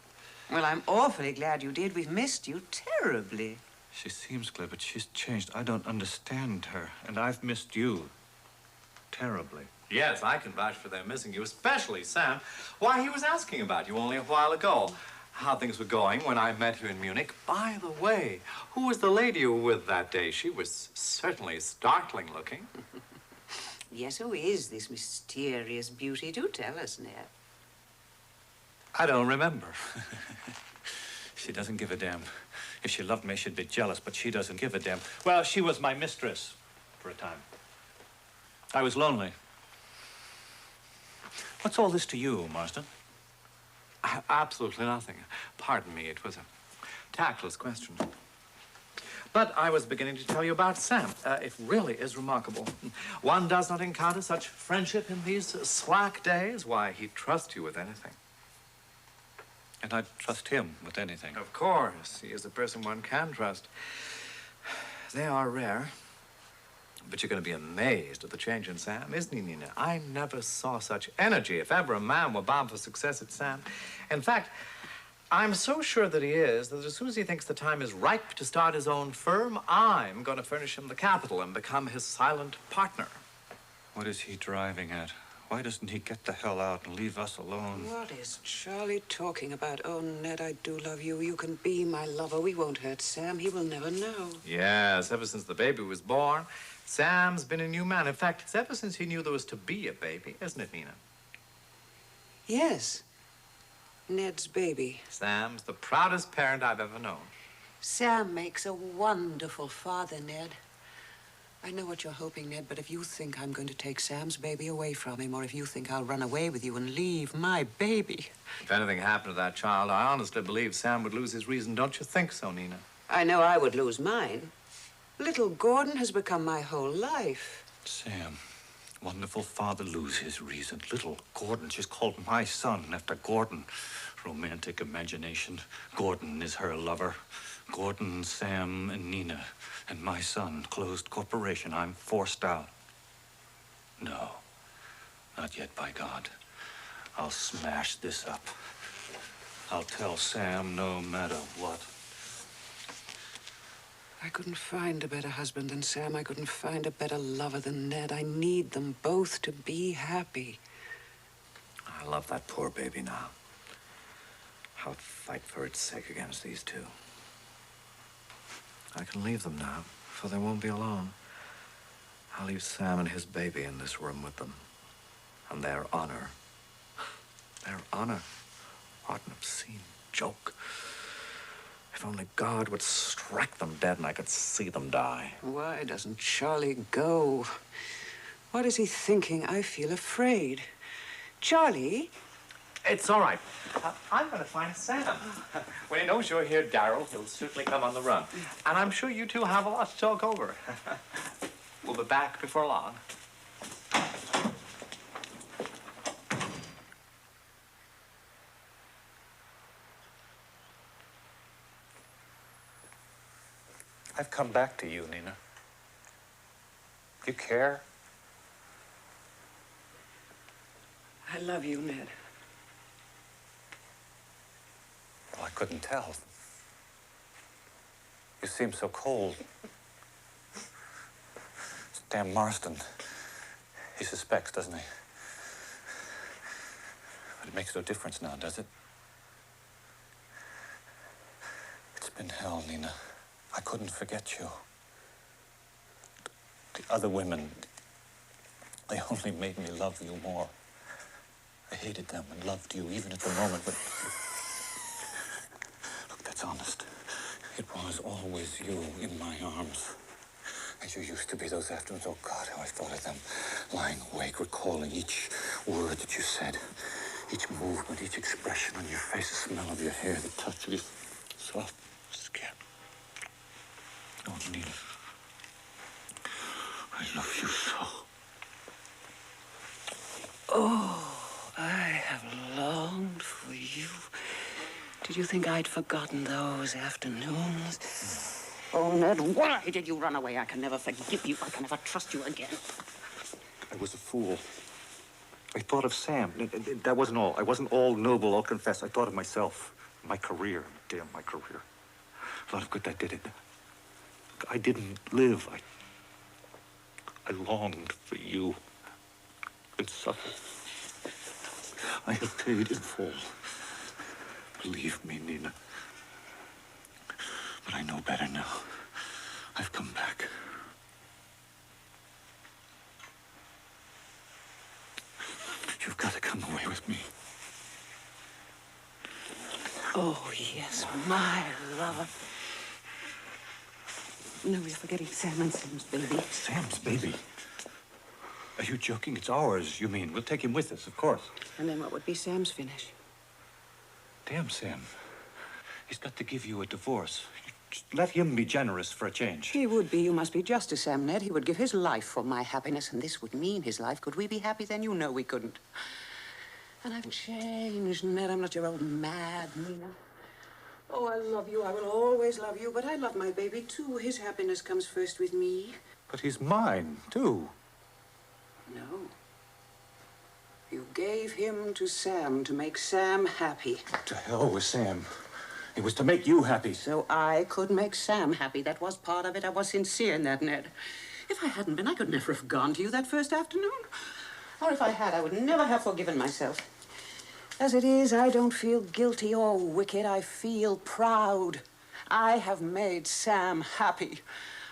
Well, I'm awfully glad you did. We've missed you terribly. She seems clear, but she's changed. I don't understand her, and I've missed you terribly. Yes, I can vouch for their missing you, especially Sam. Why, he was asking about you only a while ago. How things were going when I met you in Munich. By the way, who was the lady you were with that day? She was certainly startling looking. Yes, who is this mysterious beauty? Do tell us, Ned. I don't remember. She doesn't give a damn. If she loved me, she'd be jealous, but she doesn't give a damn. Well, she was my mistress for a time. I was lonely. What's all this to you, Marston? Absolutely nothing. Pardon me, it was a tactless question. But I was beginning to tell you about Sam. It really is remarkable. One does not encounter such friendship in these slack days. Why, he'd trust you with anything. And I'd trust him with anything. Of course. He is a person one can trust. They are rare. But you're going to be amazed at the change in Sam, isn't he, Nina? I never saw such energy. If ever a man were bound for success, it's Sam. In fact, I'm so sure that he is that as soon as he thinks the time is ripe to start his own firm, I'm going to furnish him the capital and become his silent partner. What is he driving at? Why doesn't he get the hell out and leave us alone? What is Charlie talking about? Oh, Ned, I do love you. You can be my lover. We won't hurt Sam. He will never know. Yes, ever since the baby was born, Sam's been a new man. In fact, it's ever since he knew there was to be a baby, isn't it, Nina? Yes. Ned's baby. Sam's the proudest parent I've ever known. Sam makes a wonderful father, Ned. I know what you're hoping, Ned, but if you think I'm going to take Sam's baby away from him, or if you think I'll run away with you and leave my baby... If anything happened to that child, I honestly believe Sam would lose his reason. Don't you think so, Nina? I know I would lose mine. Little Gordon has become my whole life. Sam, wonderful father, lose his reason. Little Gordon, she's called my son after Gordon. Romantic imagination. Gordon is her lover. Gordon, Sam, and Nina. And my son, closed corporation. I'm forced out. No, not yet, by God. I'll smash this up. I'll tell Sam no matter what. I couldn't find a better husband than Sam. I couldn't find a better lover than Ned. I need them both to be happy. I love that poor baby now. I'll fight for its sake against these two. I can leave them now, for they won't be alone. I'll leave Sam and his baby in this room with them. And their honor. Their honor. What an obscene joke. If only God would strike them dead and I could see them die. Why doesn't Charlie go? What is he thinking? I feel afraid. Charlie? It's all right. I'm going to find Sam. When he knows you're here, Darryl, he'll certainly come on the run. And I'm sure you two have a lot to talk over. We'll be back before long. I've come back to you, Nina. You care? I love you, Ned. Well, I couldn't tell. You seem so cold. It's damn Marston. He suspects, doesn't he? But it makes no difference now, does it? It's been hell, Nina. I couldn't forget you. The other women, they only made me love you more. I hated them and loved you even at the moment, but... Look, that's honest. It was always you in my arms. As you used to be those afternoons. Oh, God, how I thought of them. Lying awake, recalling each word that you said. Each movement, each expression on your face, the smell of your hair, the touch of your soft skin. Oh, Nina. I love you so. Oh, I have longed for you. Did you think I'd forgotten those afternoons? Oh, Ned, why did you run away? I can never forgive you. I can never trust you again. I was a fool. I thought of Sam. That wasn't all. I wasn't all noble, I'll confess. I thought of myself. My career. Damn my career. A lot of good that did it. I didn't live. I longed for you and suffered. I have paid in full. Believe me, Nina. But I know better now. I've come back. You've got to come away with me. Oh, yes, my lover. No, you're forgetting Sam and Sam's baby. Sam's baby? Are you joking? It's ours, you mean. We'll take him with us, of course. And then what would be Sam's finish? Damn Sam. He's got to give you a divorce. Just let him be generous for a change. He would be. You must be just to Sam, Ned. He would give his life for my happiness, and this would mean his life. Could we be happy then? You know we couldn't. And I've changed, Ned. I'm not your old mad Nina. Oh, I love you. I will always love you. But I love my baby, too. His happiness comes first with me. But he's mine, too. No. You gave him to Sam to make Sam happy. To hell with Sam. It was to make you happy. So I could make Sam happy. That was part of it. I was sincere in that, Ned. If I hadn't been, I could never have gone to you that first afternoon. Or if I had, I would never have forgiven myself. As it is, I don't feel guilty or wicked. I feel proud. I have made Sam happy.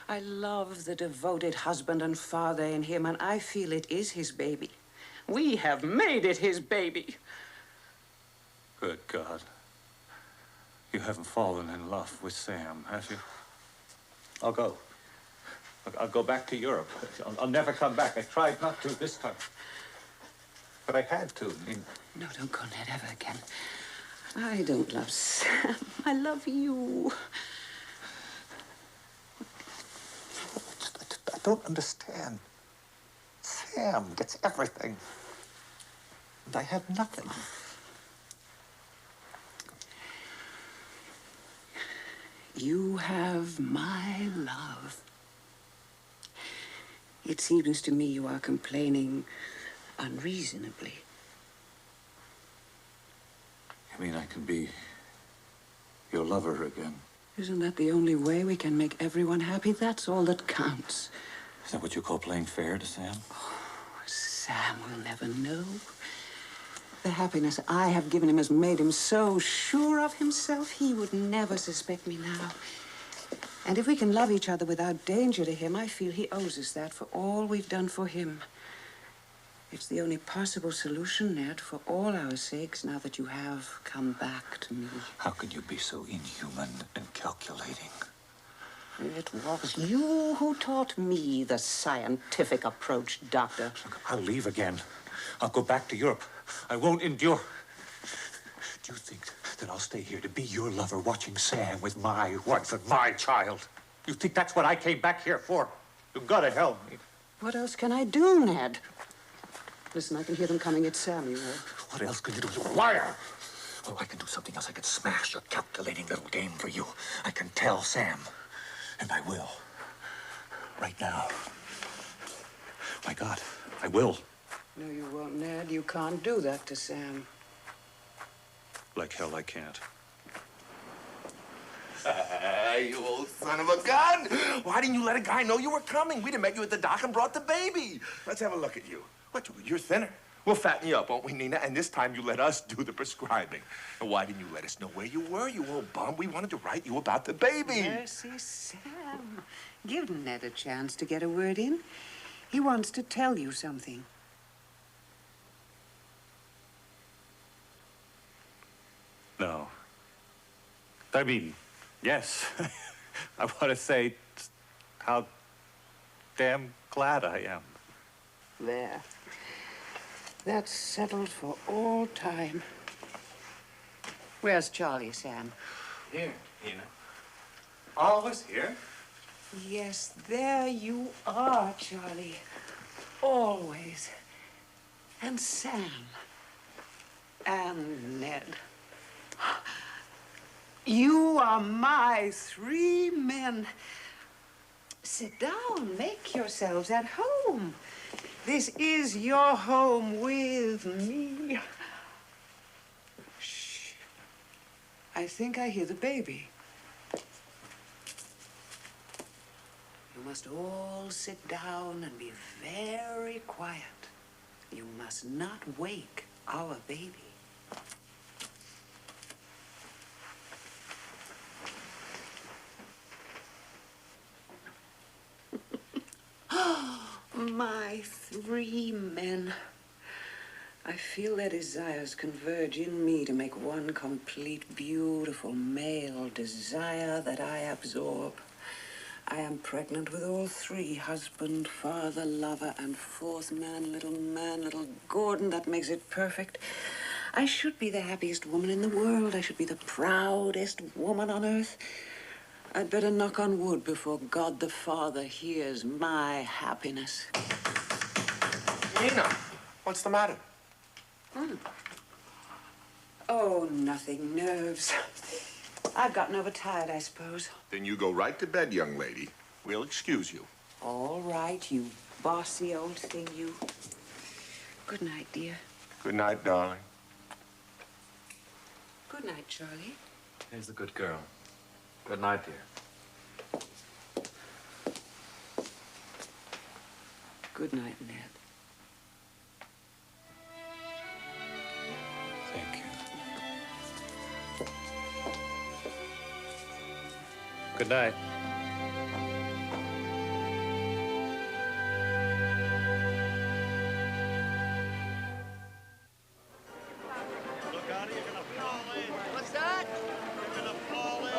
I love the devoted husband and father in him, and I feel it is his baby. We have made it his baby. Good God. You haven't fallen in love with Sam, have you? I'll go. I'll go back to Europe. I'll never come back. I tried not to this time. But I had to. No, don't go, Ned, ever again. I don't love Sam. I love you. I don't understand. Sam gets everything. And I have nothing. You have my love. It seems to me you are complaining unreasonably. You mean I can be your lover again? Isn't that the only way we can make everyone happy? That's all that counts. Is that what you call playing fair to Sam? Oh, Sam will never know. The happiness I have given him has made him so sure of himself, he would never suspect me now. And if we can love each other without danger to him, I feel he owes us that for all we've done for him. It's the only possible solution, Ned, for all our sakes, now that you have come back to me. How can you be so inhuman and calculating? It was you who taught me the scientific approach, Doctor. Look, I'll leave again. I'll go back to Europe. I won't endure. Do you think that I'll stay here to be your lover watching Sam with my wife and my child? You think that's what I came back here for? You've got to help me. What else can I do, Ned? Listen, I can hear them coming at Sam, you know. What else can you do? You're a liar! Oh, I can do something else. I can smash your calculating little game for you. I can tell Sam. And I will. Right now. My God, I will. No, you won't, Ned. You can't do that to Sam. Like hell I can't. You old son of a gun! Why didn't you let a guy know you were coming? We'd have met you at the dock and brought the baby. Let's have a look at you. What, you're thinner. We'll fatten you up, won't we, Nina? And this time you let us do the prescribing. And why didn't you let us know where you were, you old bum? We wanted to write you about the baby. Mercy, Sam. Give Ned a chance to get a word in. He wants to tell you something. No. I mean, yes. I want to say how damn glad I am. There. That's settled for all time. Where's Charlie, Sam? Here, Nina. Always here? Yes, there you are, Charlie. Always. And Sam. And Ned. You are my three men. Sit down. Make yourselves at home. This is your home with me. Shh. I think I hear the baby. You must all sit down and be very quiet. You must not wake our baby. My three men. I feel their desires converge in me to make one complete, beautiful male desire that I absorb. I am pregnant with all three: husband, father, lover, and fourth man, little Gordon. That makes it perfect. I should be the happiest woman in the world. I should be the proudest woman on earth. I'd better knock on wood before God the Father hears my happiness. Nina, what's the matter? Oh, nothing. Nerves. I've gotten overtired, I suppose. Then you go right to bed, young lady. We'll excuse you. All right, you bossy old thing, you. Good night, dear. Good night, darling. Good night, Charlie. Here's the good girl. Good night, dear. Good night, Ned. Thank you. Good night. What's that? You're gonna fall in.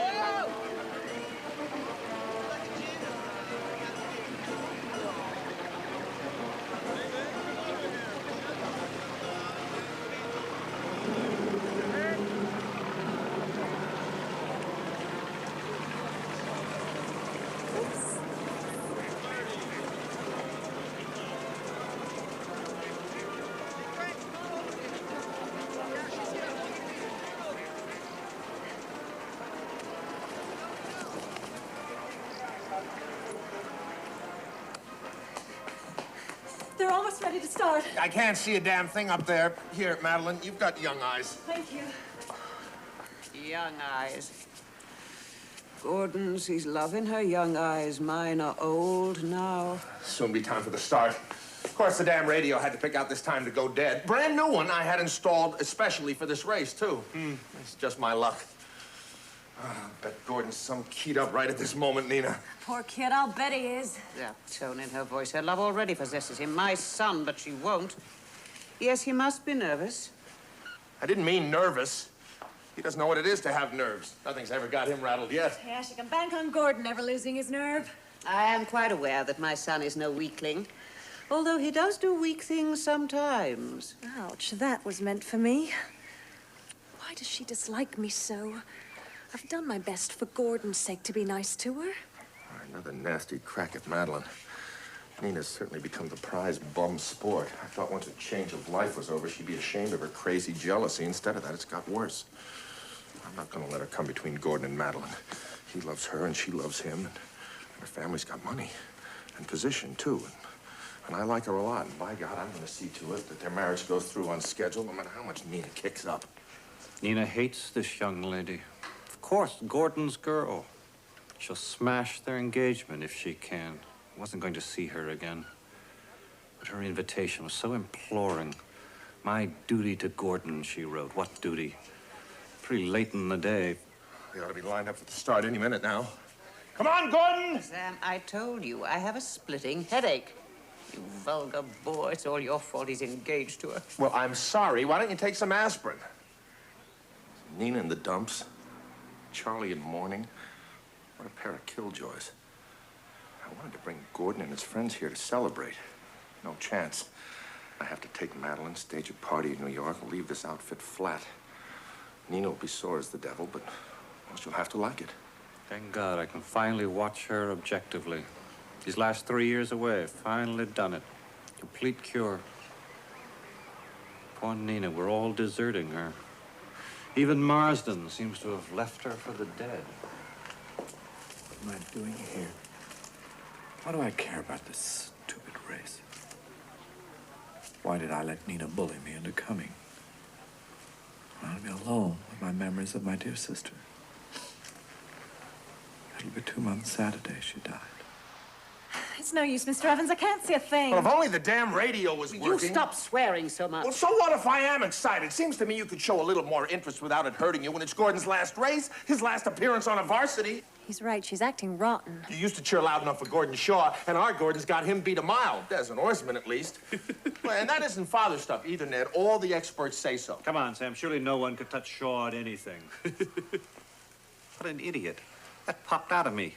They're almost ready to start. I can't see a damn thing up there. Here, Madeline, you've got young eyes. Thank you. Young eyes. Gordon's, he's loving her young eyes. Mine are old now. Soon be time for the start. Of course, the damn radio had to pick out this time to go dead. Brand new one I had installed especially for this race, too. It's just my luck. Bet Gordon's some keyed up right at this moment, Nina. Poor kid, I'll bet he is. That tone in her voice. Her love already possesses him. My son, but she won't. Yes, he must be nervous. I didn't mean nervous. He doesn't know what it is to have nerves. Nothing's ever got him rattled yet. Yeah, she can bank on Gordon never losing his nerve. I am quite aware that my son is no weakling, although he does do weak things sometimes. Ouch, that was meant for me. Why does she dislike me so? I've done my best for Gordon's sake to be nice to her. Another nasty crack at Madeline. Nina's certainly become the prize bum sport. I thought once a change of life was over, she'd be ashamed of her crazy jealousy. Instead of that, it's got worse. I'm not going to let her come between Gordon and Madeline. He loves her, and she loves him. And her family's got money and position, too. And I like her a lot. And by God, I'm going to see to it that their marriage goes through on schedule, no matter how much Nina kicks up. Nina hates this young lady. Of course, Gordon's girl. She'll smash their engagement if she can. I wasn't going to see her again. But her invitation was so imploring. My duty to Gordon, she wrote. What duty? Pretty late in the day. They ought to be lined up for the start any minute now. Come on, Gordon! Sam, I told you, I have a splitting headache. You vulgar boy, it's all your fault he's engaged to her. Well, I'm sorry. Why don't you take some aspirin? Nina in the dumps. Charlie in mourning. What a pair of killjoys. I wanted to bring Gordon and his friends here to celebrate. No chance. I have to take Madeline, stage a party in New York, and leave this outfit flat. Nina will be sore as the devil, but well, she'll have to like it. Thank God I can finally watch her objectively. These last 3 years away, finally done it. Complete cure. Poor Nina, we're all deserting her. Even Marsden seems to have left her for the dead. What am I doing here? Why do I care about this stupid race? Why did I let Nina bully me into coming? I want to be alone with my memories of my dear sister. It'll be 2 months Saturday she died. It's no use, Mr. Evans. I can't see a thing. Well, if only the damn radio was working. You stop swearing so much. Well, so what if I am excited? Seems to me you could show a little more interest without it hurting you when it's Gordon's last race, his last appearance on a varsity. He's right. She's acting rotten. You used to cheer loud enough for Gordon Shaw, and our Gordon's got him beat a mile. As an oarsman, at least. Well, and that isn't father stuff either, Ned. All the experts say so. Come on, Sam. Surely no one could touch Shaw at anything. What an idiot. That popped out of me.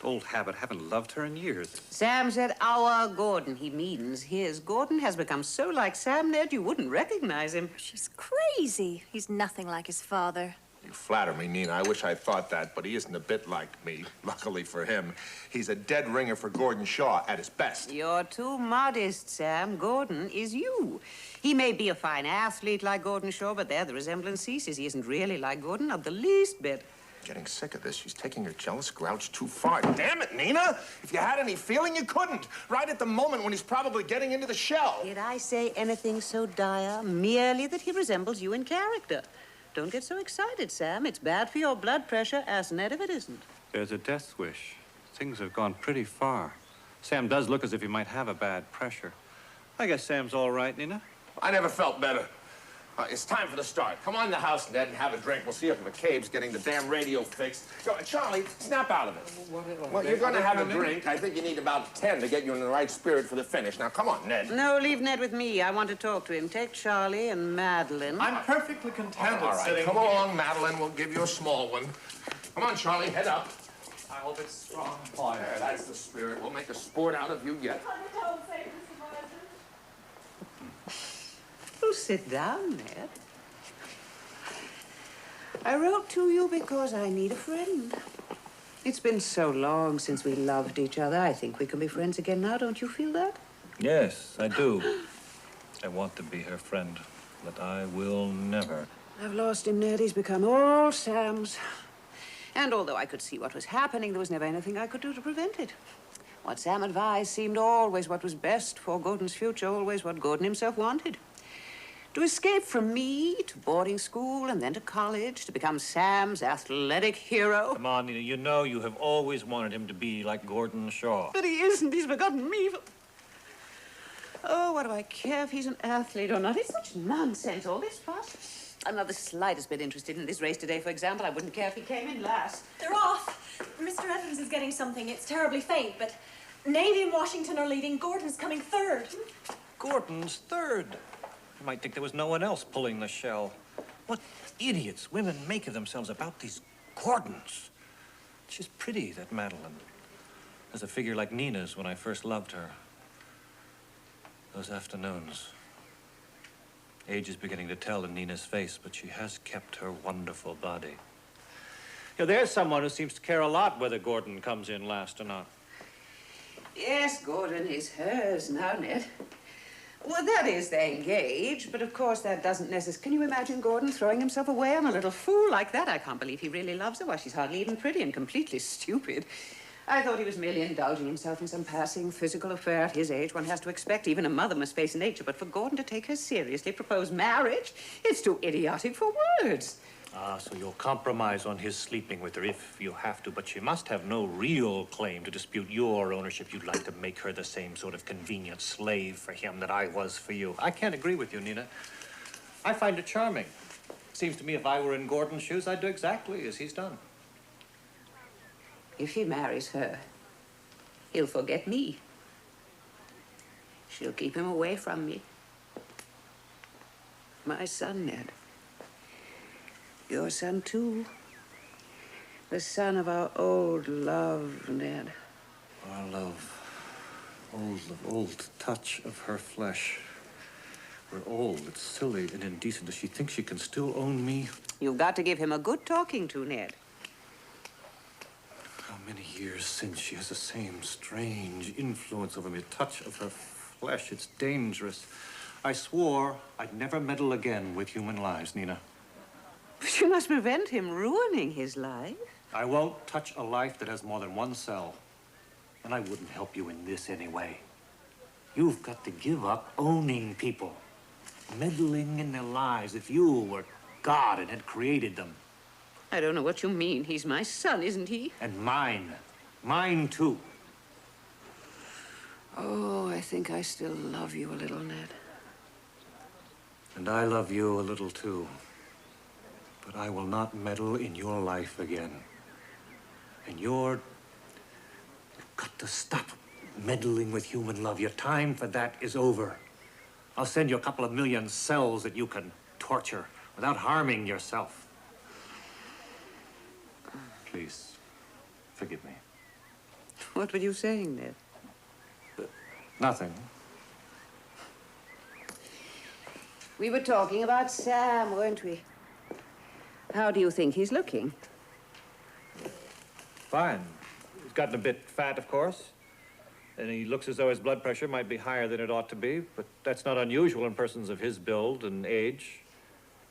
Old habit. Haven't loved her in years. Sam said our Gordon. He means his. Gordon has become so like Sam, Ned, you wouldn't recognize him. She's crazy. He's nothing like his father. You flatter me, Nina. I wish I thought that, but he isn't a bit like me. Luckily for him, he's a dead ringer for Gordon Shaw at his best. You're too modest, Sam. Gordon is you. He may be a fine athlete like Gordon Shaw, but there the resemblance ceases. He isn't really like Gordon, not the least bit. Getting sick of this. She's taking her jealous grouch too far. Damn it, Nina! If you had any feeling, you couldn't. Right at the moment when he's probably getting into the shell. Did I say anything so dire? Merely that he resembles you in character. Don't get so excited, Sam. It's bad for your blood pressure. Ask Ned if it isn't. There's a death wish. Things have gone pretty far. Sam does look as if he might have a bad pressure. I guess Sam's all right, Nina. I never felt better. It's time for the start. Come on in the house, Ned, and have a drink. We'll see if McCabe's getting the damn radio fixed. Go, Charlie, snap out of it. Well, you're going to have a drink. I think you need about 10 to get you in the right spirit for the finish. Now, come on, Ned. No, leave Ned with me. I want to talk to him. Take Charlie and Madeline. I'm perfectly content All with right, sitting come here. along, Madeline. We'll give you a small one. Come on, Charlie, head up. I hope it's strong fire. There, that's the spirit. We'll make a sport out of you yet. Oh, sit down, Ned. I wrote to you because I need a friend. It's been so long since we loved each other. I think we can be friends again now. Don't you feel that? Yes, I do. I want to be her friend, but I will never. I've lost him, Ned. He's become all Sam's. And although I could see what was happening, there was never anything I could do to prevent it. What Sam advised seemed always what was best for Gordon's future, always what Gordon himself wanted. To escape from me, to boarding school, and then to college, to become Sam's athletic hero. Come on, Nina. You know you have always wanted him to be like Gordon Shaw. But he isn't. He's forgotten me. Oh, what do I care if he's an athlete or not? It's such nonsense, all this fuss. I'm not the slightest bit interested in this race today, for example. I wouldn't care if he came in last. They're off. Mr. Evans is getting something. It's terribly faint, but Navy and Washington are leading. Gordon's coming third. Gordon's third. You might think there was no one else pulling the shell. What idiots women make of themselves about these Gordons. She's pretty, that Madeline. Has a figure like Nina's when I first loved her. Those afternoons. Age is beginning to tell in Nina's face, but she has kept her wonderful body. You know, there's someone who seems to care a lot whether Gordon comes in last or not. Yes, Gordon is hers now, Ned. Well, that is, they're engaged, but of course that doesn't necessarily... Can you imagine Gordon throwing himself away on a little fool like that? I can't believe he really loves her. Why, she's hardly even pretty and completely stupid. I thought he was merely indulging himself in some passing physical affair at his age. One has to expect even a mother must face nature. But for Gordon to take her seriously, propose marriage, it's too idiotic for words. Ah, so you'll compromise on his sleeping with her if you have to, but she must have no real claim to dispute your ownership. You'd like to make her the same sort of convenient slave for him that I was for you. I can't agree with you, Nina. I find it charming. Seems to me if I were in Gordon's shoes, I'd do exactly as he's done. If he marries her, he'll forget me. She'll keep him away from me. My son, Ned. Your son, too. The son of our old love, Ned. Our love. Old touch of her flesh. We're old. It's silly and indecent. Does she think she can still own me? You've got to give him a good talking to, Ned. How many years since she has the same strange influence over me, a touch of her flesh. It's dangerous. I swore I'd never meddle again with human lives, Nina. But you must prevent him ruining his life. I won't touch a life that has more than one cell. And I wouldn't help you in this anyway. You've got to give up owning people, meddling in their lives. If you were God and had created them. I don't know what you mean. He's my son, isn't he? And mine. Mine, too. Oh, I think I still love you a little, Ned. And I love you a little, too. But I will not meddle in your life again. And you've got to stop meddling with human love. Your time for that is over. I'll send you a couple of million cells that you can torture without harming yourself. Please, forgive me. What were you saying, Ned? Nothing. We were talking about Sam, weren't we? How do you think he's looking? Fine. He's gotten a bit fat, of course. And he looks as though his blood pressure might be higher than it ought to be, but that's not unusual in persons of his build and age.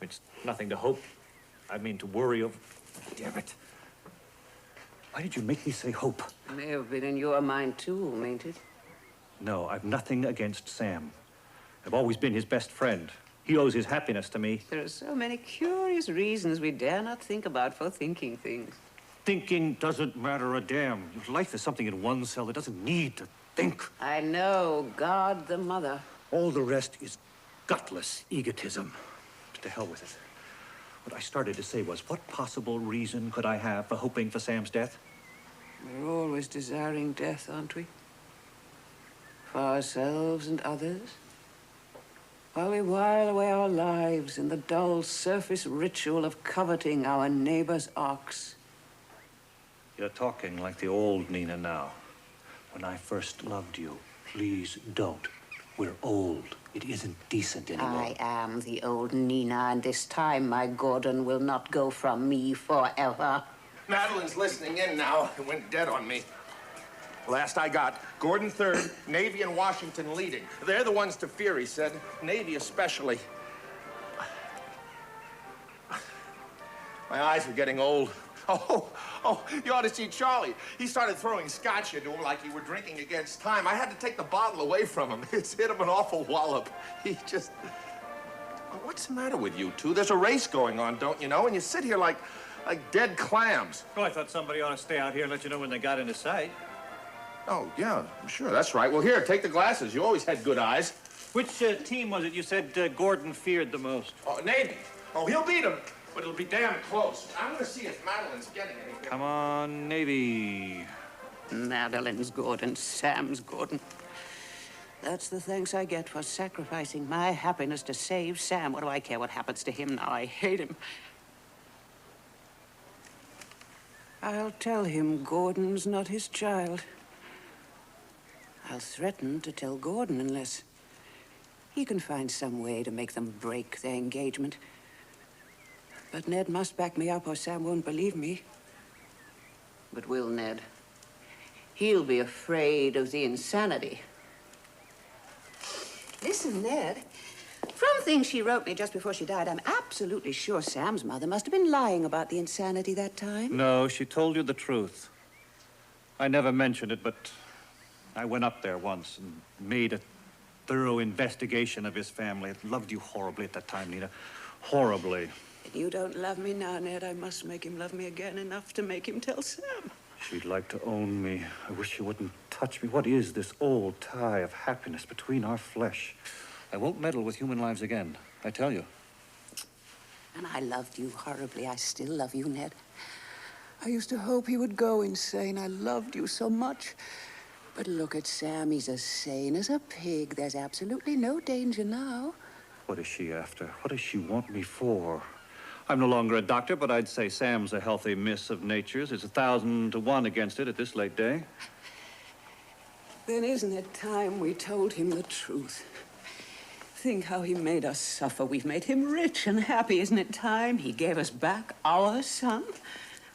It's nothing to hope. I mean, to worry over. Damn it. Why did you make me say hope? It may have been in your mind, too, mayn't it? No, I've nothing against Sam. I've always been his best friend. He owes his happiness to me. There are so many curious reasons we dare not think about for thinking things. Thinking doesn't matter a damn. Life is something in one cell that doesn't need to think. I know, God the Mother. All the rest is gutless egotism. To hell with it. What I started to say was, what possible reason could I have for hoping for Sam's death? We're always desiring death, aren't we? For ourselves and others. While we while away our lives in the dull surface ritual of coveting our neighbor's ox. You're talking like the old Nina now. When I first loved you, please don't. We're old. It isn't decent anymore. I am the old Nina, and this time my Gordon will not go from me forever. Madeline's listening in now. It went dead on me. Last I got, Gordon third, Navy and Washington leading. They're the ones to fear, he said. Navy especially. My eyes are getting old. Oh, you ought to see Charlie. He started throwing scotch into him like he were drinking against time. I had to take the bottle away from him. It's hit him an awful wallop. He just... What's the matter with you two? There's a race going on, don't you know? And you sit here like dead clams. Oh, I thought somebody ought to stay out here and let you know when they got into sight. Oh, yeah, sure, that's right. Well, here, take the glasses. You always had good eyes. Which team was it you said Gordon feared the most? Oh, Navy. Oh, he'll beat him, but it'll be damn close. I'm going to see if Madeline's getting anything. Come on, Navy. Madeline's Gordon, Sam's Gordon. That's the thanks I get for sacrificing my happiness to save Sam. What do I care what happens to him now? I hate him. I'll tell him Gordon's not his child. I'll threaten to tell Gordon unless he can find some way to make them break their engagement. But Ned must back me up or Sam won't believe me. But will Ned? He'll be afraid of the insanity. Listen, Ned. From things she wrote me just before she died, I'm absolutely sure Sam's mother must have been lying about the insanity that time. No, she told you the truth. I never mentioned it, but I went up there once and made a thorough investigation of his family. I loved you horribly at that time, Nina. Horribly. If you don't love me now, Ned, I must make him love me again enough to make him tell Sam. She'd like to own me. I wish you wouldn't touch me. What is this old tie of happiness between our flesh? I won't meddle with human lives again, I tell you. And I loved you horribly. I still love you, Ned. I used to hope he would go insane. I loved you so much. But look at Sam. He's as sane as a pig. There's absolutely no danger now. What is she after? What does she want me for? I'm no longer a doctor, but I'd say Sam's a healthy miss of nature's. It's 1,000 to 1 against it at this late day. Then isn't it time we told him the truth? Think how he made us suffer. We've made him rich and happy. Isn't it time he gave us back our son?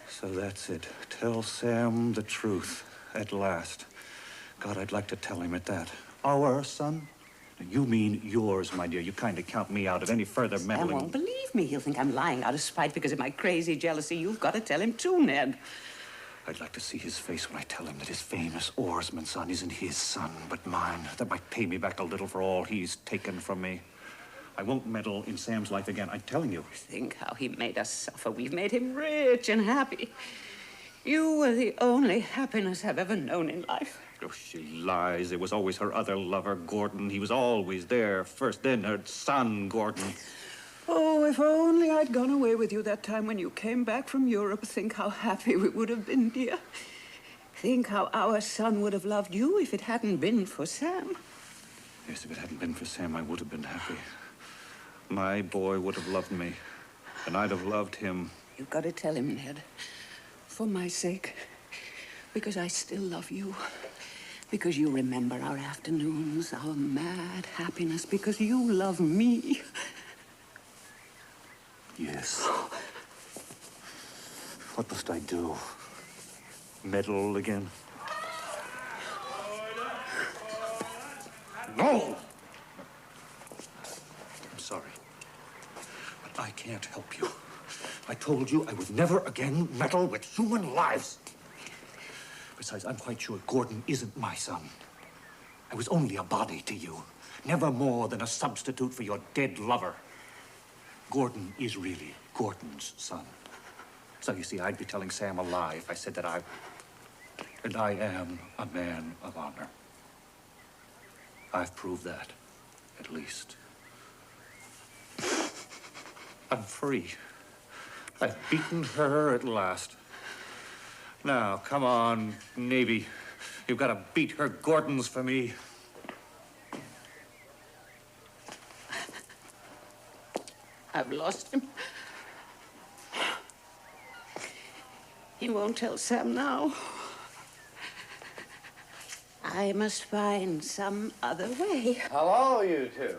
So that's it. Tell Sam the truth at last. God, I'd like to tell him at that. Our son? You mean yours, my dear. You kind of count me out of any further meddling. Sam won't believe me. He'll think I'm lying out of spite because of my crazy jealousy. You've got to tell him too, Ned. I'd like to see his face when I tell him that his famous oarsman son isn't his son, but mine. That might pay me back a little for all he's taken from me. I won't meddle in Sam's life again. I'm telling you. Think how he made us suffer. We've made him rich and happy. You were the only happiness I've ever known in life. Oh, she lies. It was always her other lover, Gordon. He was always there first, then her son, Gordon. Oh, if only I'd gone away with you that time when you came back from Europe. Think how happy we would have been, dear. Think how our son would have loved you if it hadn't been for Sam. Yes, if it hadn't been for Sam, I would have been happy. My boy would have loved me, and I'd have loved him. You've got to tell him, Ned. For my sake. Because I still love you. Because you remember our afternoons, our mad happiness. Because you love me. Yes. What must I do? Meddle again? No! I'm sorry, but I can't help you. I told you I would never again meddle with human lives. Besides, I'm quite sure Gordon isn't my son. I was only a body to you, never more than a substitute for your dead lover. Gordon is really Gordon's son. So you see, I'd be telling Sam a lie if I said that I am a man of honor. I've proved that, at least. I'm free. I've beaten her at last. Now, come on, Navy. You've got to beat her Gordons for me. I've lost him. He won't tell Sam now. I must find some other way. Hello, you two.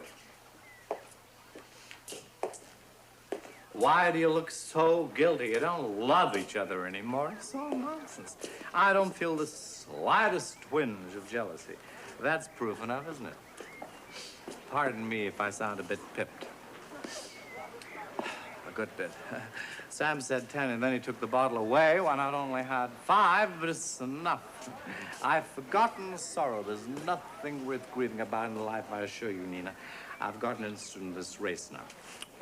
Why do you look so guilty? You don't love each other anymore. It's all nonsense. I don't feel the slightest twinge of jealousy. That's proof enough, isn't it? Pardon me if I sound a bit pipped. A good bit. Sam said 10, and then he took the bottle away. Well, I not only had 5, but it's enough. I've forgotten sorrow. There's nothing worth grieving about in life, I assure you, Nina. I've gotten interested in this race now.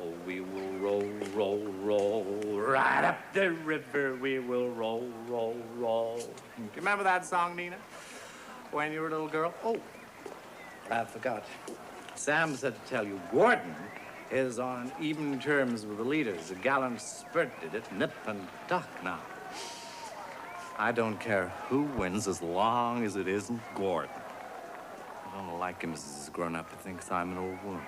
Oh, we will roll, roll, roll, right up the river. We will roll, roll, roll. Do you remember that song, Nina? When you were a little girl? Oh, I forgot. Sam said to tell you, Gordon is on even terms with the leaders. A gallant spurt did it, nip and tuck now. I don't care who wins as long as it isn't Gordon. I don't like him as he's grown up. He thinks I'm an old woman.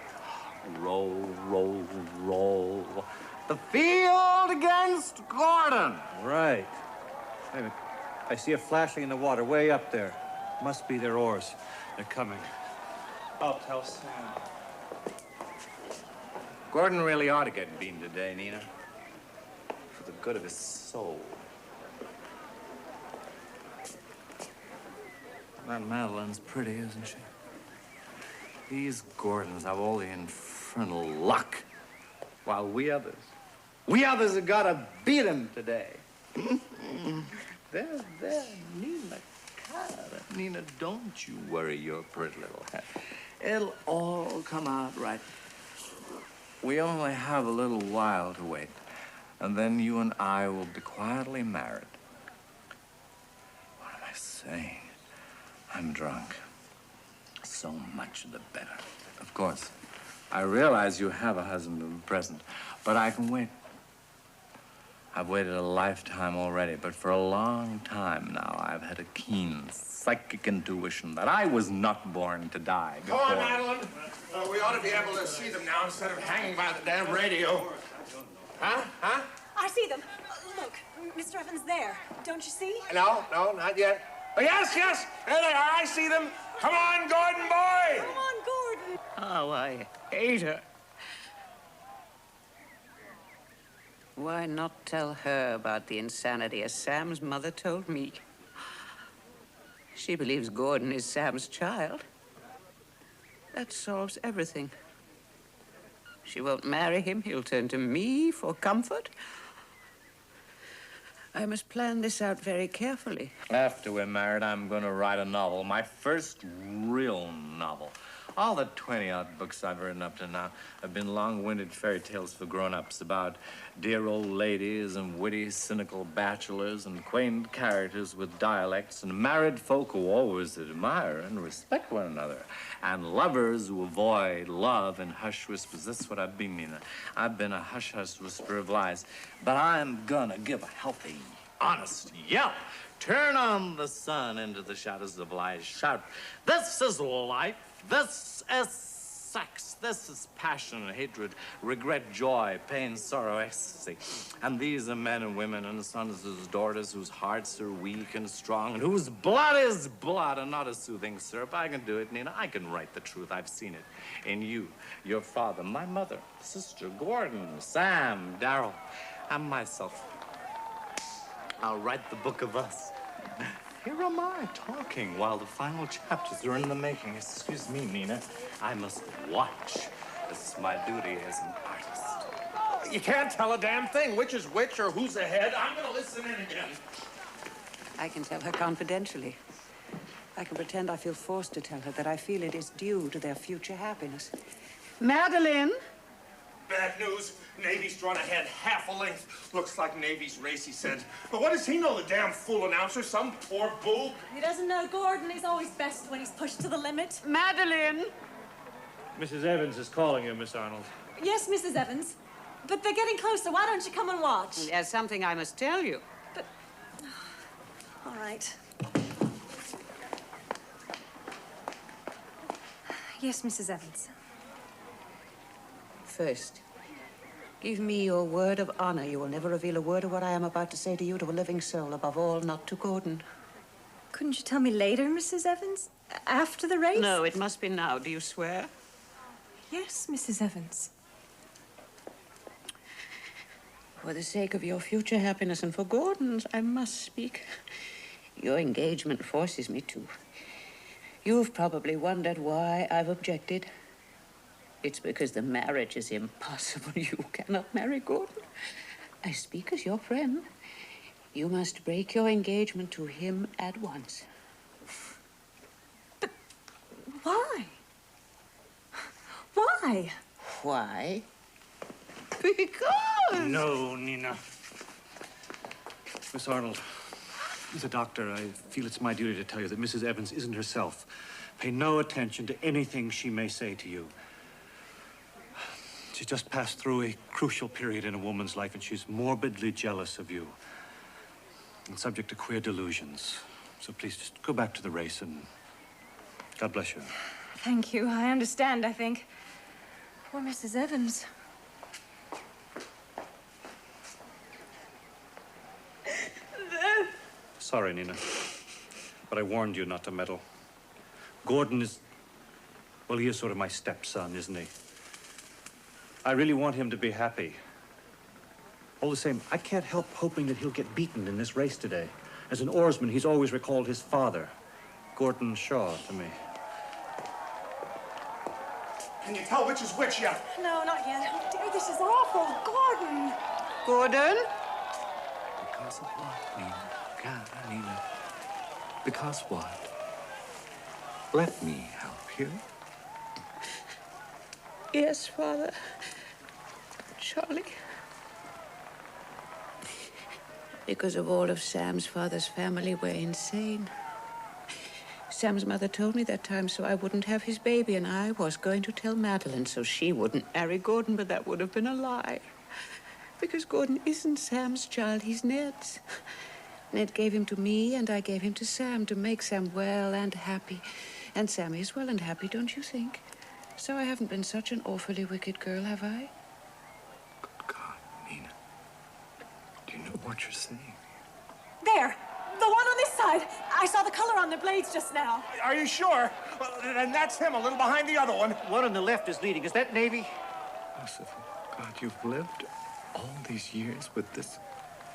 Roll, roll, roll. The field against Gordon. Right. Wait a minute. I see it flashing in the water way up there. Must be their oars. They're coming. I'll tell Sam. Gordon really ought to get beaten today, Nina. For the good of his soul. That Madeline's pretty, isn't she? These Gordons have all the infernal luck. While we others have got to beat him today. There, Nina. Nina, don't you worry your pretty little head. It'll all come out right. We only have a little while to wait, and then you and I will be quietly married. What am I saying? I'm drunk. So much the better. Of course, I realize you have a husband present, but I can wait. I've waited a lifetime already, but for a long time now, I've had a keen psychic intuition that I was not born to die before. Come on, Madeline. We ought to be able to see them now instead of hanging by the damn radio. Huh? I see them. Look, Mr. Evans there. Don't you see? No, not yet. Oh, yes, there they are. I see them. Come on, Gordon boy. Come on, Gordon. Oh, I hate her. Why not tell her about the insanity as Sam's mother told me? She believes Gordon is Sam's child. That solves everything. She won't marry him. He'll turn to me for comfort. I must plan this out very carefully. After we're married, I'm going to write a novel, my first real novel. All the 20-odd books I've written up to now have been long-winded fairy tales for grown-ups about dear old ladies and witty, cynical bachelors and quaint characters with dialects and married folk who always admire and respect one another and lovers who avoid love and hush whispers. That's what I've been, Nina. I've been a hush-hush whisper of lies. But I'm gonna give a healthy, honest yell. Turn on the sun into the shadows of lies. Shout, this is life. This is sex. This is passion, hatred, regret, joy, pain, sorrow, ecstasy. And these are men and women and sons and daughters whose hearts are weak and strong and whose blood is blood and not a soothing syrup. I can do it, Nina. I can write the truth. I've seen it in you, your father, my mother, sister, Gordon, Sam, Darrell, and myself. I'll write the book of us. Here am I talking while the final chapters are in the making. Excuse me, Nina. I must watch. This is my duty as an artist. You can't tell a damn thing, which is which or who's ahead. I'm gonna listen in again. I can tell her confidentially. I can pretend I feel forced to tell her that I feel it is due to their future happiness. Madeline? Bad news. Navy's drawn ahead half a length. Looks like Navy's race, he said. But what does he know, the damn fool announcer? Some poor boob? He doesn't know Gordon. He's always best when he's pushed to the limit. Madeline! Mrs. Evans is calling you, Miss Arnold. Yes, Mrs. Evans. But they're getting closer. Why don't you come and watch? There's something I must tell you. But... all right. Yes, Mrs. Evans. First, give me your word of honor you will never reveal a word of what I am about to say to you to a living soul, above all, not to Gordon. Couldn't you tell me later, Mrs. Evans? After the race? No, it must be now. Do you swear? Yes, Mrs. Evans. For the sake of your future happiness and for Gordon's, I must speak. Your engagement forces me to. You've probably wondered why I've objected. It's because the marriage is impossible. You cannot marry Gordon. I speak as your friend. You must break your engagement to him at once. But why? Why? Why? Because... No, Nina. Miss Arnold, as a doctor, I feel it's my duty to tell you that Mrs. Evans isn't herself. Pay no attention to anything she may say to you. She's just passed through a crucial period in a woman's life, and she's morbidly jealous of you. And subject to queer delusions. So please, just go back to the race, and God bless you. Thank you. I understand, I think. Poor Mrs. Evans. Sorry, Nina. But I warned you not to meddle. Gordon is... well, he is sort of my stepson, isn't he? I really want him to be happy. All the same, I can't help hoping that he'll get beaten in this race today. As an oarsman, he's always recalled his father, Gordon Shaw, to me. Can you tell which is which yet? No, not yet. Oh, dear, this is awful. Gordon! Gordon? Because of what, Nina? God, Nina. Because what? Let me help you. Yes, Father. Charlie. Because of all of Sam's father's family, we're insane. Sam's mother told me that time so I wouldn't have his baby, and I was going to tell Madeline so she wouldn't marry Gordon, but that would have been a lie. Because Gordon isn't Sam's child, he's Ned's. Ned gave him to me, and I gave him to Sam to make Sam well and happy. And Sam is well and happy, don't you think? So I haven't been such an awfully wicked girl, have I? Good God, Nina. Do you know what you're saying? There! The one on this side! I saw the color on their blades just now. Are you sure? Well, and that's him, a little behind the other one. One on the left is leading. Is that Navy? Merciful God, you've lived all these years with this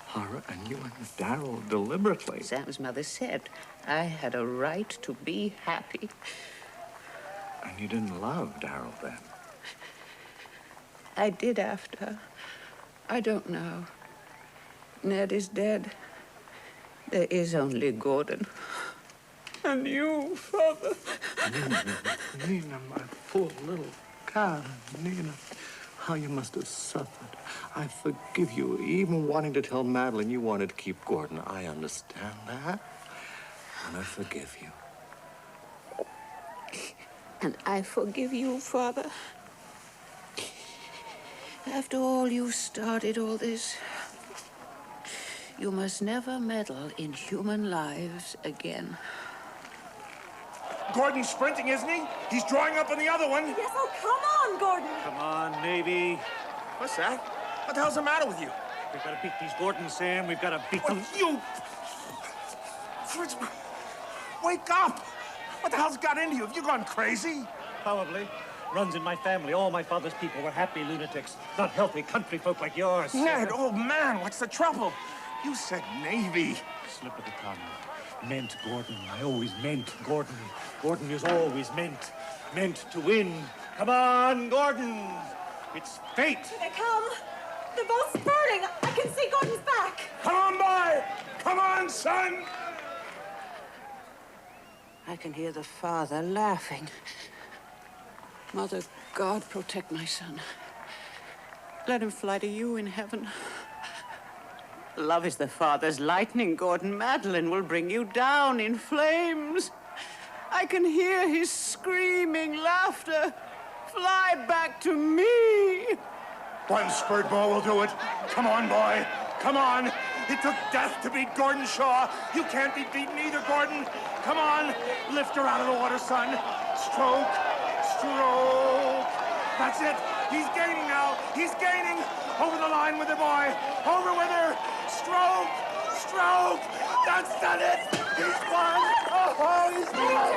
horror, and you and Darrell deliberately. Sam's mother said I had a right to be happy. And you didn't love Darrell then? I did after. I don't know. Ned is dead. There is only Gordon. And you, Father. Nina, my poor little cat. Nina, how you must have suffered. I forgive you. Even wanting to tell Madeline you wanted to keep Gordon. I understand that. And I forgive you. And I forgive you, Father. After all you started all this, you must never meddle in human lives again. Gordon's sprinting, isn't he? He's drawing up on the other one. Yes, oh, come on, Gordon. Come on, Navy. What's that? What the hell's the matter with you? We've got to beat these Gordons, Sam. We've got to beat them. You... Fritz, wake up! What the hell's got into you? Have you gone crazy? Probably. Runs in my family. All my father's people were happy lunatics, not healthy country folk like yours. Ned, old man, what's the trouble? You said Navy. Slip of the tongue. Meant Gordon. I always meant Gordon. Gordon is always meant. Meant to win. Come on, Gordon. It's fate. Here they come. They're both spurting. I can see Gordon's back. Come on, boy. Come on, son. I can hear the father laughing. Mother, God protect my son. Let him fly to you in heaven. Love is the father's lightning, Gordon. Madeline will bring you down in flames. I can hear his screaming laughter. Fly back to me. One spurt ball will do it. Come on, boy. Come on. It took death to beat Gordon Shaw. You can't be beaten either, Gordon. Come on. Lift her out of the water, son. Stroke. Stroke. That's it. He's gaining now. He's gaining. Over the line with the boy. Over with her. Stroke. Stroke. That's done it. He's won. Oh, he's won.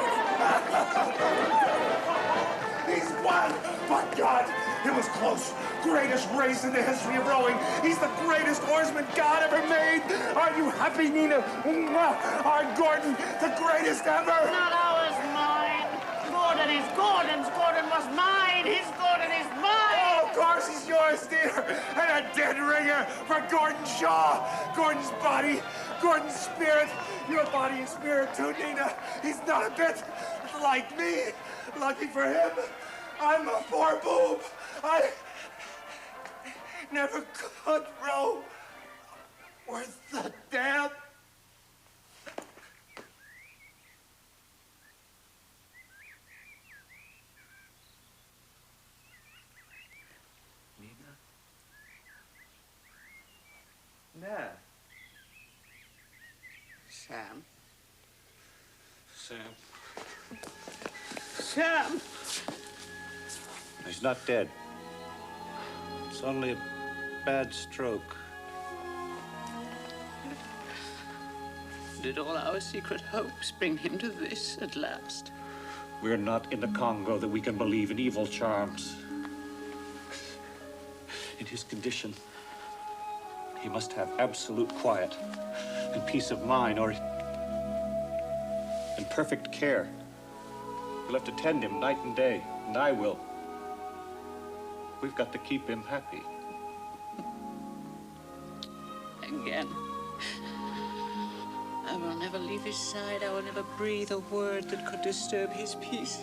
He's won. But God, it was close. Greatest race in the history of rowing. He's the greatest horseman God ever made. Are you happy, Nina? Our Gordon, the greatest ever. Not ours, mine. Gordon is Gordon's. Gordon was mine. His Gordon is mine. Oh, of course he's yours, dear. And a dead ringer for Gordon Shaw. Gordon's body, Gordon's spirit. Your body and spirit, too, Nina. He's not a bit like me. Lucky for him, I'm a poor boob. I never could row worth the damn. Ned. Sam. Sam. Sam. He's not dead. It's only a bad stroke. Did all our secret hopes bring him to this at last? We're not in the Congo that we can believe in evil charms. In his condition, he must have absolute quiet and peace of mind, or and perfect care. You'll have to tend him night and day, and I will. We've got to keep him happy. Again. I will never leave his side. I will never breathe a word that could disturb his peace.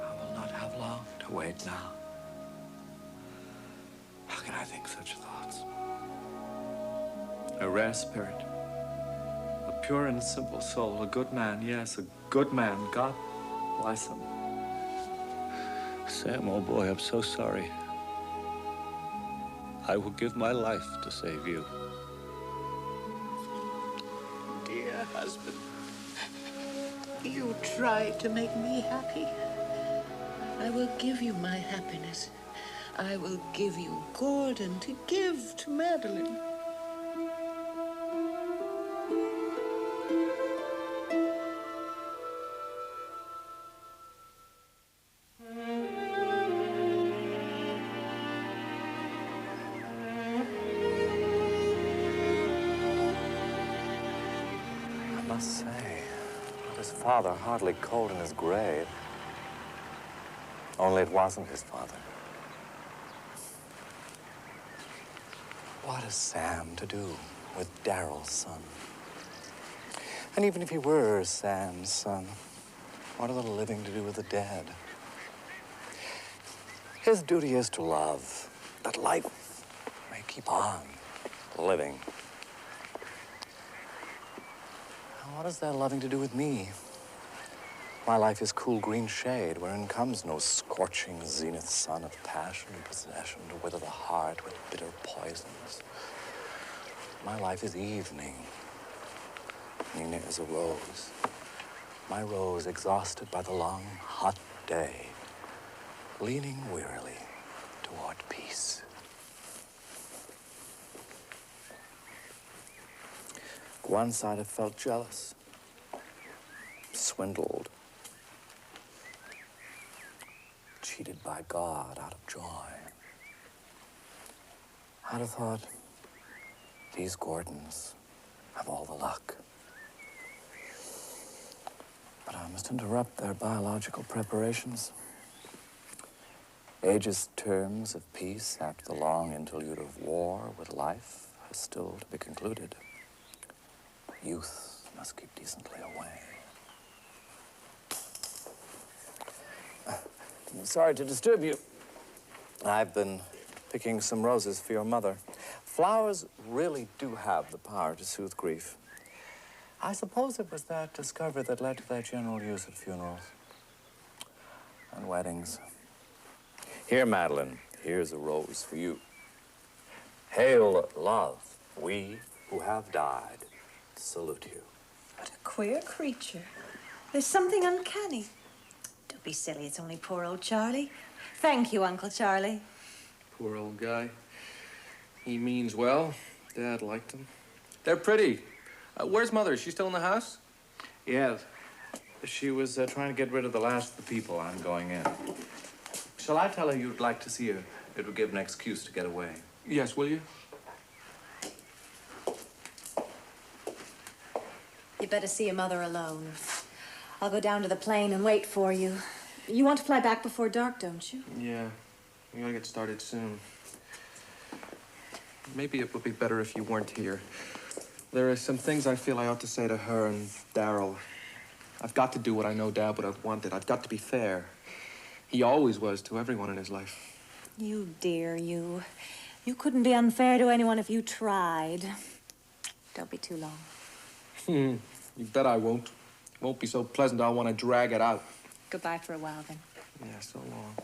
I will not have long to wait now. How can I think such thoughts? A rare spirit. A pure and simple soul. A good man, yes, a good man. God bless him. Sam, old boy, I'm so sorry. I will give my life to save you. Dear husband, you tried to make me happy. I will give you my happiness. I will give you Gordon to give to Madeline. I must say, his father hardly cold in his grave. Only it wasn't his father. What is Sam to do with Daryl's son? And even if he were Sam's son, what are the living to do with the dead? His duty is to love, that life may keep on living. What has that loving to do with me? My life is cool green shade, wherein comes no scorching zenith sun of passion and possession to wither the heart with bitter poisons. My life is evening. Nina is a rose. My rose exhausted by the long, hot day, leaning wearily toward peace. Once I'd have felt jealous, swindled, cheated by God out of joy. I'd have thought, these Gordons have all the luck. But I must interrupt their biological preparations. Age's terms of peace after the long interlude of war with life are still to be concluded. Youth must keep decently away. Sorry to disturb you. I've been picking some roses for your mother. Flowers really do have the power to soothe grief. I suppose it was that discovery that led to their general use at funerals and weddings. Here, Madeline, here's a rose for you. Hail, love, we who have died salute you. What a queer creature. There's something uncanny. Don't be silly, it's only poor old Charlie. Thank you, Uncle Charlie. Poor old guy. He means well. Dad liked him. They're pretty. Where's Mother? Is she still in the house? Yes. She was trying to get rid of the last of the people. I'm going in. Shall I tell her you'd like to see her? It would give an excuse to get away. Yes, will you? You better see your mother alone. I'll go down to the plane and wait for you. You want to fly back before dark, don't you? Yeah. We gotta get started soon. Maybe it would be better if you weren't here. There are some things I feel I ought to say to her and Darryl. I've got to do what I know Dad would have wanted. I've got to be fair. He always was to everyone in his life. You dear, you. You couldn't be unfair to anyone if you tried. Don't be too long. You bet I won't. It won't be so pleasant I'll want to drag it out. Goodbye for a while, then. Yeah, so long.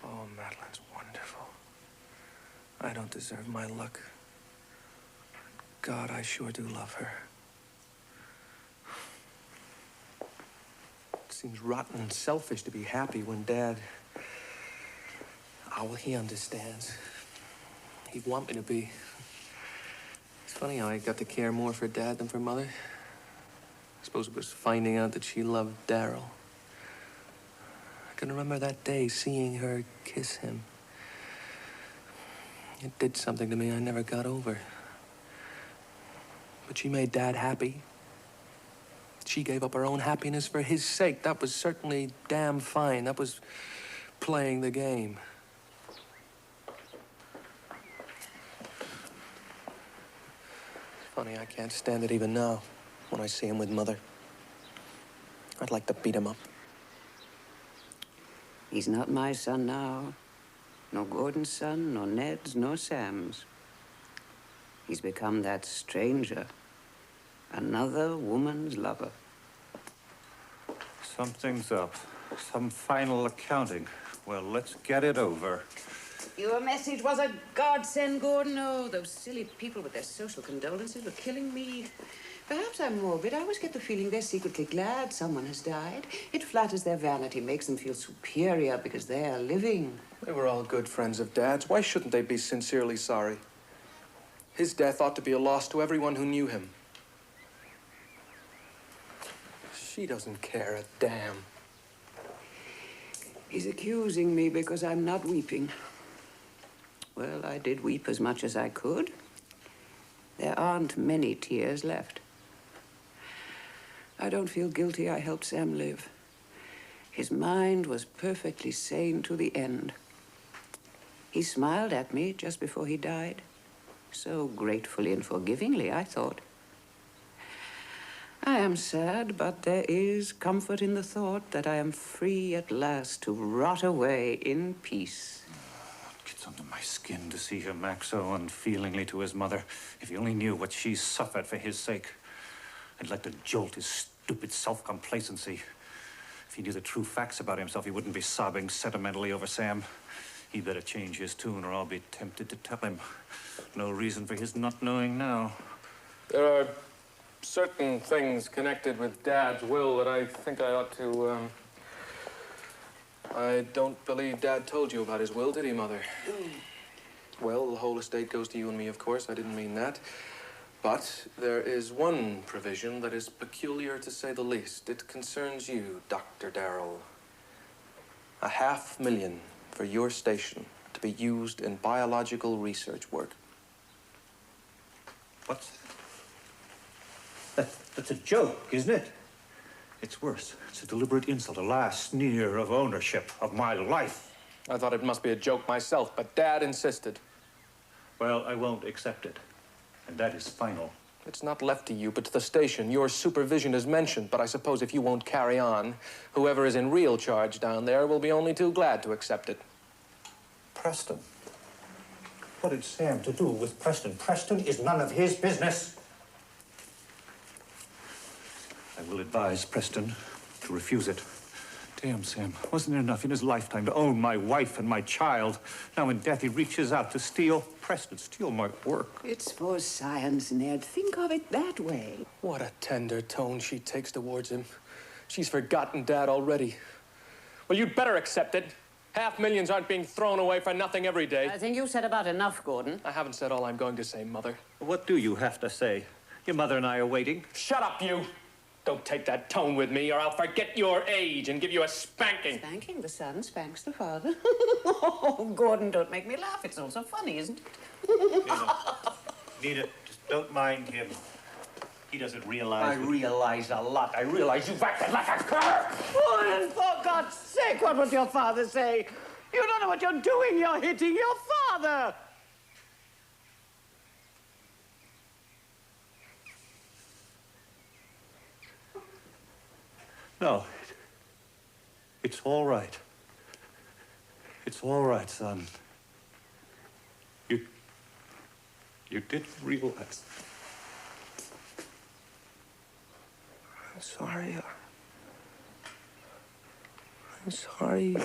Oh, Madeline's wonderful. I don't deserve my luck. God, I sure do love her. It seems rotten and selfish to be happy when Dad... Oh, well, he understands. He'd want me to be. It's funny how I got to care more for Dad than for Mother. I suppose it was finding out that she loved Darryl. I can remember that day seeing her kiss him. It did something to me I never got over. But she made Dad happy. She gave up her own happiness for his sake. That was certainly damn fine. That was playing the game. Funny, I can't stand it even now when I see him with Mother. I'd like to beat him up. He's not my son now. No Gordon's son, nor Ned's, nor Sam's. He's become that stranger. Another woman's lover. Something's up. Some final accounting. Well, let's get it over. Your message was a godsend, Gordon. Oh, those silly people with their social condolences were killing me. Perhaps I'm morbid. I always get the feeling they're secretly glad someone has died. It flatters their vanity, makes them feel superior because they're living. They were all good friends of Dad's. Why shouldn't they be sincerely sorry? His death ought to be a loss to everyone who knew him. She doesn't care a damn. He's accusing me because I'm not weeping. Well, I did weep as much as I could. There aren't many tears left. I don't feel guilty I helped Sam live. His mind was perfectly sane to the end. He smiled at me just before he died. So gratefully and forgivingly, I thought. I am sad, but there is comfort in the thought that I am free at last to rot away in peace. It gets under my skin to see him act so unfeelingly to his mother. If he only knew what she's suffered for his sake. I'd like to jolt his stupid self-complacency. If he knew the true facts about himself, he wouldn't be sobbing sentimentally over Sam. He'd better change his tune or I'll be tempted to tell him. No reason for his not knowing now. There are certain things connected with Dad's will that I think I ought to, I don't believe Dad told you about his will, did he, Mother? Well, the whole estate goes to you and me, of course. I didn't mean that. But there is one provision that is peculiar, to say the least. It concerns you, Dr. Darrell. $500,000 for your station to be used in biological research work. What's that? That's a joke, isn't it? It's worse. It's a deliberate insult, a last sneer of ownership of my life. I thought it must be a joke myself, but Dad insisted. Well, I won't accept it. And that is final. It's not left to you, but to the station. Your supervision is mentioned, but I suppose if you won't carry on, whoever is in real charge down there will be only too glad to accept it. Preston. What did Sam to do with Preston? Preston is none of his business. I will advise Preston to refuse it. Damn, Sam. Wasn't there enough in his lifetime to own my wife and my child? Now in death he reaches out to steal Preston, steal my work. It's for science, Ned. Think of it that way. What a tender tone she takes towards him. She's forgotten Dad already. Well, you'd better accept it. $500,000 aren't being thrown away for nothing every day. I think you said about enough, Gordon. I haven't said all I'm going to say, Mother. What do you have to say? Your mother and I are waiting. Shut up, you! Don't take that tone with me, or I'll forget your age and give you a spanking. Spanking? The son spanks the father. Oh, Gordon, don't make me laugh. It's all so funny, isn't it? Nina, just don't mind him. He doesn't realize... I realize a lot. I realize you've acted like a cur! Gordon, for God's sake, what would your father say? You don't know what you're doing. You're hitting your father. No. It's all right. It's all right, son. You didn't realize. I'm sorry. I'm sorry.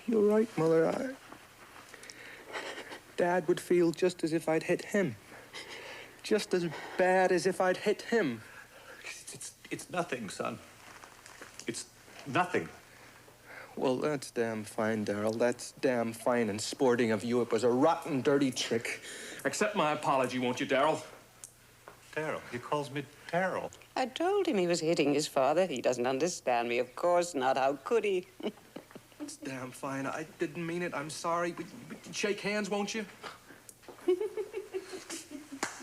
You're right, Mother. Dad would feel just as if I'd hit him. Just as bad as if I'd hit him. It's nothing, son. It's nothing. Well, that's damn fine, Darrell. That's damn fine and sporting of you. It was a rotten, dirty trick. Accept my apology, won't you, Darrell? Darrell. He calls me Darrell. I told him he was hitting his father. He doesn't understand me. Of course not. How could he? It's damn fine. I didn't mean it. I'm sorry. But shake hands, won't you?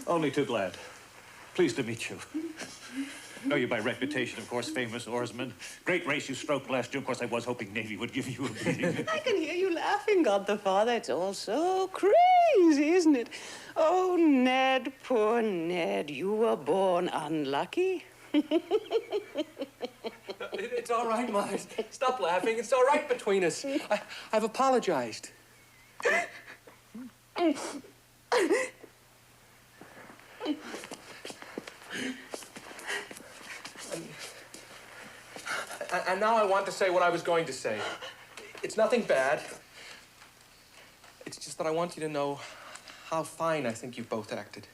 Only too glad. Pleased to meet you. Know you by reputation, of course, famous oarsman. Great race you stroked last June. Of course, I was hoping Navy would give you a beating. I can hear you laughing, Godfather. It's all so crazy, isn't it? Oh, Ned, poor Ned. You were born unlucky. It's all right, Mother. Stop laughing. It's all right between us. I've apologized. And now I want to say what I was going to say. It's nothing bad. It's just that I want you to know how fine I think you've both acted.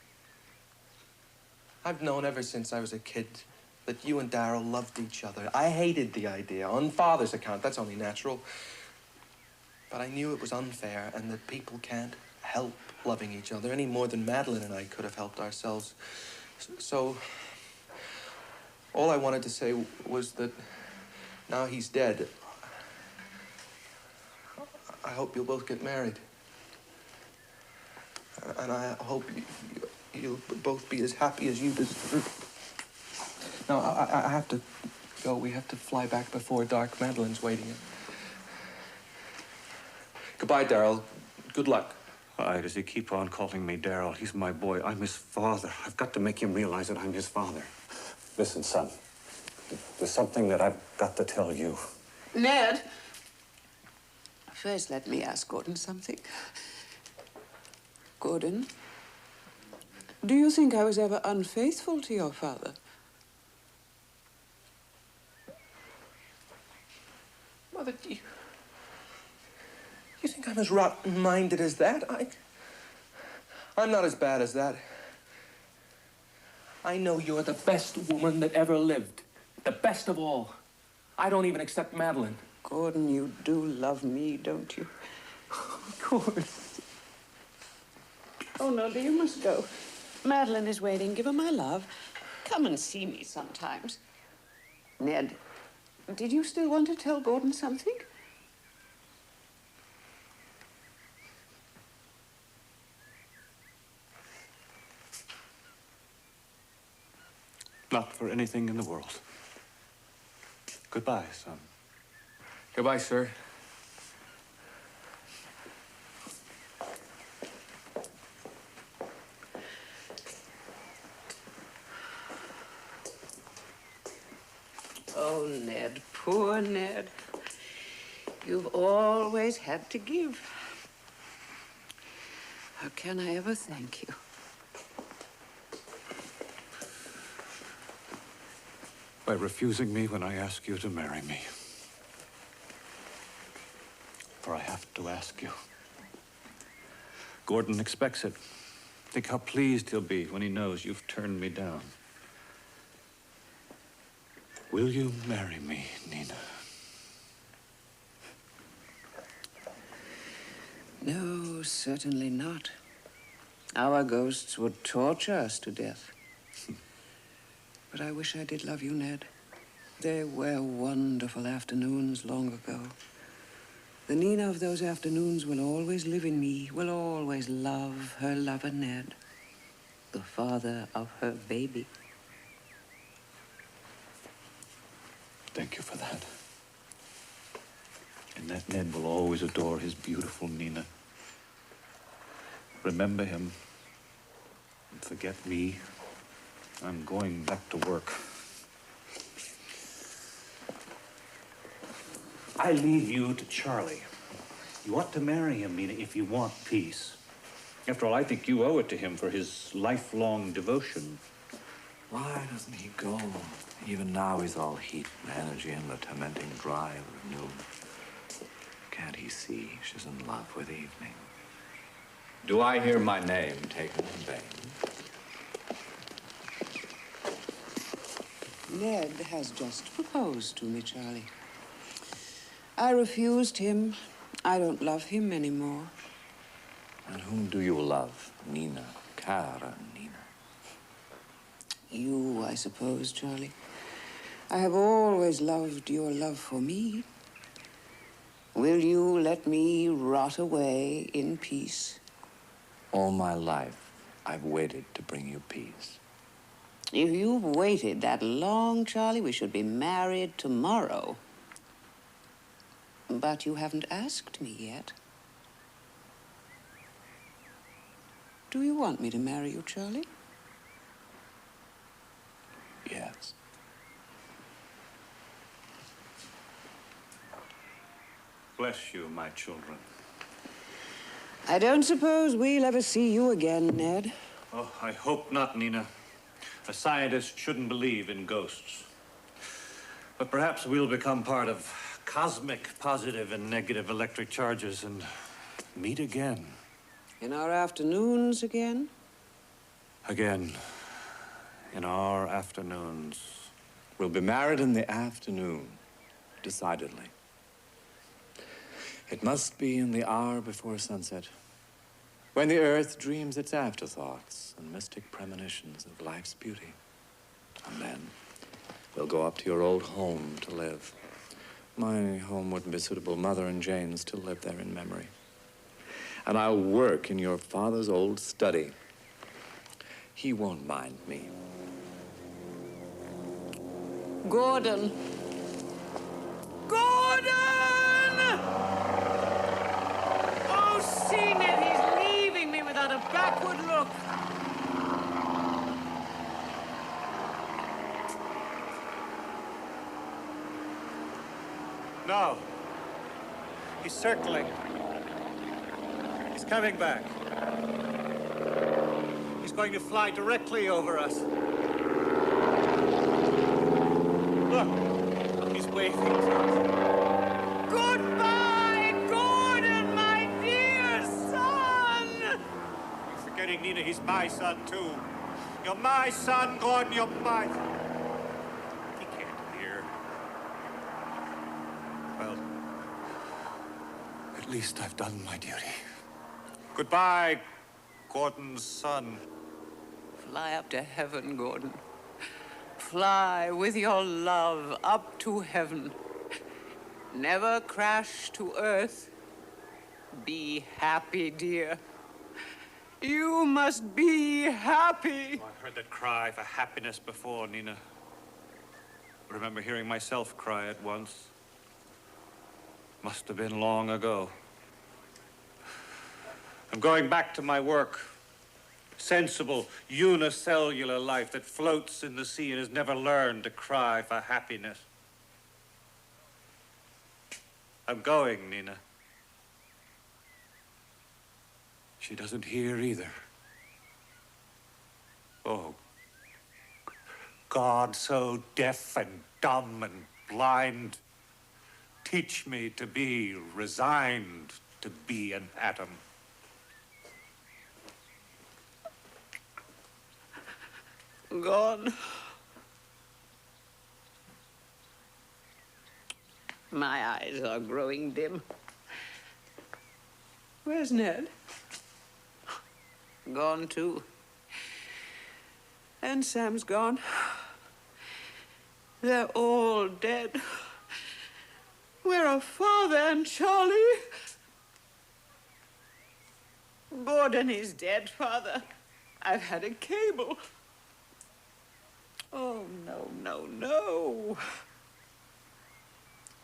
I've known ever since I was a kid that you and Darrell loved each other. I hated the idea, on Father's account. That's only natural. But I knew it was unfair and that people can't help loving each other any more than Madeline and I could have helped ourselves. So all I wanted to say was that now he's dead, I hope you'll both get married. And I hope you'll both be as happy as you deserve. Now, I have to go. We have to fly back before dark. Madeline's waiting. Goodbye, Darrell. Good luck. Why does he keep on calling me Daryl? He's my boy. I'm his father. I've got to make him realize that I'm his father. Listen, son. There's something that I've got to tell you. Ned! First, let me ask Gordon something. Gordon, do you think I was ever unfaithful to your father? Mother, do you think I'm as rotten-minded as that? I'm not as bad as that. I know you're the best woman that ever lived. The best of all. I don't even accept Madeline. Gordon, you do love me, don't you? Of course. Oh, no, you must go. Madeline is waiting. Give her my love. Come and see me sometimes. Ned, did you still want to tell Gordon something? Not for anything in the world. Goodbye, son. Goodbye, sir. Oh, Ned, poor Ned. You've always had to give. How can I ever thank you? By refusing me when I ask you to marry me. For I have to ask you. Gordon expects it. Think how pleased he'll be when he knows you've turned me down. Will you marry me, Nina? No, certainly not. Our ghosts would torture us to death. But I wish I did love you, Ned. There were wonderful afternoons long ago. The Nina of those afternoons will always live in me, will always love her lover, Ned, the father of her baby. Thank you for that. And that Ned will always adore his beautiful Nina. Remember him and forget me. I'm going back to work. I leave you to Charlie. You ought to marry him, Nina, if you want peace. After all, I think you owe it to him for his lifelong devotion. Why doesn't he go? Even now he's all heat and energy and the tormenting drive renewed. Can't he see she's in love with evening? Do I hear my name taken in vain? Ned has just proposed to me, Charlie. I refused him. I don't love him anymore. And whom do you love? Nina, cara Nina. You, I suppose, Charlie. I have always loved your love for me. Will you let me rot away in peace? All my life, I've waited to bring you peace. If you've waited that long, Charlie, we should be married tomorrow. But you haven't asked me yet. Do you want me to marry you, Charlie? Yes. Bless you, my children. I don't suppose we'll ever see you again, Ned. Oh, I hope not, Nina. A scientist shouldn't believe in ghosts. But perhaps we'll become part of cosmic positive and negative electric charges and meet again. In our afternoons again? Again. In our afternoons. We'll be married in the afternoon, decidedly. It must be in the hour before sunset, when the earth dreams its afterthoughts and mystic premonitions of life's beauty. And then we'll go up to your old home to live. My home wouldn't be suitable. Mother and Jane still live there in memory. And I'll work in your father's old study. He won't mind me. Gordon! Gordon! Oh, see, Ned, he's No. He's circling. He's coming back. He's going to fly directly over us. Look, he's waving to us. Goodbye, Gordon, my dear son! You're forgetting, Nina, he's my son, too. You're my son, Gordon, you're my... He can't hear. Well, at least I've done my duty. Goodbye, Gordon's son. Fly up to heaven, Gordon. Fly with your love up to heaven. Never crash to earth. Be happy, dear. You must be happy. Oh, I've heard that cry for happiness before, Nina. I remember hearing myself cry it once. Must have been long ago. I'm going back to my work. Sensible, unicellular life that floats in the sea and has never learned to cry for happiness. I'm going, Nina. She doesn't hear either. Oh, God, so deaf and dumb and blind, teach me to be resigned to be an atom. Gone. My eyes are growing dim. Where's Ned? Gone too. And Sam's gone. They're all dead. Where are Father and Charlie? Gordon is dead, Father. I've had a cable. Oh, no, no, no.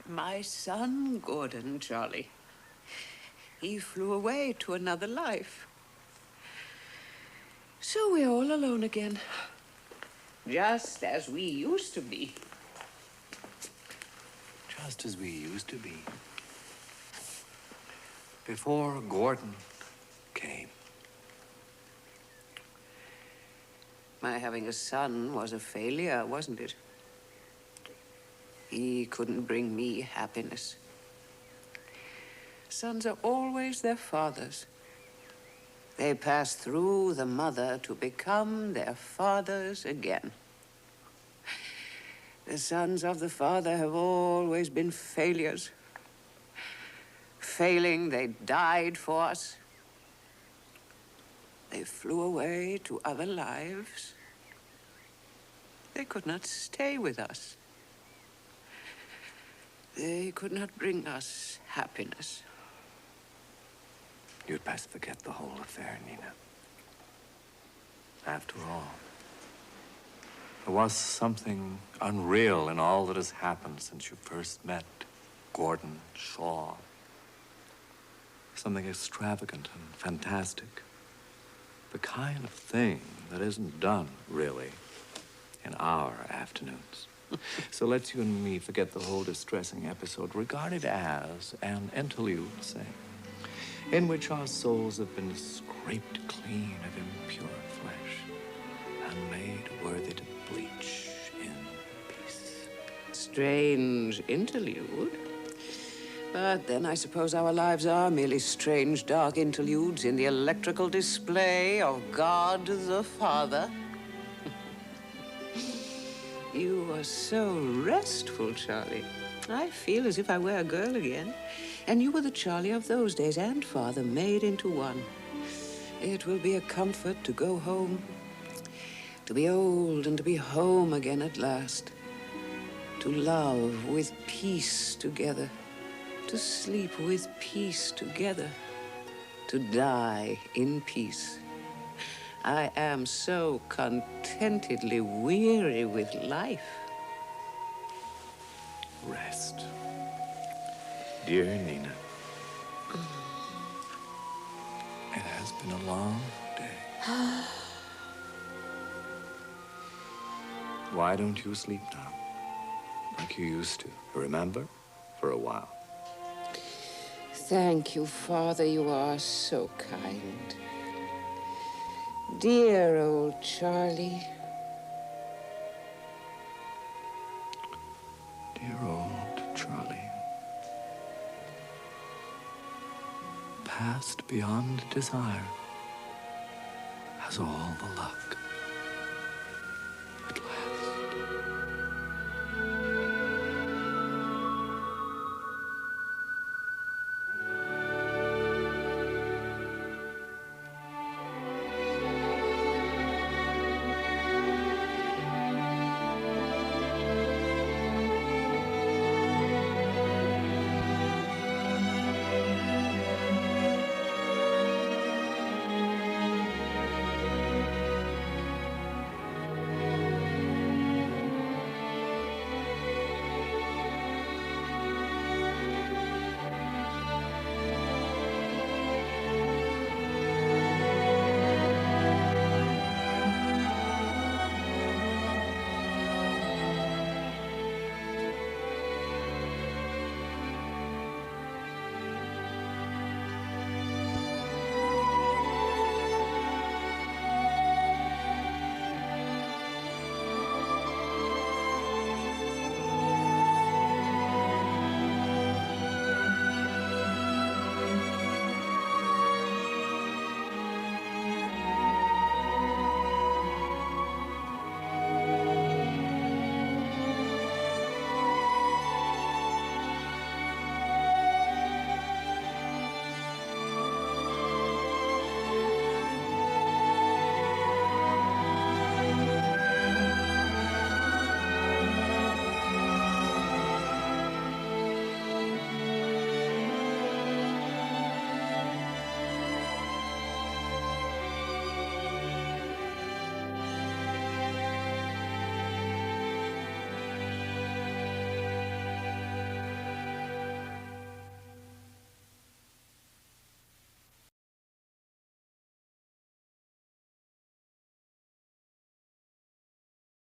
My son, Gordon, Charlie. He flew away to another life. So we're all alone again. Just as we used to be. Just as we used to be. Before Gordon came. My having a son was a failure, wasn't it? He couldn't bring me happiness. Sons are always their fathers. They pass through the mother to become their fathers again. The sons of the father have always been failures. Failing, they died for us. They flew away to other lives. They could not stay with us. They could not bring us happiness. You'd best forget the whole affair, Nina. After all, there was something unreal in all that has happened since you first met Gordon Shaw. Something extravagant and fantastic. The kind of thing that isn't done, really, in our afternoons. So let's you and me forget the whole distressing episode, regard it as an interlude, say, in which our souls have been scraped clean of impure flesh and made worthy to bleach in peace. Strange interlude. But then I suppose our lives are merely strange, dark interludes in the electrical display of God the Father. You are so restful, Charlie. I feel as if I were a girl again. And you were the Charlie of those days and Father made into one. It will be a comfort to go home, to be old and to be home again at last, to love with peace together, to sleep with peace together, to die in peace. I am so contentedly weary with life. Rest. Dear Nina, it has been a long day. Why don't you sleep now, like you used to? Remember? for a while. Thank you, Father. You are so kind. Dear old Charlie. Dear old Charlie. Past beyond desire has all the luck.